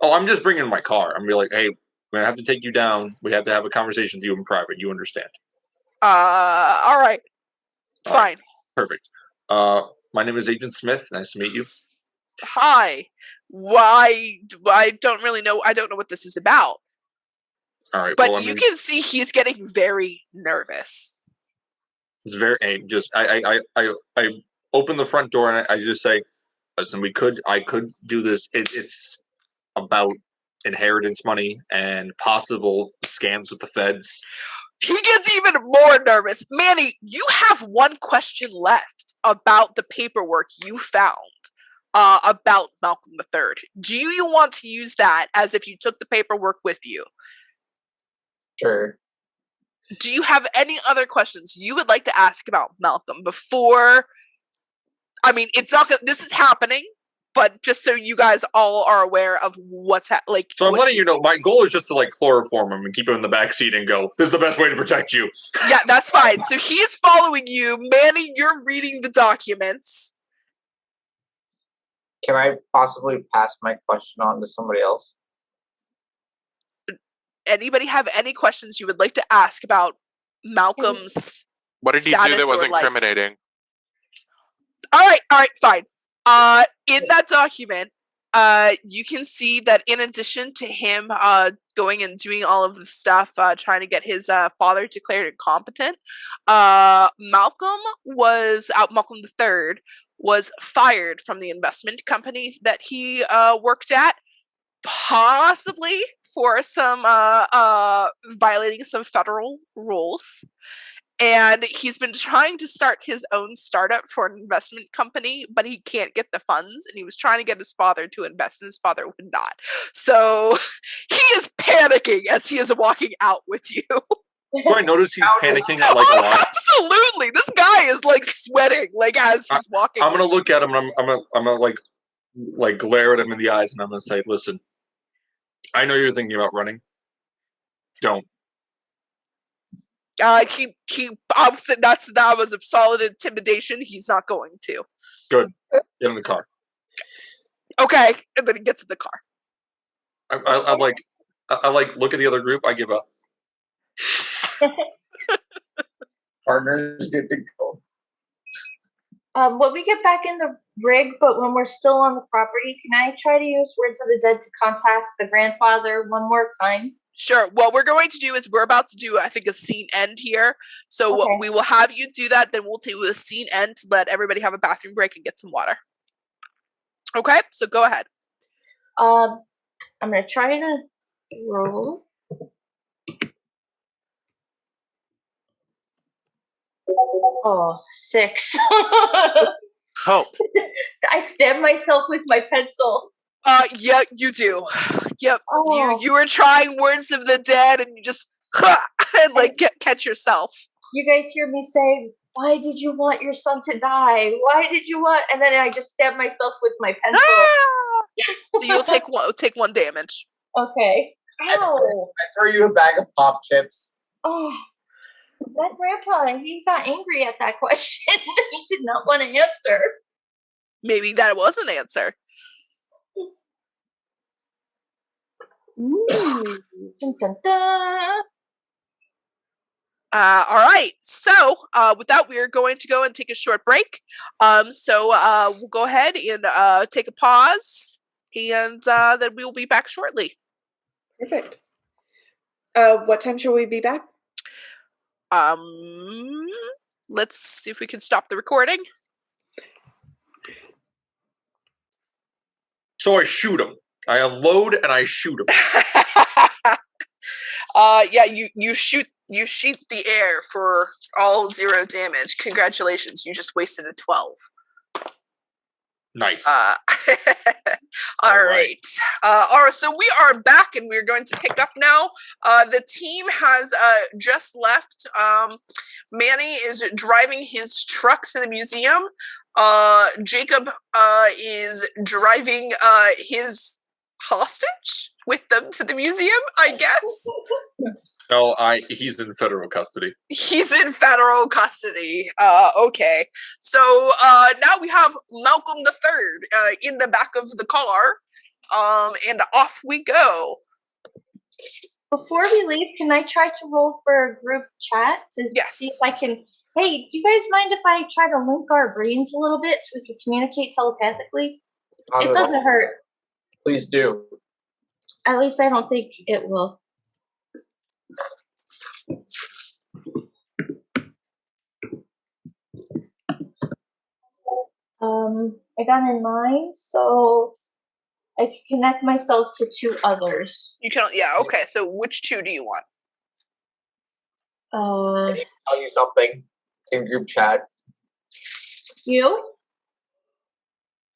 Oh, I'm just bringing my car. I'm be like, hey, we're gonna have to take you down. We have to have a conversation with you in private. You understand? All right. All Fine. Right. Perfect. My name is Agent Smith. Nice to meet you. Hi. Why? I don't really know. I don't know what this is about. All right. But you can see he's getting very nervous. It's very just I open the front door and I just say, listen, I could do this. It's about inheritance money and possible scams with the feds. He gets even more nervous. Manny, you have one question left about the paperwork you found about Malcolm III. Do you want to use that as if you took the paperwork with you? Sure. Do you have any other questions you would like to ask about Malcolm before? I mean, it's not. This is happening, but just so you guys all are aware of what's like. So I'm letting you know. My goal is just to like chloroform him and keep him in the back seat and go. This is the best way to protect you. Yeah, that's fine. So he's following you, Manny. You're reading the documents. Can I possibly pass my question on to somebody else? Anybody have any questions you would like to ask about Malcolm's? What did he do that was incriminating? All right, fine. In that document, you can see that in addition to him going and doing all of the stuff, trying to get his father declared incompetent, Malcolm III was fired from the investment company that he worked at, possibly for some violating some federal rules. And he's been trying to start his own startup for an investment company, but he can't get the funds. And he was trying to get his father to invest, and his father would not. So he is panicking as he is walking out with you. Do I notice he's panicking like a lot? Absolutely. This guy is like sweating like as he's walking. I'm gonna look at him and I'm gonna like glare at him in the eyes and I'm gonna say, listen, I know you're thinking about running. Don't. Keep opposite. That was a solid intimidation. He's not going to. Good. Get in the car. Okay, and then he gets in the car. I like look at the other group. I give up. Partners good to go. When we get back in the rig, but when we're still on the property, can I try to use Words of the Dead to contact the grandfather one more time? Sure. What we're going to do is we're about to do, I think, a scene end here. So Okay. we will have you do that. Then we'll do a scene end to let everybody have a bathroom break and get some water. Okay. So go ahead. I'm gonna try to roll. Oh, 6. Help. I stabbed myself with my pencil. Yeah, you do. Yep. Oh. You were trying Words of the Dead and you just and like catch yourself. You guys hear me say, "Why did you want your son to die? Why did you want?" And then I just stabbed myself with my pencil. So you'll take one damage. Okay. Ow. I throw you a bag of pop chips. Oh, that grandpa, he got angry at that question. He did not want to answer. Maybe that was an answer. Ooh. Dun, dun, dun. All right. So with that, we are going to go and take a short break. So we'll go ahead and take a pause, and then we will be back shortly. Perfect. What time shall we be back? Let's see if we can stop the recording. So I shoot him. I unload and I shoot him. Yeah, you shoot the air for all 0 damage. Congratulations, you just wasted a 12. Nice. All right. All right, so we are back and we're going to pick up now. The team has just left. Manny is driving his truck to the museum. Jacob is driving his hostage with them to the museum, I guess. No, he's in federal custody. He's in federal custody. Okay. So now we have Malcolm III in the back of the car. And off we go. Before we leave, can I try to roll for a group chat to see if I can? Hey, do you guys mind if I try to link our brains a little bit so we can communicate telepathically? It doesn't hurt. Please do. At least I don't think it will. I got in mine, so I can connect myself to 2 others. You can, yeah, okay. So which 2 do you want? I need to tell you something in group chat. You?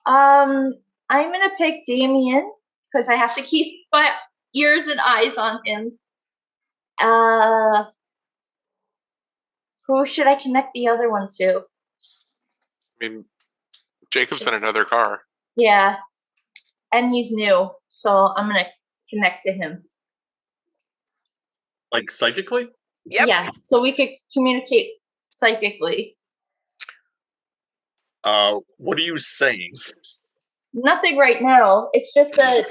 I'm gonna pick Damien because I have to keep my ears and eyes on him. Who should I connect the other one to? I mean, Jacob's in another car. Yeah, and he's new, so I'm gonna connect to him. Like psychically? Yep. Yeah, so we could communicate psychically. What are you saying? Nothing right now. It's just a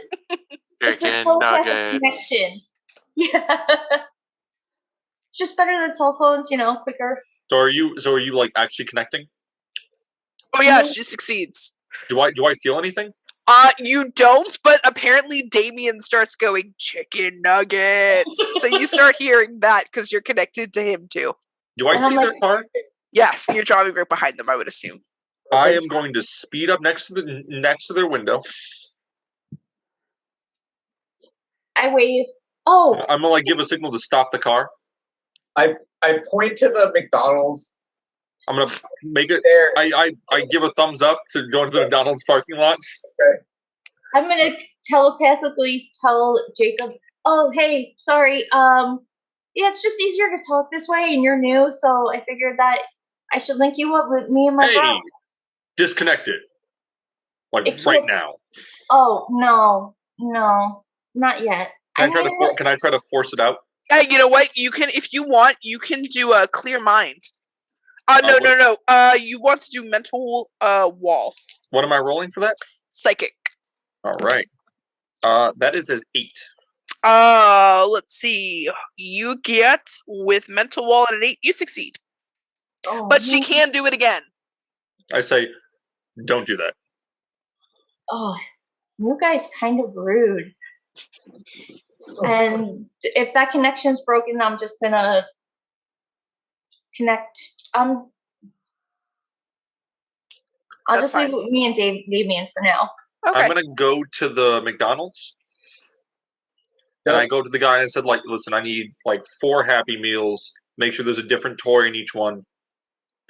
Chicken telepathic nuggets. connection. Yeah. It's just better than cell phones, quicker. So are you like actually connecting? Oh yeah, she succeeds. Do I feel anything? You don't, but apparently Damien starts going chicken nuggets. So you start hearing that because you're connected to him too. Do I see their car? Yes, you're driving right behind them, I would assume. I am going to speed up next to their window. I wave. Oh, I'm gonna give a signal to stop the car. I point to the McDonald's. I'm gonna make it. There. I give a thumbs up to go into the McDonald's parking lot. Okay. I'm gonna telepathically tell Jacob, "Oh, hey, sorry. Yeah, it's just easier to talk this way, and you're new, so I figured that I should link you up with me and my Hey, bro." disconnected. Like It right can't- now. Oh no, not yet. Can I try to force it out? You know what? You can, if you want, you can do a clear mind. No. You want to do mental wall. What am I rolling for that? Psychic. All right. That is an 8. Let's see. You get with mental wall and an 8, you succeed. Oh, But she can do it again. I say, don't do that. Oh, you guys kind of rude. And if that connection's broken, I'm just gonna connect. I'll That's just fine. leave me and Damien for now. Okay. I'm gonna go to the McDonald's, and I go to the guy and I said, like, listen, I need like 4 Happy Meals. Make sure there's a different toy in each one,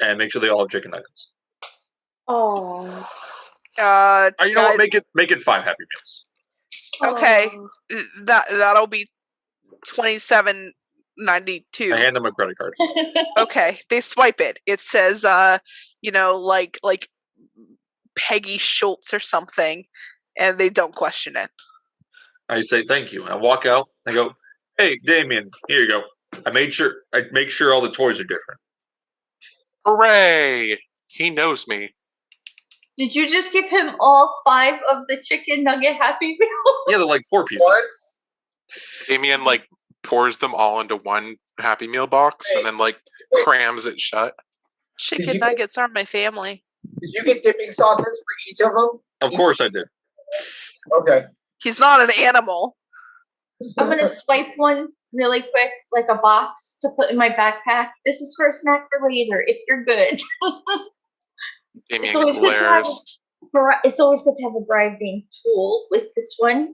and make sure they all have chicken nuggets. Oh. You know what? Make it 5 Happy Meals. Okay. That'll be $27.92. I hand them a credit card. Okay, they swipe it. It says, like Peggy Schultz or something, and they don't question it. I say thank you. I walk out. I go, hey, Damien, here you go. I make sure all the toys are different. Hooray! He knows me. Did you just give him all 5 of the chicken nugget Happy Meals? Yeah, they're like 4 pieces. What? Damien like pours them all into one Happy Meal box and then like crams it shut. Chicken nuggets are my family. Did you get dipping sauces for each of them? Of course I did. Okay. He's not an animal. I'm gonna swipe one really quick, like a box, to put in my backpack. This is for a snack for later, if you're good. Damien It's always good to have glares. It's always good to have a bribing tool with this one.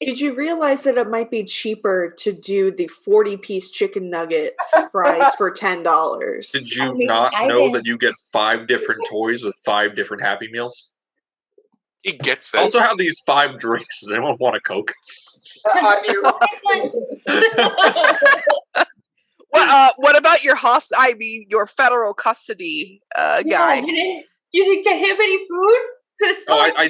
Did you realize that it might be cheaper to do the 40-piece chicken nugget fries for $10? Did you not know that you get 5 different toys with 5 different Happy Meals? He gets I it. also have these 5 drinks. Does anyone want a Coke? I do. What about your your federal custody guy? Yeah, you didn't get him any food? Oh, I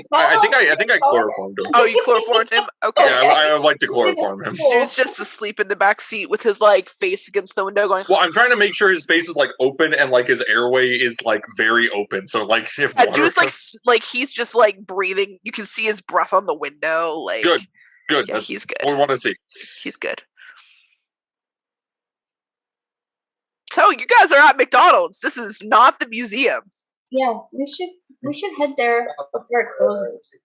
think I chloroformed him. Oh, you chloroformed him? Okay. Yeah, I would like to chloroform him. Dude's just asleep in the back seat with his like face against the window, going. Well, I'm trying to make sure his face is like open and like his airway is like very open. So like if water Dude's like he's just like breathing. You can see his breath on the window. Like good. Yeah, That's he's good. what we want to see. He's good. So you guys are at McDonald's. This is not the museum. Yeah, we should head there before it closes.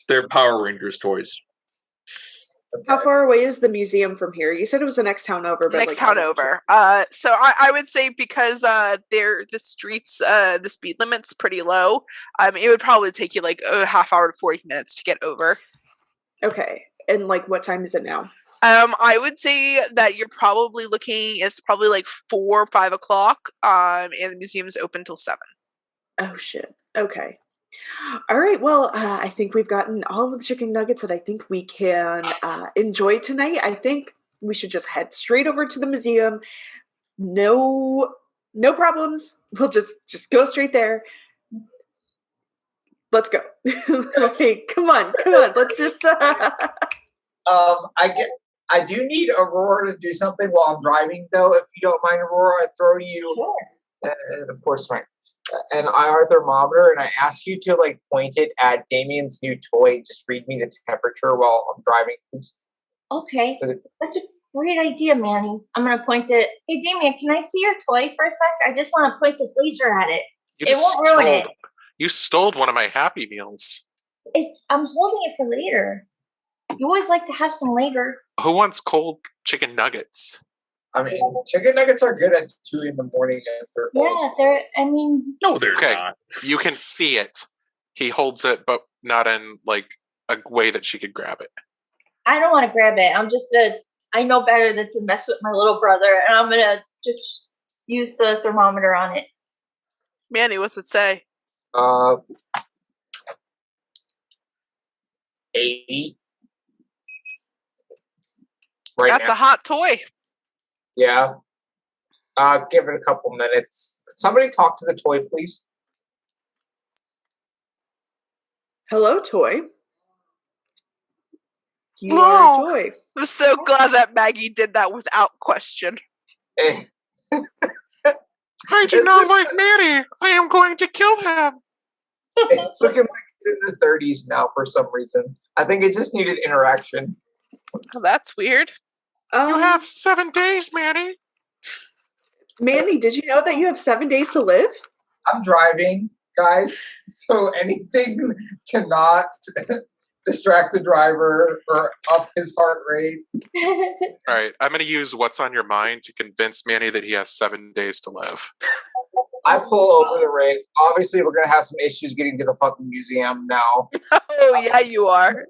They're Power Rangers toys. How far away is the museum from here? You said it was the next town over. But Next like, town over. So I would say because the streets the speed limit's pretty low. It would probably take you like a half hour to 40 minutes to get over. Okay, and like what time is it now? I would say that you're probably looking. It's probably like 4 or 5 o'clock. And the museum's open till 7. Oh shit. Okay. All right. Well, I think we've gotten all of the chicken nuggets that I think we can enjoy tonight. I think we should just head straight over to the museum. No problems. We'll just go straight there. Let's go. Like, come on. Let's just. I do need Aurora to do something while I'm driving, though. If you don't mind, Aurora, I throw you, and of course, right, an IR thermometer, and I ask you to like point it at Damien's new toy. Just read me the temperature while I'm driving. Okay, that's a great idea, Manny. I'm gonna point it. Hey, Damien, can I see your toy for a sec? I just want to point this laser at it. It won't ruin it. You stole one of my Happy Meals. I'm holding it for later. You always like to have some later. Who wants cold chicken nuggets? I mean, chicken nuggets are good at 2 in the morning. Yeah, No, they're Okay. not. You can see it. He holds it, but not in like a way that she could grab it. I don't want to grab it. I know better than to mess with my little brother, and I'm gonna just use the thermometer on it. Manny, what's it say? 80. That's a hot toy. Yeah. Give it a couple minutes. Somebody talk to the toy, please. Hello, toy. You are a No. toy. I'm so glad that Maggie did that without question. Eh, I do not like Manny. I am going to kill him. It's looking like it's in the 30s now for some reason. I think it just needed interaction. Oh, that's weird. You have 7 days, Manny. Manny, did you know that you have 7 days to live? I'm driving, guys, so anything to not distract the driver or up his heart rate. All right, I'm going to use what's on your mind to convince Manny that he has 7 days to live. I pull over the rig. Obviously, we're going to have some issues getting to the fucking museum now. Oh, yeah, you are.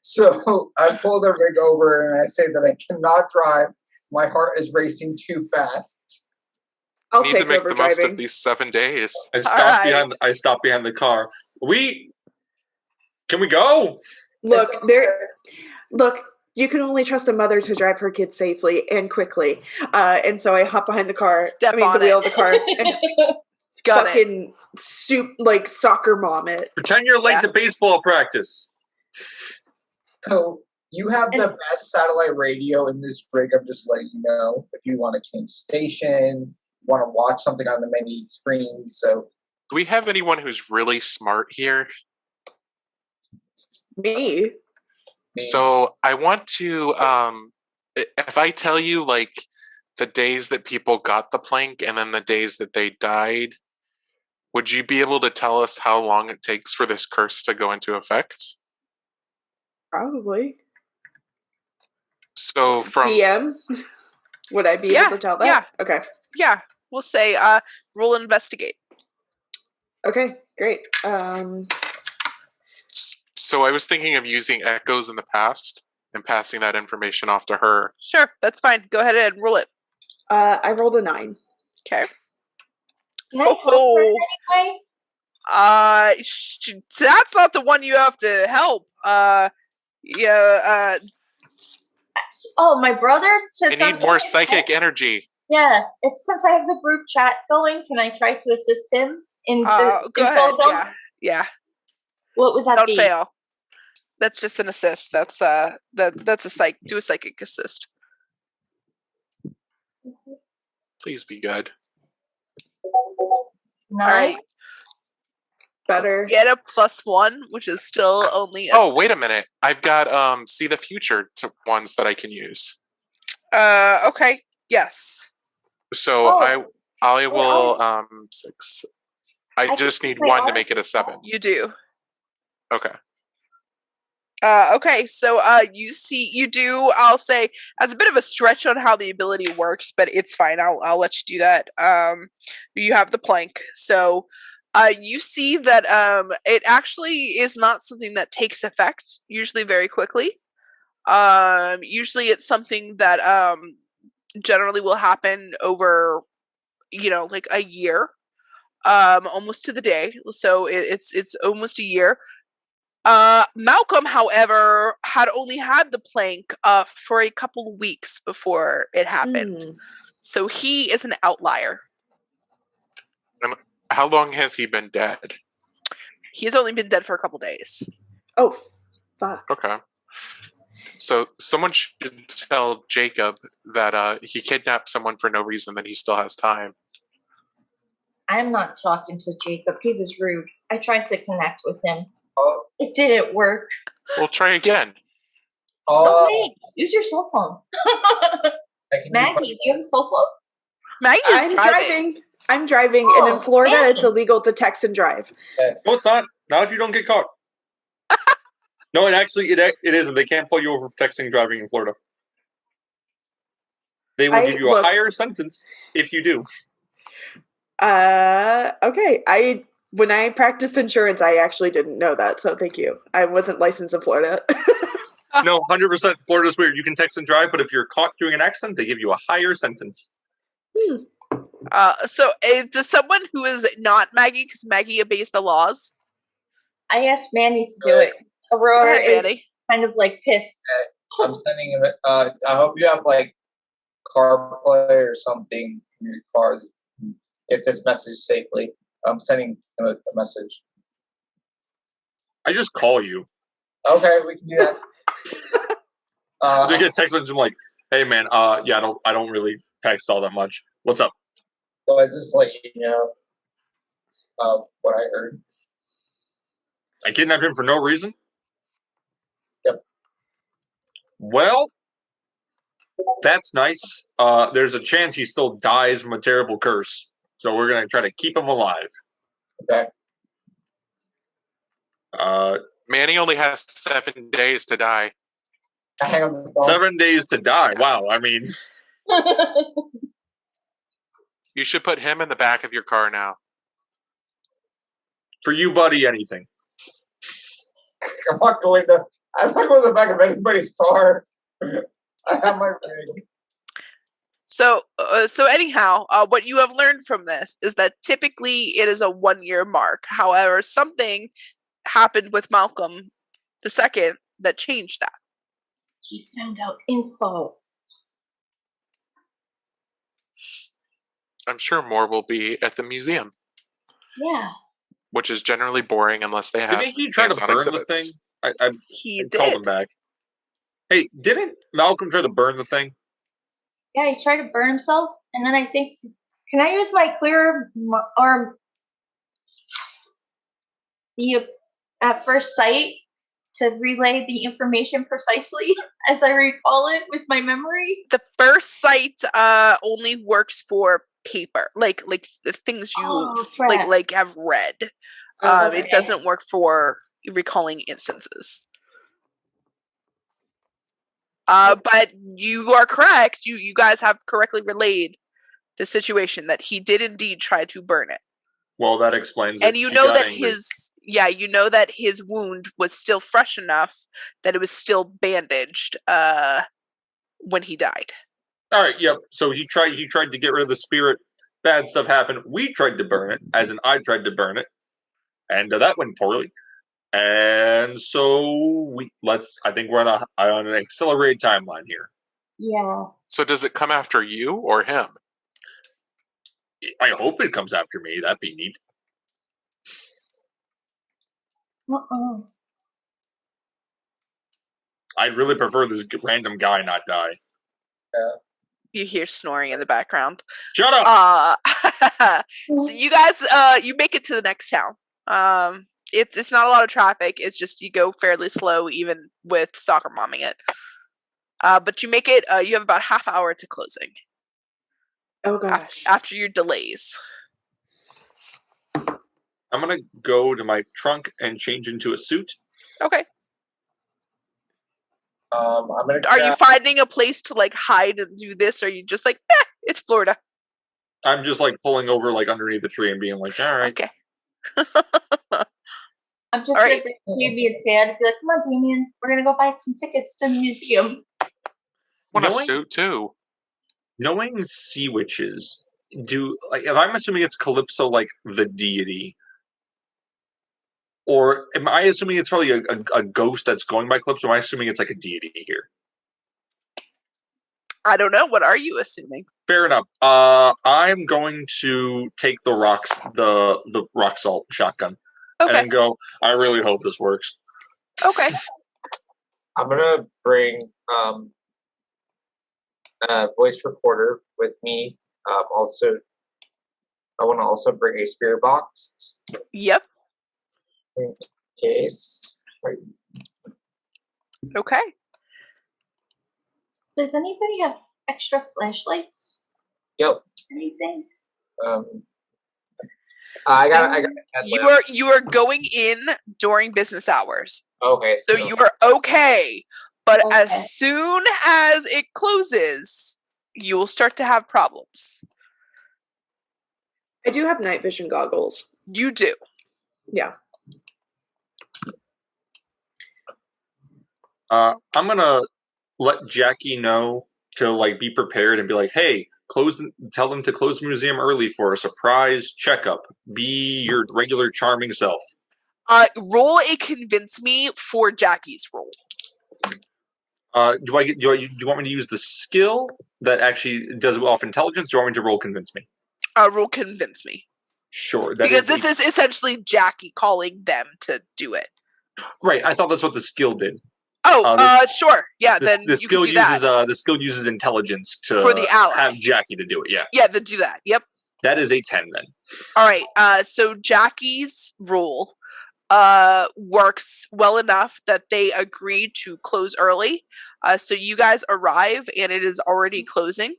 So I pull the rig over and I say that I cannot drive. My heart is racing too fast. I'll Need to take make over the most driving. of these 7 days. I right. stopped behind the car. Can we go? Look, It's look, you can only trust a mother to drive her kids safely and quickly. And so I hop behind the car. Step I mean, the on wheel it. of the car and just Got it. fucking like soccer mom it. Pretend you're late Yeah. to baseball practice. So you have the best satellite radio in this rig. I'm just letting you know. If you want to change station, want to watch something on the many screens. So Do we have anyone who's really smart here? Me? So I want to, if I tell you like the days that people got the plank and then the days that they died, would you be able to tell us how long it takes for this curse to go into effect? Probably. So from DM? Would I be able to tell that? Yeah. Okay. Yeah, we'll say roll investigate. Okay, great. so I was thinking of using echoes in the past and passing that information off to her. Sure, that's fine. Go ahead and roll it. I rolled a 9. Okay. Can I help her in any way? That's not the one you have to help. Yeah. Oh, my brother. I Since need more psychic energy. Yeah, since I have the group chat going, can I try to assist him in the Go info ahead. dump? Yeah. What would that Don't be? fail. That's just an assist. That's that's a do a psychic assist. Please be good. 9? All right. Better. Get a +1, which is still only a Oh, wait a minute. I've got see the future ones that I can use. Okay. Yes. So I will 6. I I just need think 1 to I make it a 7. You do. Okay. Okay, so you do, I'll say, as a bit of a stretch on how the ability works, but it's fine. I'll let you do that. You have the plank. So you see that it actually is not something that takes effect usually very quickly. Usually it's something that generally will happen over, like a year. Almost to the day. So it's almost a year. Malcolm, however, had only had the plank for a couple of weeks before it happened. So he is an outlier. And how long has he been dead? He has only been dead for a couple days. Oh, fuck. Okay. So someone should tell Jacob that he kidnapped someone for no reason, that he still has time. I'm not talking to Jacob. He was rude. I tried to connect with him. Oh. It didn't work. We'll try again. Okay, use your cell phone. Maggie, do you have a cell phone? Maggie is I'm driving. I'm driving, and in Oh, Florida, Maggie. it's illegal to text and drive. Yes. No, it's not. Not if you don't get caught. No, it isn't. They can't pull you over for texting and driving in Florida. They will give you a higher sentence if you do. Okay. When I practiced insurance, I actually didn't know that, so thank you. I wasn't licensed in Florida. No, 100%. Florida's weird. You can text and drive, but if you're caught doing an accent, they give you a higher sentence. So is someone who is not Maggie, because Maggie obeys the laws? I asked Manny to do it. Aurora Go ahead, is Manny. kind of like pissed. I'm sending him. I hope you have like CarPlay or something in your car that can get this message safely. I'm sending him a message. I just call you. Okay, we can do that. They get a text message like, "Hey man, yeah, I don't really text all that much. What's up?" So I just let you know what I heard. I kidnapped him for no reason? Yep. Well, that's nice. There's a chance he still dies from a terrible curse. So we're going to try to keep him alive. Okay. Manny only has 7 days to die. Hang on the phone. 7 days to die. Wow. I mean, You should put him in the back of your car now. for you, buddy, anything. I'm not going to the back of anybody's car. I have my ring. So anyhow, what you have learned from this is that typically it is a 1-year mark. However, something happened with Malcolm II that changed that. He found out info. I'm sure more will be at the museum, Yeah. which is generally boring unless they have Didn't he try to hands-on burn exhibits. the thing? I He called did. him back. Hey, didn't Malcolm try to burn the thing? Yeah, he tried to burn himself, and then I think, can I use my clear or the at first sight to relay the information precisely as I recall it with my memory? The first sight only works for paper, like the things you crap. like have read. Okay. It doesn't work for recalling instances. But you are correct. You guys have correctly relayed the situation that he did indeed try to burn it. Well, that explains it. And you She know got that angry. you know that his wound was still fresh enough that it was still bandaged when he died. All right, yep. So he tried to get rid of the spirit. Bad stuff happened. We tried to burn it, as in I tried to burn it, and that went poorly. And so I think we're on an accelerated timeline here. Yeah. So does it come after you or him? I hope it comes after me. That'd be neat. I'd really prefer this random guy not die. You hear snoring in the background. Shut up! So you guys, you make it to the next town. It's not a lot of traffic. It's just you go fairly slow, even with soccer momming it. But you make it. You have about half hour to closing. Oh gosh. After your delays. I'm gonna go to my trunk and change into a suit. Okay. I'm gonna. Are you finding a place to like hide and do this? Or are you just like, it's Florida? I'm just like pulling over like underneath a tree and being like, all right. Okay. I'm just like being sad and be like, come on, Damien, we're gonna go buy some tickets to the museum. I want a suit too. Knowing sea witches, if I'm assuming it's Calypso like the deity, or am I assuming it's probably a ghost that's going by Calypso? Or am I assuming it's like a deity here? I don't know. What are you assuming? Fair enough. I'm going to take the rock salt shotgun and go. I really hope this works. Okay. I'm gonna bring a voice recorder with me. Also, I want to also bring a spirit box. Yep. In case. Right. Okay. Does anybody have extra flashlights? Yep. Anything? I got. You are going in during business hours. Okay. So you are okay. But as soon as it closes, you will start to have problems. I do have night vision goggles. You do. Yeah. I'm gonna let Jackie know to like be prepared and be like, hey, tell them to close the museum early for a surprise checkup. Be your regular charming self. Roll a convince me for Jackie's roll. Do you want me to use the skill that actually does off intelligence? Or do you want me to roll convince me? Roll convince me. Sure. Because this is essentially Jackie calling them to do it. Right. I thought that's what the skill did. Sure. Yeah, then the you skill can do uses that. the skill uses intelligence to For the ally. have Jackie to do it. Yeah. Yeah, then do that. Yep. That is a 10 then. All right. So Jackie's rule works well enough that they agree to close early. So you guys arrive and it is already closing.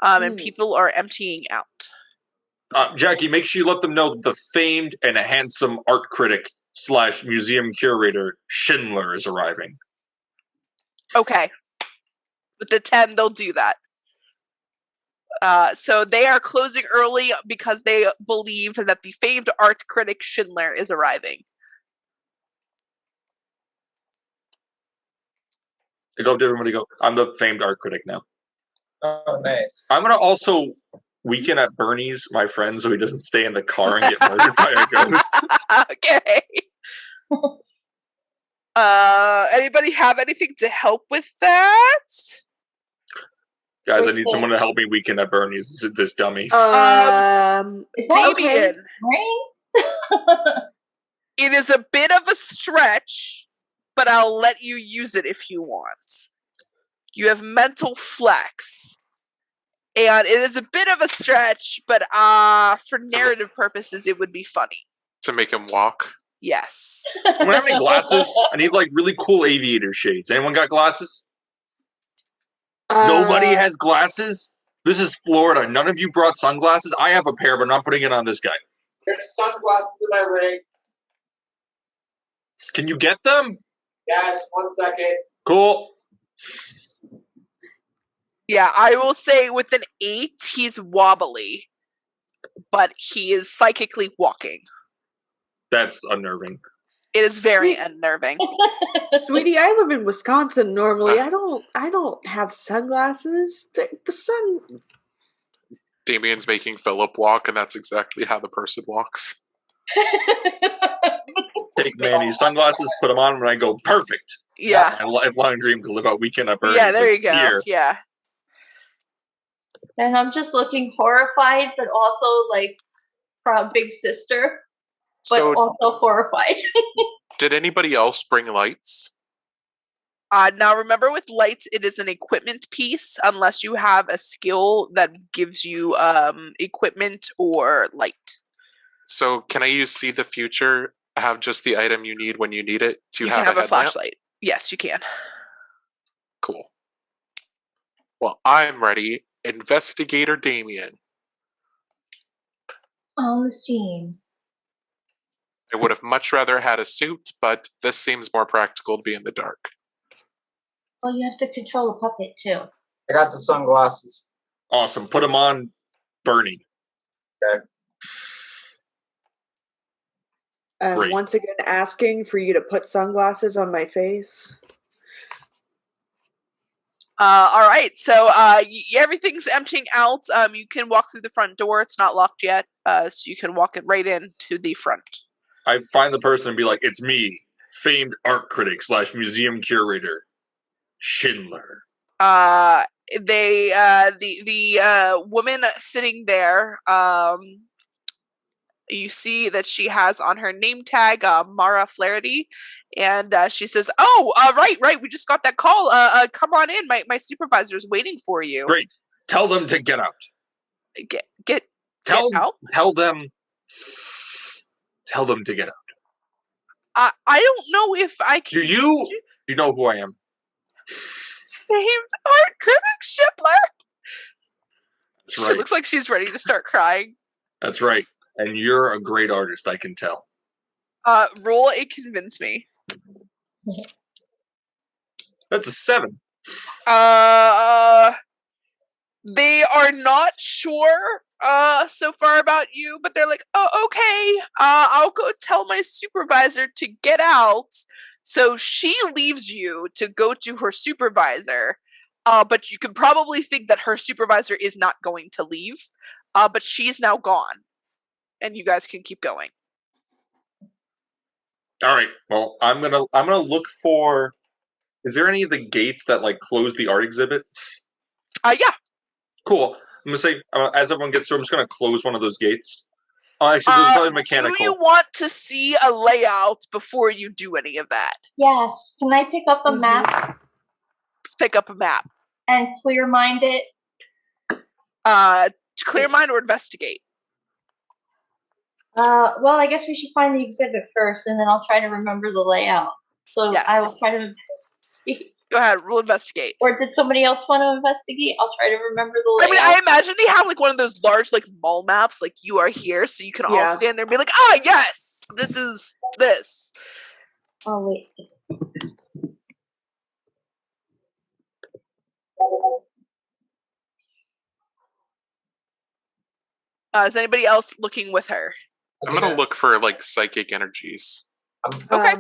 And people are emptying out. Jackie, make sure you let them know that the famed and handsome art critic / museum curator Schindler is arriving. Okay. With the 10, they'll do that. So they are closing early because they believe that the famed art critic Schindler is arriving. They go up to everybody. Go. I'm the famed art critic now. Oh, nice. I'm gonna also weekend at Bernie's my friend so he doesn't stay in the car and get murdered by a ghost. Okay. Anybody have anything to help with that? Guys, I need someone to help me weekend at Bernie's. This dummy. Is that Damien, right? it is a bit of a stretch, but I'll let you use it if you want. You have mental flex. And it is a bit of a stretch, but for narrative purposes, it would be funny. To make him walk. Yes. Do I have any glasses? I need like really cool aviator shades. Anyone got glasses? Nobody has glasses? This is Florida. None of you brought sunglasses? I have a pair, but I'm not putting it on this guy. There's sunglasses in my rig. Can you get them? Yes, 1 second. Cool. Yeah, I will say with an 8, he's wobbly, but he is psychically walking. That's unnerving. It is very unnerving. Sweetie, I live in Wisconsin normally. I don't have sunglasses. The sun. Damien's making Philip walk, and that's exactly how the person walks. Take Manny's sunglasses, put them on when I go, perfect. Yeah. And lifelong dream to live a weekend at Bernie's. Yeah, there you go. Here. Yeah. And I'm just looking horrified, but also like proud big sister, but So, also horrified. did anybody else bring lights? Now remember with lights, it is an equipment piece unless you have a skill that gives you equipment or light. So, can I use See the Future? Have just the item you need when you need it to You have can have a a headlamp? flashlight. Yes, you can. Cool. Well, I'm ready. Investigator Damien. On the scene. I would have much rather had a suit, but this seems more practical to be in the dark. Well, you have to control a puppet too. I got the sunglasses. Awesome. Put them on Bernie. Okay. Great. Once again, asking for you to put sunglasses on my face. All right, so everything's emptying out. You can walk through the front door. It's not locked yet, so you can walk it right into the front. I find the person and be like, it's me, famed art critic / museum curator, Schindler. The woman sitting there, you see that she has on her name tag Mara Flaherty, and she says, "Oh, right. We just got that call. Come on in. My supervisor's waiting for you." Great. Tell them to get out. Get out. Tell them to get out. I don't know if I can. Do you know who I am? Famed art critic Schindler. That's She right. looks like she's ready to start crying. That's right. And you're a great artist, I can tell. Roll a convince me. That's a 7. They are not sure so far about you, but they're like, "Oh, okay. I'll go tell my supervisor to get out." So she leaves you to go to her supervisor. But you can probably think that her supervisor is not going to leave. But she's now gone. And you guys can keep going. All right. Well, I'm gonna look for. Is there any of the gates that like close the art exhibit? Yeah. Cool. I'm gonna say as everyone gets through, I'm just gonna close one of those gates. Actually, this is probably mechanical. Do you want to see a layout before you do any of that? Yes. Can I pick up a map Let's pick up a map. and clear mind it? Clear mind or investigate? Well, I guess we should find the exhibit first, and then I'll try to remember the layout. So I will try to. Go ahead, roll investigate. Or did somebody else want to investigate? I'll try to remember the layout. I mean, I imagine they have like one of those large like mall maps, like you are here, so you can all stand there and be like, ah, yes, this is this. Oh, wait. Is anybody else looking with her? I'm gonna look for like psychic energies. Okay.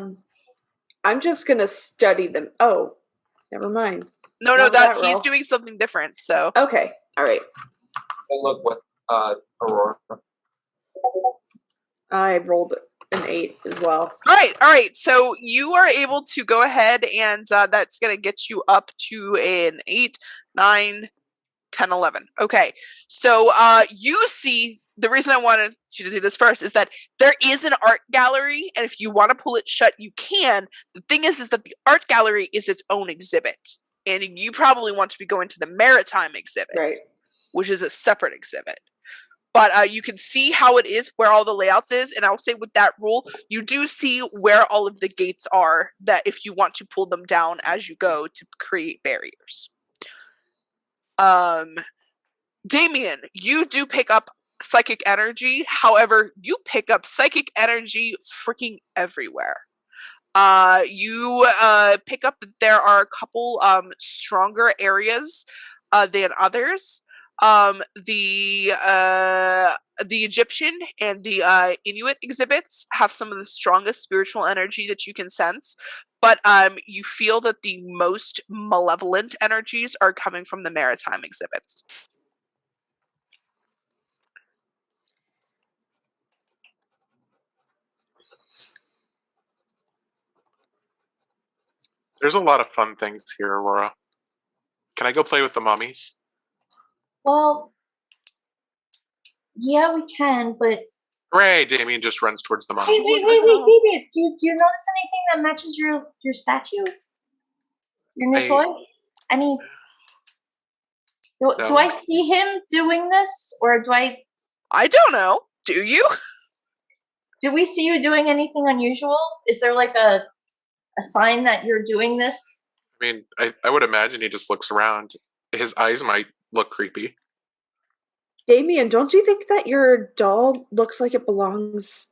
I'm just gonna study them. Oh, never mind. No, that he's doing something different. So okay, all right. I'll look with Aurora. I rolled an 8 as well. All right. So you are able to go ahead, and that's gonna get you up to an 8, 9, 10, 11. Okay. So you see, the reason I wanted you to do this first is that there is an art gallery, and if you want to pull it shut, you can. The thing is that the art gallery is its own exhibit, and you probably want to be going to the maritime exhibit, right, which is a separate exhibit. But you can see how it is, where all the layouts is, and I'll say with that rule, you do see where all of the gates are, that if you want to pull them down as you go to create barriers. Damien, you do pick up psychic energy. However, you pick up psychic energy freaking everywhere. You pick up that there are a couple stronger areas than others. The Egyptian and the Inuit exhibits have some of the strongest spiritual energy that you can sense. But you feel that the most malevolent energies are coming from the maritime exhibits. There's a lot of fun things here, Aurora. Can I go play with the mummies? Well, yeah, we can, but... Hooray! Damien just runs towards the mummies. Wait, David, do you notice anything that matches your statue? Your new toy? I mean, do I see him doing this, or do I... I don't know. Do you? Do we see you doing anything unusual? Is there like a sign that you're doing this? I mean, I would imagine he just looks around. His eyes might look creepy. Damien, don't you think that your doll looks like it belongs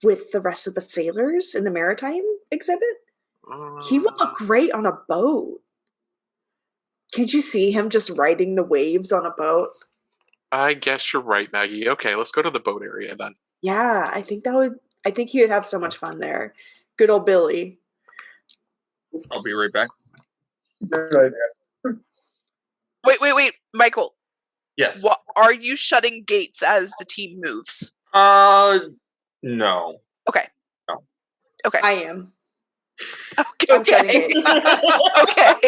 with the rest of the sailors in the maritime exhibit? He would look great on a boat. Can't you see him just riding the waves on a boat? I guess you're right, Maggie. Okay, let's go to the boat area then. Yeah, I think he would have so much fun there. Good old Billy. I'll be right back. Wait, Michael. Yes. Are you shutting gates as the team moves? No. Okay. No. Okay. I am. Okay. Okay.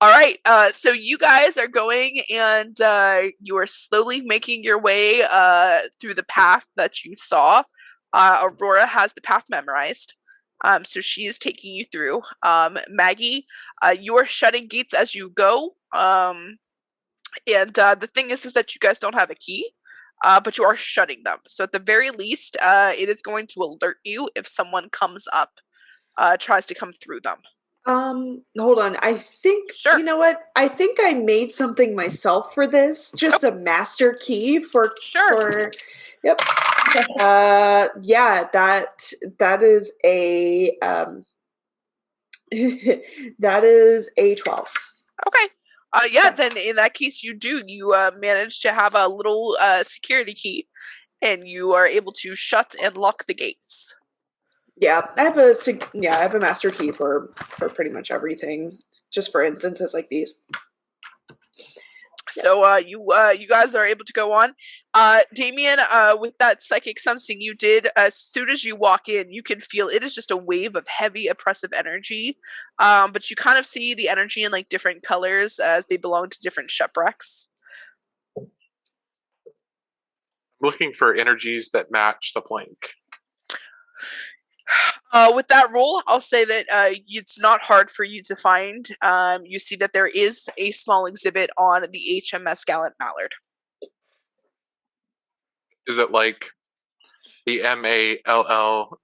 All right. So you guys are going, and you are slowly making your way through the path that you saw. Aurora has the path memorized. So she is taking you through. Maggie, you are shutting gates as you go. And the thing is that you guys don't have a key, but you are shutting them. So at the very least, it is going to alert you if someone comes up, tries to come through them. Hold on. I think, you know what? I think I made something myself for this. Just a master key for, yep. Yeah, that is a, that is a 12. Okay. Yeah, then in that case, you manage to have a little security key, and you are able to shut and lock the gates. Yeah, I have a master key for pretty much everything, just for instances like these. So you guys are able to go on. Damien, with that psychic sensing you did, as soon as you walk in, you can feel it is just a wave of heavy, oppressive energy. But you kind of see the energy in like different colors as they belong to different shipwrecks. looking for energies that match the plank. With that roll, I'll say that it's not hard for you to find. You see that there is a small exhibit on the HMS Gallant Mallard. Is it like the MALLARD?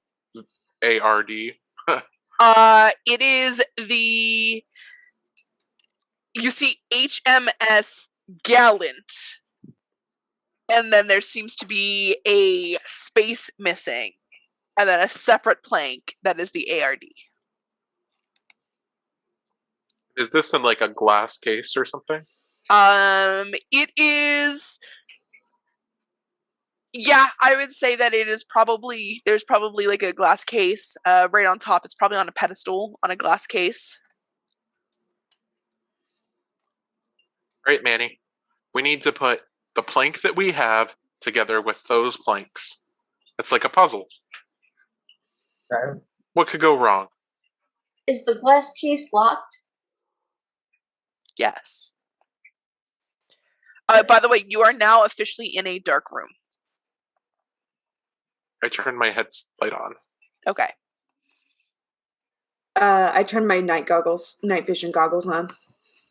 It is the. You see HMS Gallant, and then there seems to be a space missing, and then a separate plank that is the ARD. Is this in like a glass case or something? It is. Yeah, I would say that it is probably. There's probably like a glass case right on top. It's probably on a pedestal on a glass case. All right, Manny. We need to put the plank that we have together with those planks. It's like a puzzle. Okay. What could go wrong? Is the glass case locked? Yes. By the way, you are now officially in a dark room. I turned my headlight on. Okay. I turned my night vision goggles on.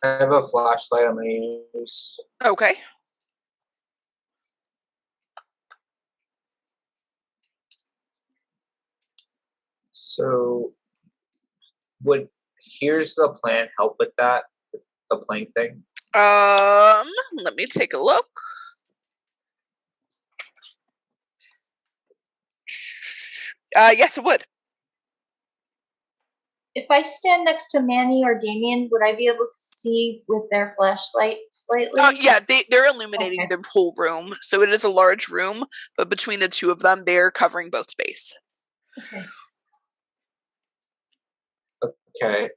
I have a flashlight I'm going to use. Okay. So, would here's the plan help with that? The plank thing? Let me take a look. Yes, it would. If I stand next to Manny or Damien, would I be able to see with their flashlight slightly? Yeah, they're illuminating Okay. the whole room, so it is a large room. But between the two of them, they're covering both space. Okay. Okay.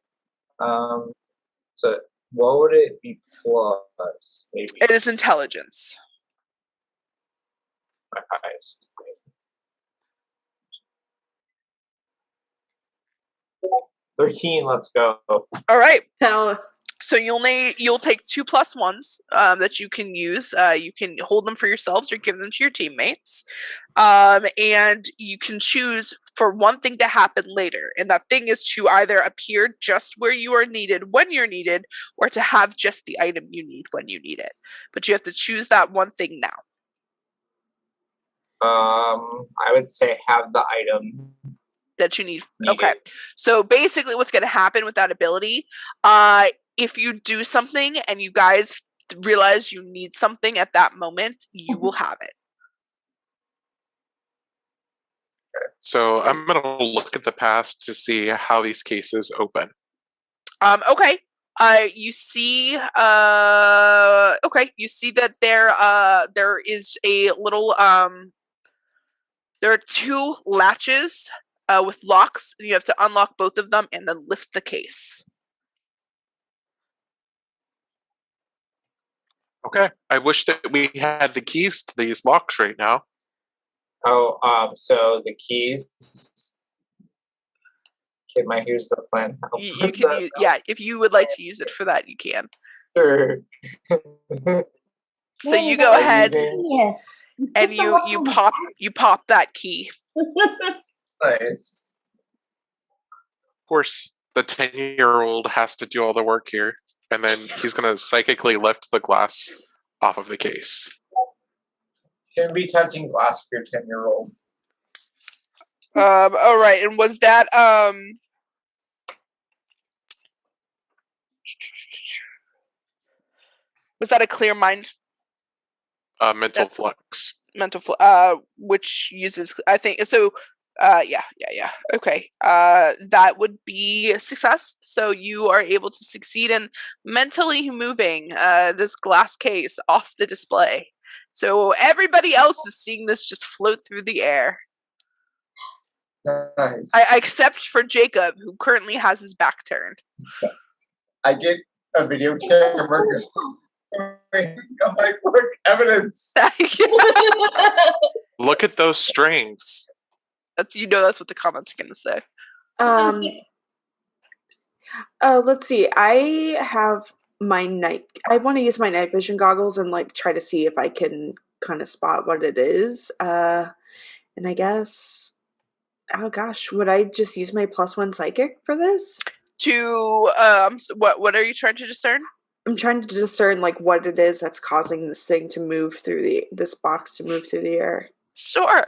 So, what would it be plus? Maybe It is intelligence. my highest. 13, let's go. All right. Hell, So you'll take 2 plus 1s that you can use. You can hold them for yourselves or give them to your teammates, and you can choose for one thing to happen later. And that thing is to either appear just where you are needed when you're needed, or to have just the item you need when you need it. But you have to choose that one thing now. I would say have the item. That you need. Needed. Okay. So basically what's going to happen with that ability, if you do something and you guys realize you need something at that moment, you will have it. So I'm going to look at the past to see how these cases open. Okay. You see you see that there is a little there are 2 latches with locks, and you have to unlock both of them and then lift the case. Okay. I wish that we had the keys to these locks right now. Oh, so the keys. Okay, here's the plan. You can use, yeah, if you would like to use it for that, you can. Sure. So you Manny, go that was ahead genius. and you pop that key. Nice. Of course, the 10-year-old has to do all the work here, and then he's going to psychically lift the glass off of the case. Shouldn't be touching glass for your 10-year-old. All right, and was that a clear mind? Mental flex. Which uses, I think so. Yeah. Okay. That would be a success. So you are able to succeed in mentally moving this glass case off the display. So everybody else is seeing this just float through the air. Nice. Except for Jacob, who currently has his back turned. I get a video camera. I'm like, look, evidence. Look at those strings. That's what the comments are going to say. Let's see. I have my I want to use my night vision goggles and like try to see if I can kind of spot what it is. And I guess, oh gosh, would I just use my +1 psychic for this? To what are you trying to discern? I'm trying to discern like what it is that's causing this thing to move through this box to move through the air. Sure.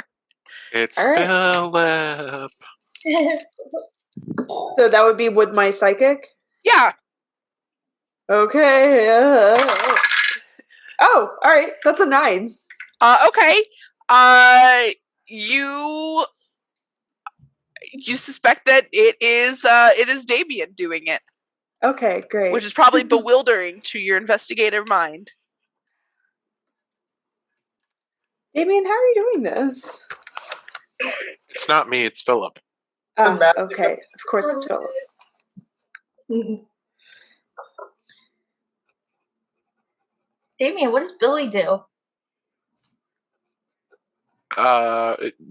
It's All right. Philip. So that would be with my psychic? Yeah. Okay. Oh, all right. That's a 9. Okay. You suspect that it is Damien doing it, Okay, great. which is probably bewildering to your investigative mind. Damien, how are you doing this? It's not me, it's Philip. Okay. Of course it's Philip. Damien, what does Billy do?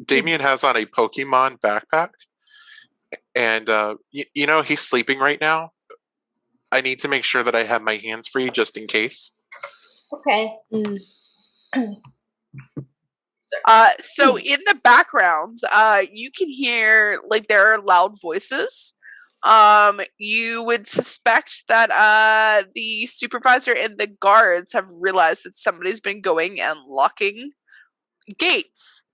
Damien has on a Pokemon backpack, and you know he's sleeping right now. I need to make sure that I have my hands free just in case. Okay. So in the background, you can hear like there are loud voices. You would suspect that the supervisor and the guards have realized that somebody's been going and locking gates.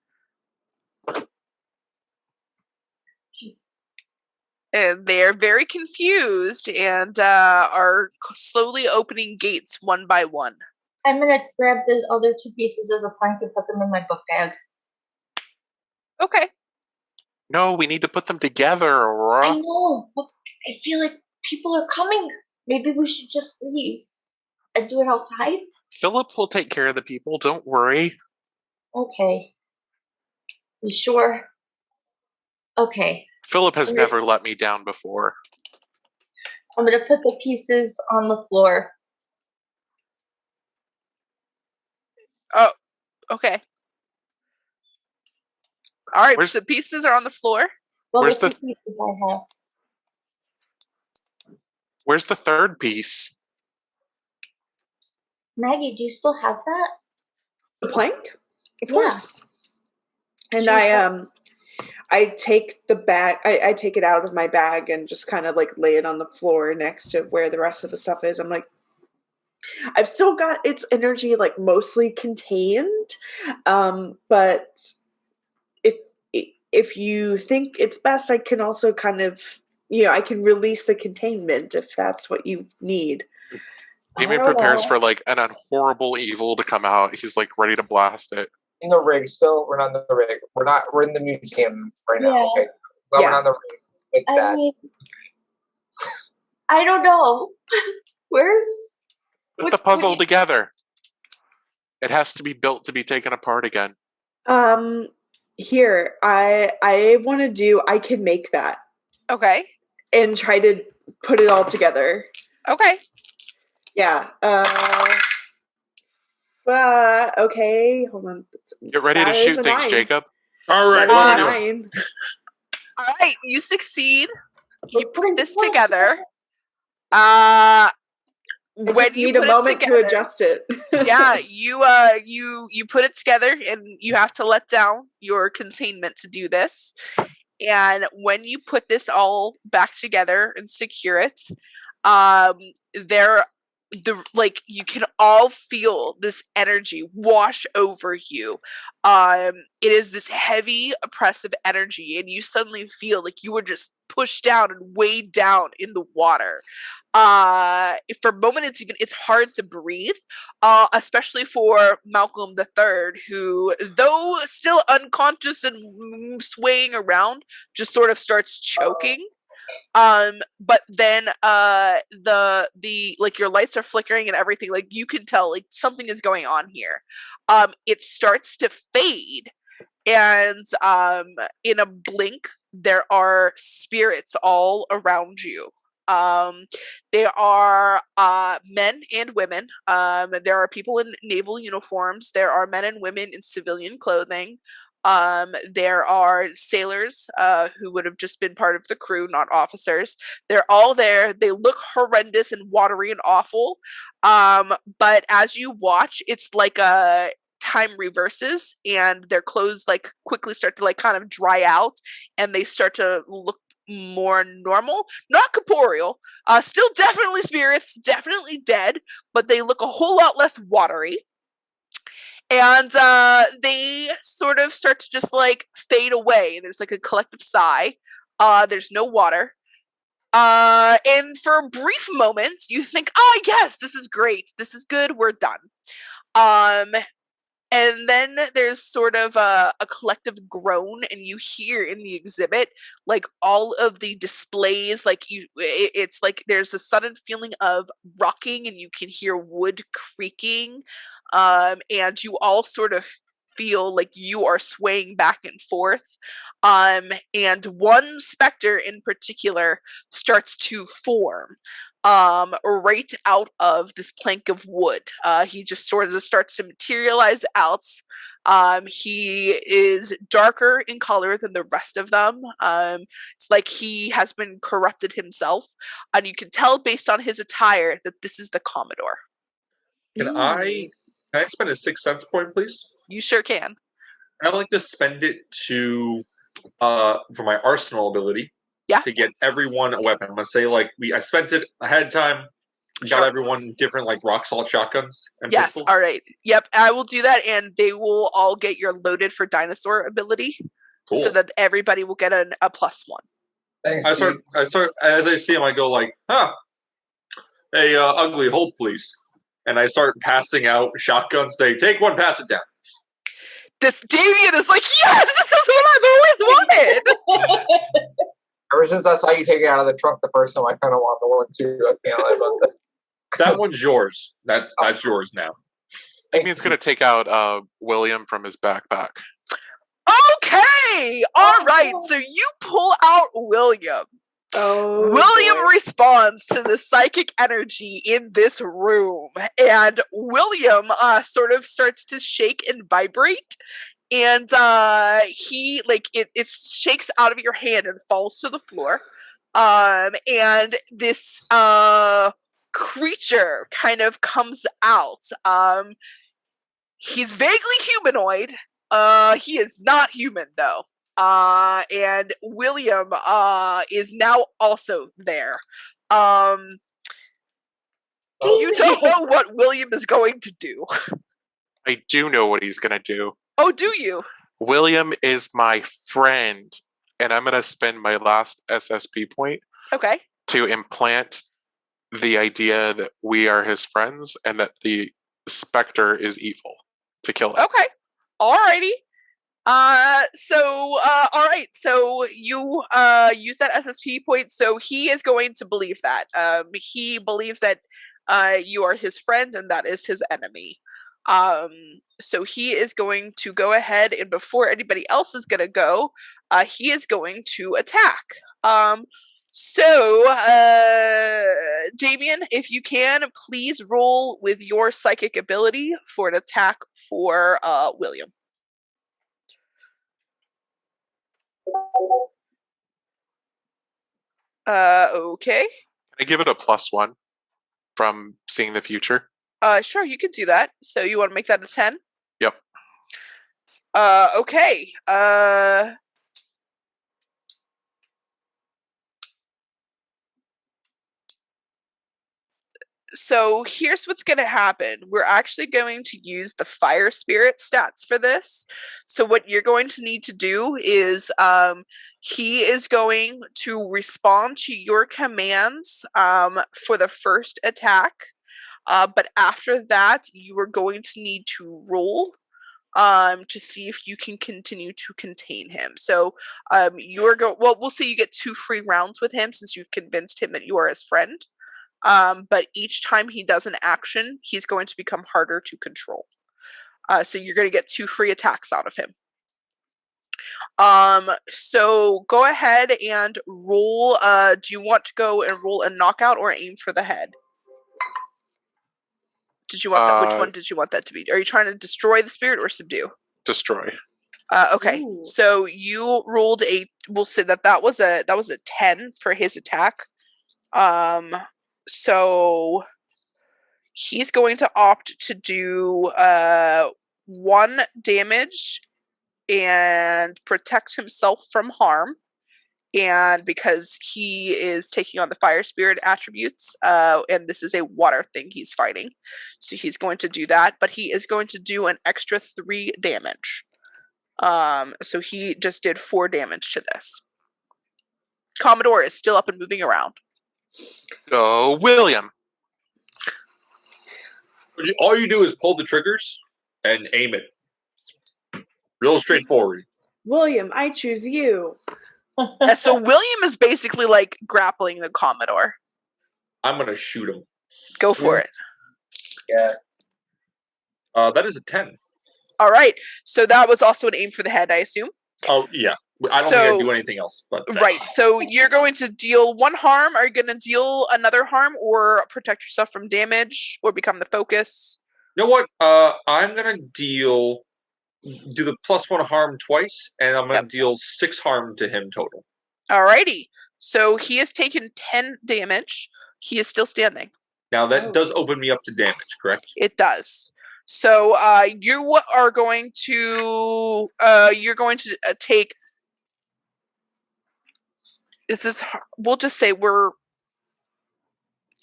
And they're very confused and are slowly opening gates one by one. I'm gonna grab the other 2 pieces of the plank and put them in my book bag. Okay. No, we need to put them together, Aurora. I know, but I feel like people are coming. Maybe we should just leave and do it outside. Philip will take care of the people, don't worry. Okay. You sure? Okay. Philip has never let me down before. I'm gonna put the pieces on the floor. Oh, okay. All right, Where's- so the pieces are on the floor. Well, Where's the the- 2 pieces I have. Where's the third piece? Maggie, do you still have that? The plank? Of Yeah. course. And Sure. I take the bag, I take it out of my bag and just kind of like lay it on the floor next to where the rest of the stuff is. I'm like, I've still got its energy like mostly contained, but if you think it's best, I can also kind of, I can release the containment if that's what you need. Damien prepares for like an horrible evil to come out. He's like ready to blast it. In the rig still. We're not in the rig. We're in the museum right now. Yeah. Okay. So we're not in the rig. With I that. mean, I don't know. Where's Put the puzzle together. It has to be built to be taken apart again. Here, I want to do, I can make that. Okay. And try to put it all together. Okay. Yeah. Okay. Hold on. Get ready to shoot things, 9. Jacob. All right, That what is are we a doing? 9. All right, you succeed. You put this Wait. together. I When just you need a put it moment to together- adjust it. Yeah, you put it together, and you have to let down your containment to do this. And when you put this all back together and secure it, you can all feel this energy wash over you. It is this heavy, oppressive energy, and you suddenly feel like you were just pushed down and weighed down in the water. For a moment, it's hard to breathe, especially for Malcolm III, who, though still unconscious and swaying around, just sort of starts choking. But then the like your lights are flickering and everything, like you can tell like something is going on here. It starts to fade, and in a blink there are spirits all around you. They are men and women. There are people in naval uniforms. There are men and women in civilian clothing. There are sailors who would have just been part of the crew, not officers. They're all there. They look horrendous and watery and awful. But as you watch, it's like time reverses and their clothes like quickly start to like kind of dry out and they start to look more normal, not corporeal, still definitely spirits, definitely dead, but they look a whole lot less watery. And they sort of start to just like fade away. There's like a collective sigh. There's no water. And for a brief moment, you think, "Oh yes, this is great. This is good. We're done." And then there's sort of a collective groan, and you hear in the exhibit like all of the displays, like it's like there's a sudden feeling of rocking, and you can hear wood creaking, and you all sort of feel like you are swaying back and forth. And one specter in particular starts to form right out of this plank of wood. He just sort of starts to materialize out. He is darker in color than the rest of them. It's like he has been corrupted himself, and you can tell based on his attire that this is the Commodore. Can I spend a 6th sense point, please? You sure can. I'd like to spend it to for my arsenal ability. Yeah. To get everyone a weapon. I'm gonna say like I spent it ahead of time. Got Sure. everyone different like rock salt shotguns and Yes. pistols. All right. Yep. I will do that, and they will all get your loaded for dinosaur ability, Cool. so that everybody will get a +1. Thanks. I start as I see him. I go like, "Huh? Hey, ugly, hold please." And I start passing out shotguns. They take one, pass it down. This Damien is like, "Yes, this is what I've always wanted." Ever since I saw you take it out of the trunk the first time, I kind of want the one too. I can't lie about that. That one's yours. That's yours now. Damien's gonna take out William from his backpack. Okay. All right. So you pull out William. Oh, William boy. responds to the psychic energy in this room, and William sort of starts to shake and vibrate, and he like it shakes out of your hand and falls to the floor, and this creature kind of comes out. He's vaguely humanoid. He is not human though. And William is now also there. You don't know what William is going to do. I do know what he's gonna do. Oh, do you? William is my friend, and I'm gonna spend my last SSP point Okay. to implant the idea that we are his friends and that the specter is evil to kill it. Okay. Alrighty. All right. So you use that SSP point. So he is going to believe that. He believes that you are his friend and that is his enemy. So he is going to go ahead, and before anybody else is gonna go, he is going to attack. Damien, if you can, please roll with your psychic ability for an attack for William. Okay. Can I give it a +1 from seeing the future? Sure, you can do that. So you want to make that a 10? Yep. Okay. So here's what's going to happen. We're actually going to use the fire spirit stats for this. So what you're going to need to do is he is going to respond to your commands for the first attack. But after that, you are going to need to roll to see if you can continue to contain him. So we'll say you get 2 free rounds with him since you've convinced him that you are his friend. But each time he does an action, he's going to become harder to control. So you're going to get 2 free attacks out of him. So go ahead and roll. Do you want to go and roll a knockout or aim for the head? Did you want that? Which one did you want that to be? Are you trying to destroy the spirit or subdue? Destroy. Okay. Ooh. So you rolled we'll say that was a 10 for his attack. So he's going to opt to do 1 damage and protect himself from harm. And because he is taking on the fire spirit attributes, and this is a water thing he's fighting, so he's going to do that, but he is going to do an extra 3 damage. So he just did 4 damage to this. Commodore is still up and moving around. Go, William. All you do is pull the triggers and aim it. Real straightforward. William, I choose you. So William is basically like grappling the Commodore. I'm gonna shoot him. Go for it. Yeah. That is a 10. All right. So that was also an aim for the head, I assume. Oh yeah. I don't think I do anything else. But right. So you're going to deal 1 harm. Are you going to deal another harm, or protect yourself from damage, or become the focus? You know what? I'm gonna do the +1 harm twice, and I'm gonna deal 6 harm to him total. Alrighty. So he has taken 10 damage. He is still standing. Now that does open me up to damage, correct? It does. So you are going to take. This is. We'll just say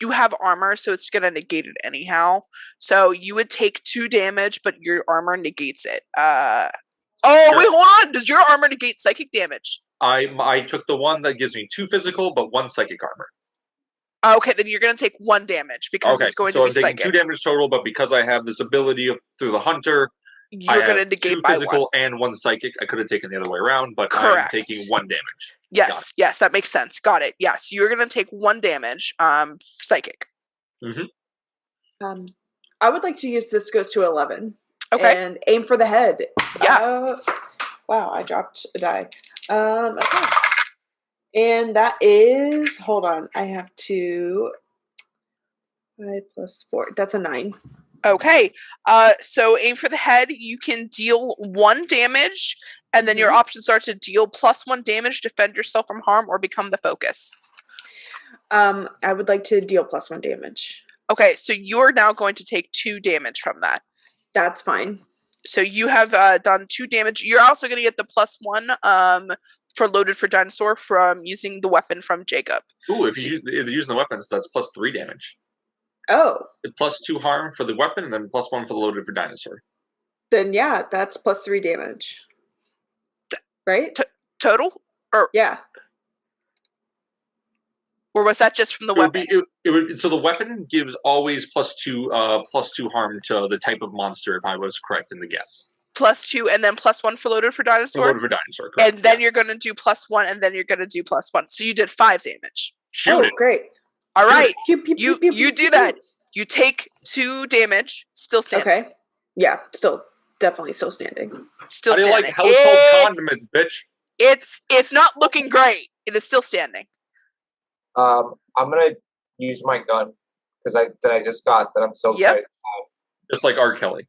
you have armor, so it's going to negate it anyhow. So you would take 2 damage, but your armor negates it. Wait, hold on. Does your armor negate psychic damage? I took the one that gives me 2 physical, but 1 psychic armor. Okay, then you're going to take 1 damage because it's going to be psychic. So I'm taking 2 damage total, but because I have this ability through the hunter, you're going to negate 2 by physical 1. and 1 psychic. I could have taken the other way around, but Correct. I'm taking 1 damage. Yes, yes, that makes sense. Got it. Yes, you're going to take 1 damage, psychic. Mm-hmm. I would like to use this goes to 11. Okay. And aim for the head. Yeah. Wow, I dropped a die. Okay. And that is, hold on, I have to, 5 plus 4, that's a 9. Okay. So aim for the head. You can deal 1 damage, and then your options are to deal +1 damage, defend yourself from harm, or become the focus. I would like to deal +1 damage. Okay, so you're now going to take 2 damage from that. That's fine. So you have done 2 damage. You're also going to get the +1 for loaded for dinosaur from using the weapon from Jacob. Ooh, if you're using the weapons, that's +3 damage. Oh. +2 harm for the weapon, and then +1 for the loaded for dinosaur. Then yeah, that's +3 damage. Right? Total? Or yeah. Or was that just from the weapon? So the weapon gives always +2 harm to the type of monster, if I was correct in the guess. +2 and then +1 for loaded for dinosaur? For loaded for dinosaur, correct. And then you're going to do +1 and then you're going to do +1. So you did 5 damage. Shoot it. Great. All right. You do that. You take 2 damage, still standing. Okay. Yeah, definitely still standing. Still standing. How do you like household condiments, bitch? It's not looking great. It is still standing. I'm gonna use my gun because I just got that I'm so excited to have. Just like R. Kelly.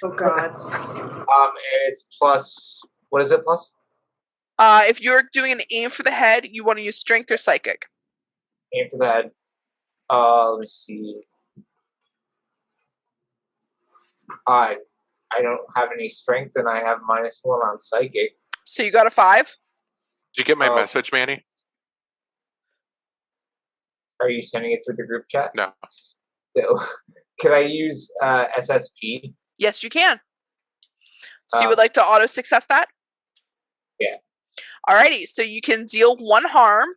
Oh God. And it's plus. What is it plus? If you're doing an aim for the head, you want to use strength or psychic. Aim for the head. Let me see. I don't have any strength, and I have -1 on psychic. So you got a 5. Did you get my message, Manny? Are you sending it through the group chat? No. So, could I use SSP? Yes, you can. So you would like to auto success that? Yeah. Alrighty, so you can deal 1 harm.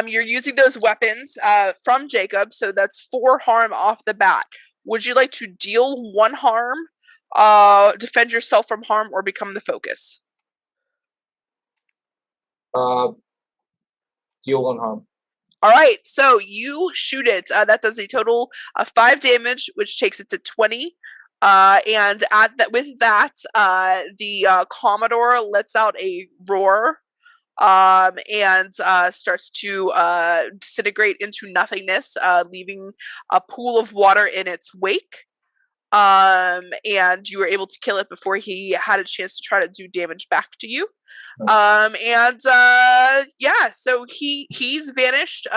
You're using those weapons from Jacob, so that's 4 harm off the bat. Would you like to deal 1 harm, defend yourself from harm, or become the focus? Deal 1 harm. All right, so you shoot it. That does a total of 5 damage, which takes it to 20. And with that, the Commodore lets out a roar and starts to disintegrate into nothingness, leaving a pool of water in its wake. And you were able to kill it before he had a chance to try to do damage back to you. Yeah, so he's vanished.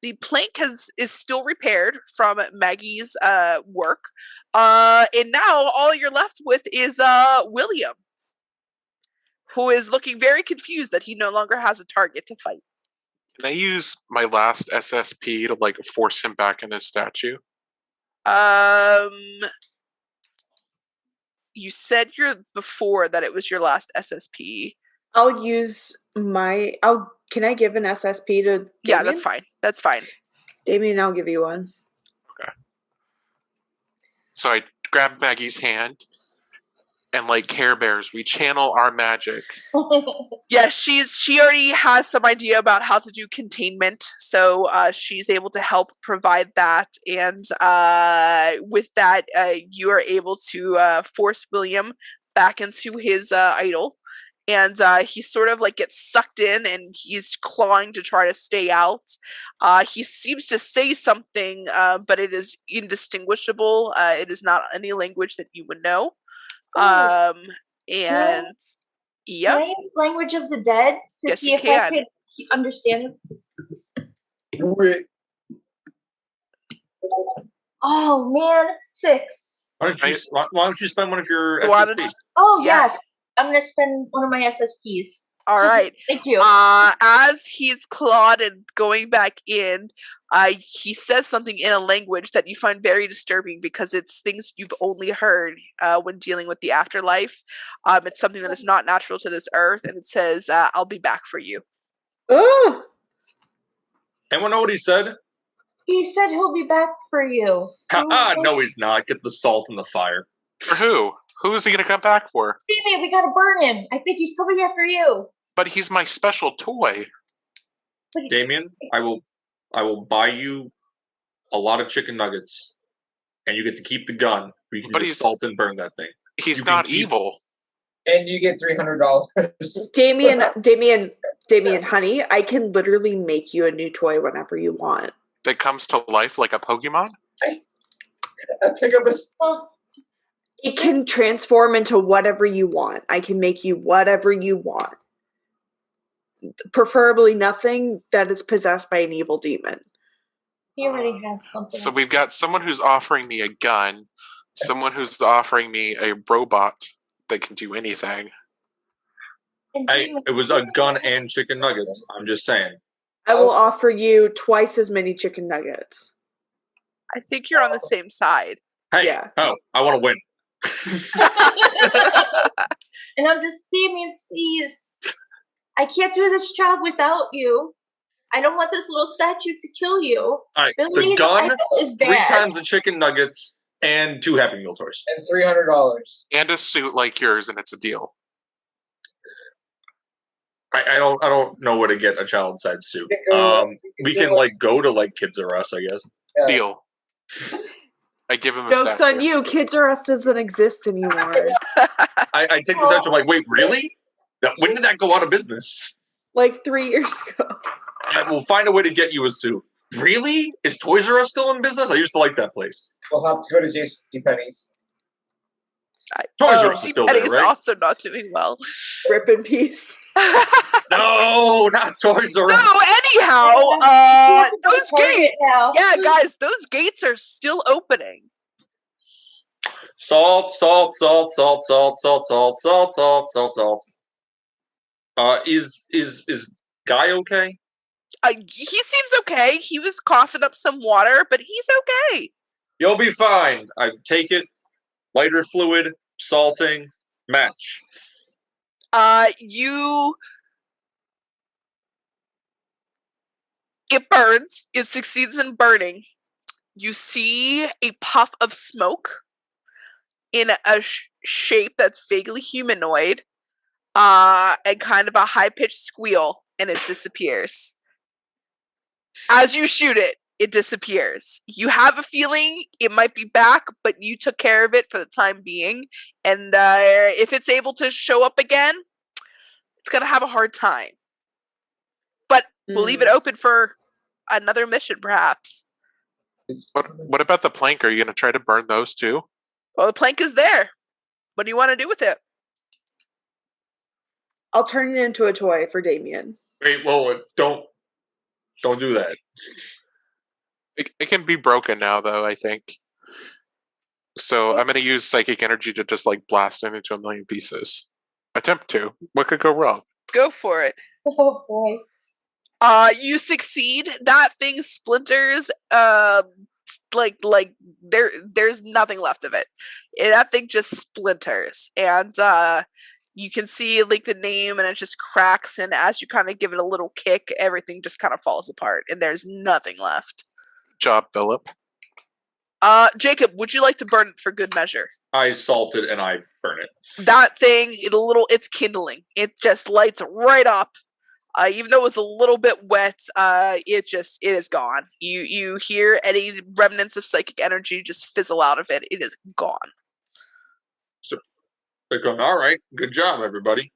the plank is still repaired from Maggie's work, and now all you're left with is William, who is looking very confused that he no longer has a target to fight. Can I use my last SSP to like force him back in his statue? You said before that it was your last SSP. I'll use my. Can I give an SSP to Damien? Yeah, that's fine. That's fine. Damien, I'll give you one. Okay. So I grab Maggie's hand, and like Care Bears, we channel our magic. Yeah, she already has some idea about how to do containment, so she's able to help provide that. And with that, you are able to force William back into his idol. And he sort of like gets sucked in, and he's clawing to try to stay out. He seems to say something, but it is indistinguishable. It is not any language that you would know. And Can I use language of the dead to see if I could understand it? Do it. Oh man, 6. Why don't you spend one of your SSPs? Oh yes, I'm gonna spend one of my SSPs. All right. Thank you. As he's clawed and going back in, he says something in a language that you find very disturbing because it's things you've only heard when dealing with the afterlife. It's something that is not natural to this earth, and it says, "I'll be back for you." Oh! Anyone know what he said? He said he'll be back for you. No, he's not. Get the salt in the fire. For who? Who is he going to come back for? Damien, we gotta burn him. I think he's coming after you. But he's my special toy. Damien, I will buy you a lot of chicken nuggets, and you get to keep the gun. Or you can just salt and burn that thing. He's not evil. And you get $300. Damien, honey, I can literally make you a new toy whenever you want. That comes to life like a Pokemon? I pick up a... It can transform into whatever you want. I can make you whatever you want. Preferably nothing that is possessed by an evil demon. He already has something. So we've got someone who's offering me a gun, someone who's offering me a robot that can do anything. Hey, it was a gun and chicken nuggets. I'm just saying. I will offer you twice as many chicken nuggets. I think you're on the same side. Hey, yeah. Oh, I want to win. And I'm just, Damien, please. I can't do this job without you. I don't want this little statue to kill you. All right, Really, the gun, is 3 bad. times the chicken nuggets, and 2 Happy Meal toys. And $300. And a suit like yours, and it's a deal. I don't know where to get a child size suit. We can like go to like Kids R Us, I guess. Yeah. Deal. I give him a Joke's statue. on you. Kids R Us doesn't exist anymore. I take the statue. I'm like, wait, really? When did that go out of business? Like 3 years ago. I will find a way to get you a suit. Really? Is Toys R Us still in business? I used to like that place. We'll have to go to JCPenney's. Toys R Us is still there, Eddie's right? also not doing well. Rip in peace. No, not Toys R Us. So anyhow, those gates. Now. Yeah, guys, those gates are still opening. Salt, salt, salt, salt, salt, salt, salt, salt, salt, salt, salt. Is Guy okay? He seems okay. He was coughing up some water, but he's okay. You'll be fine. I take it. Lighter fluid, salting, match. It burns. It succeeds in burning. You see a puff of smoke in a shape that's vaguely humanoid, and kind of a high-pitched squeal, and it disappears. As you shoot it, it disappears. You have a feeling it might be back, but you took care of it for the time being. And if it's able to show up again, it's going to have a hard time. But we'll leave it open for another mission, perhaps. What about the plank? Are you going to try to burn those too? Well, the plank is there. What do you want to do with it? I'll turn it into a toy for Damien. Wait, whoa, don't do that. It can be broken now, though, I think. So I'm going to use psychic energy to just like blast it into a million pieces. Attempt to. What could go wrong? Go for it. Oh boy. You succeed. That thing splinters. Like there's nothing left of it. That thing just splinters, and you can see like the name, and it just cracks. And as you kind of give it a little kick, everything just kind of falls apart, and there's nothing left. Job, Philip. Jacob, would you like to burn it for good measure? I salt it and I burn it. That thing, it's kindling. It just lights right up. Even though it was a little bit wet, it is gone. You hear any remnants of psychic energy just fizzle out of it. It is gone. So they're going, all right, good job, everybody.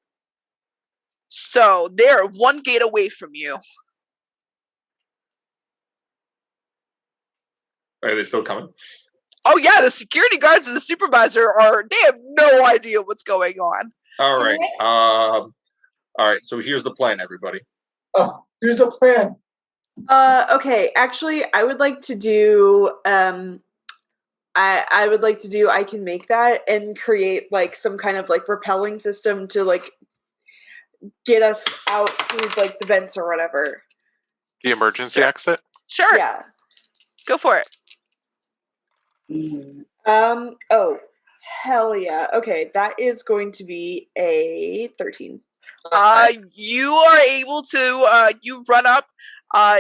So they're one gate away from you. Are they still coming? Oh yeah, the security guards and the supervisor they have no idea what's going on. All right. All right, so here's the plan, everybody. Oh, here's a plan. Okay, actually, I would like to do. I would like to do. I can make that and create like some kind of like repelling system to like get us out through like the vents or whatever. The emergency exit? Sure. Yeah. Go for it. Oh, hell yeah. Okay, that is going to be a 13. You are able to, you run up,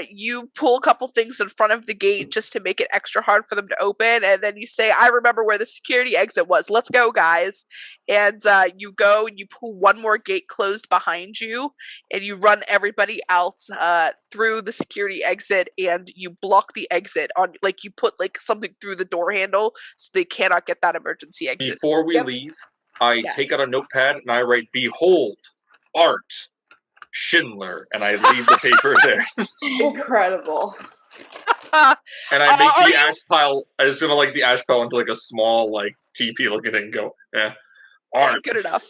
you pull a couple things in front of the gate just to make it extra hard for them to open, and then you say, I remember where the security exit was. Let's go, guys. And you go and you pull one more gate closed behind you, and you run everybody out through the security exit, and you block the exit on, like, you put like something through the door handle so they cannot get that emergency exit. Before we leave, I take out a notepad and I write, "Behold, Art Schindler," and I leave the paper there. Incredible. And I make the ash pile. I just gonna like the ash pile into like a small like teepee looking thing. And go, Art. Good enough.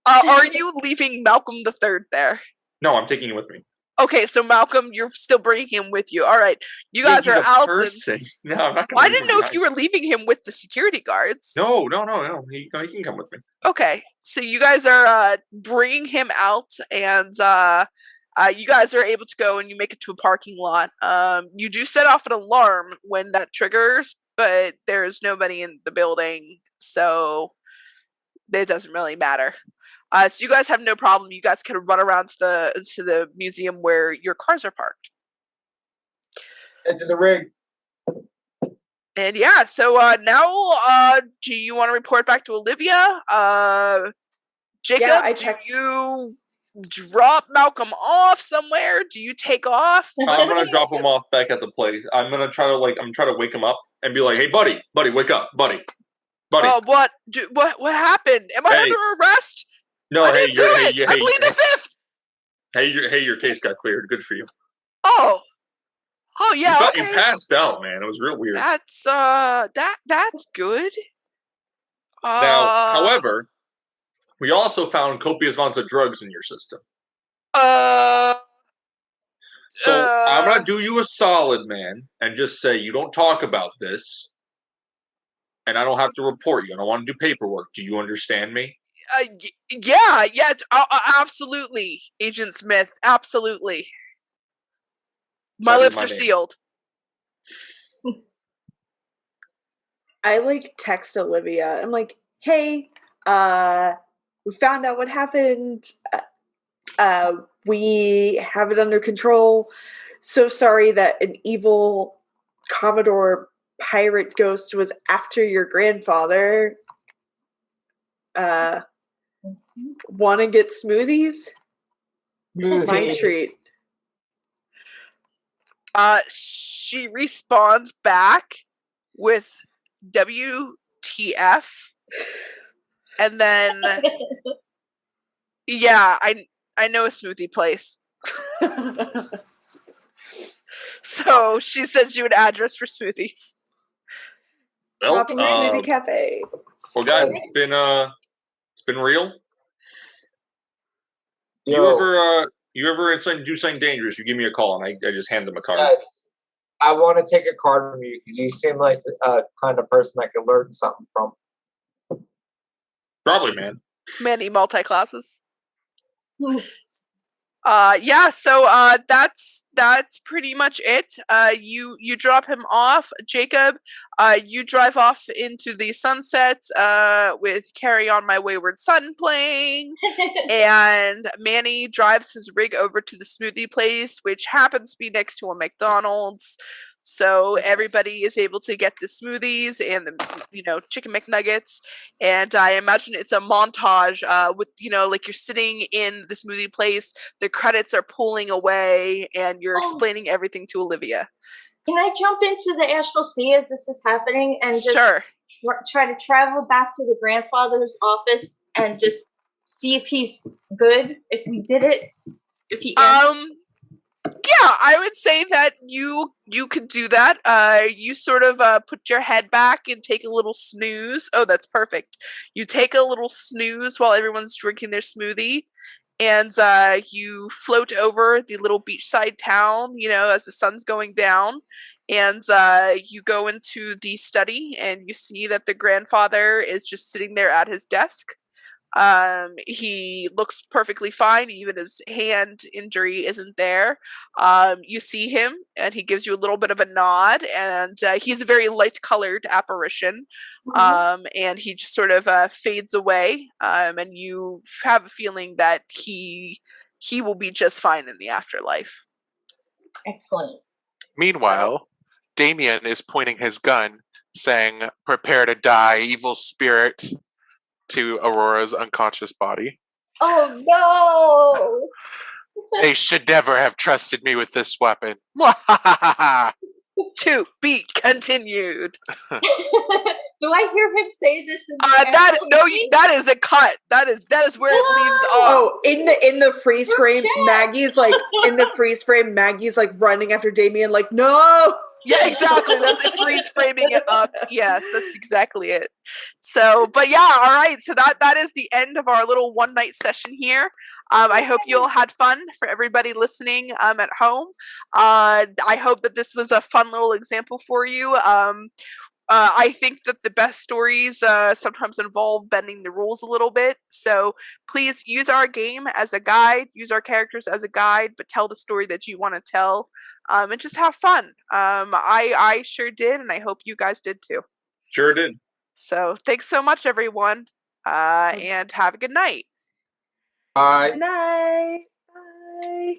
Are you leaving Malcolm the Third there? No, I'm taking it with me. Okay, so Malcolm, you're still bringing him with you. All right, you guys are out. No, I'm not. I didn't know if you were leaving him with the security guards. No. He can come with me. Okay, so you guys are bringing him out, and you guys are able to go and you make it to a parking lot. You do set off an alarm when that triggers, but there's nobody in the building, so it doesn't really matter. So you guys have no problem. You guys can run around to the museum where your cars are parked. Head to the rig. And yeah, so now do you want to report back to Olivia? Jacob, Yeah, I do checked. you drop Malcolm off somewhere? Do you take off? I'm gonna drop him off back at the place. I'm gonna try to wake him up and be like, "Hey, buddy, wake up, buddy." Oh, what happened? Am I under arrest? No, I hey, didn't do it. hey, I plead the fifth. Hey, your case got cleared. Good for you. Oh yeah. You passed out, man. It was real weird. That's that's good. Now, however, we also found copious amounts of drugs in your system. So I'm gonna do you a solid, man, and just say you don't talk about this, and I don't have to report you. I don't want to do paperwork. Do you understand me? Yeah, absolutely, Agent Smith, absolutely. My lips are sealed. I like text Olivia. I'm like, hey, we found out what happened. We have it under control. So sorry that an evil Commodore pirate ghost was after your grandfather. Want to get smoothies? My treat. She responds back with WTF, and then yeah, I know a smoothie place. So she sends you an address for smoothies. Well, Smoothie Cafe. Well, guys, it's been real. Yo. You ever do something dangerous? You give me a call, and I just hand them a card. Yes. I want to take a card from you because you seem like a kind of person I could learn something from. Probably, man. Many multi-classes. Hmm. Yeah, so that's pretty much it. You drop him off, Jacob. You drive off into the sunset with Carry On My Wayward Son playing. And Manny drives his rig over to the smoothie place, which happens to be next to a McDonald's. So everybody is able to get the smoothies and the chicken McNuggets. And I imagine it's a montage with like you're sitting in the smoothie place, the credits are pulling away, and you're explaining everything to Olivia. Can I jump into the astral sea as this is happening and just Sure. try to travel back to the grandfather's office and just see if he's good, if we did it, if he Yeah, I would say that you could do that. You sort of put your head back and take a little snooze. Oh, that's perfect. You take a little snooze while everyone's drinking their smoothie, and you float over the little beachside town, as the sun's going down. And you go into the study, and you see that the grandfather is just sitting there at his desk. He looks perfectly fine, even his hand injury isn't there. You see him, and he gives you a little bit of a nod, and he's a very light colored apparition. And he just sort of fades away, and you have a feeling that he will be just fine in the afterlife. Excellent. Meanwhile, Damien is pointing his gun, saying, "Prepare to die, evil spirit," to Aurora's unconscious body. Oh no! They should never have trusted me with this weapon. To be continued. Do I hear him say this in the that is a cut. That is where it leaves off. Oh, in the freeze frame, Maggie's like Maggie's like running after Damien, like, no. Yeah, exactly. That's it. Freeze framing it up. Yes, that's exactly it. So, but yeah, all right. So that is the end of our little one night session here. I hope you all had fun. For everybody listening at home, I hope that this was a fun little example for you. I think that the best stories sometimes involve bending the rules a little bit. So please use our game as a guide, use our characters as a guide, but tell the story that you want to tell, and just have fun. I sure did, and I hope you guys did too. Sure did. So thanks so much, everyone, and have a good night. Bye. Good night. Bye.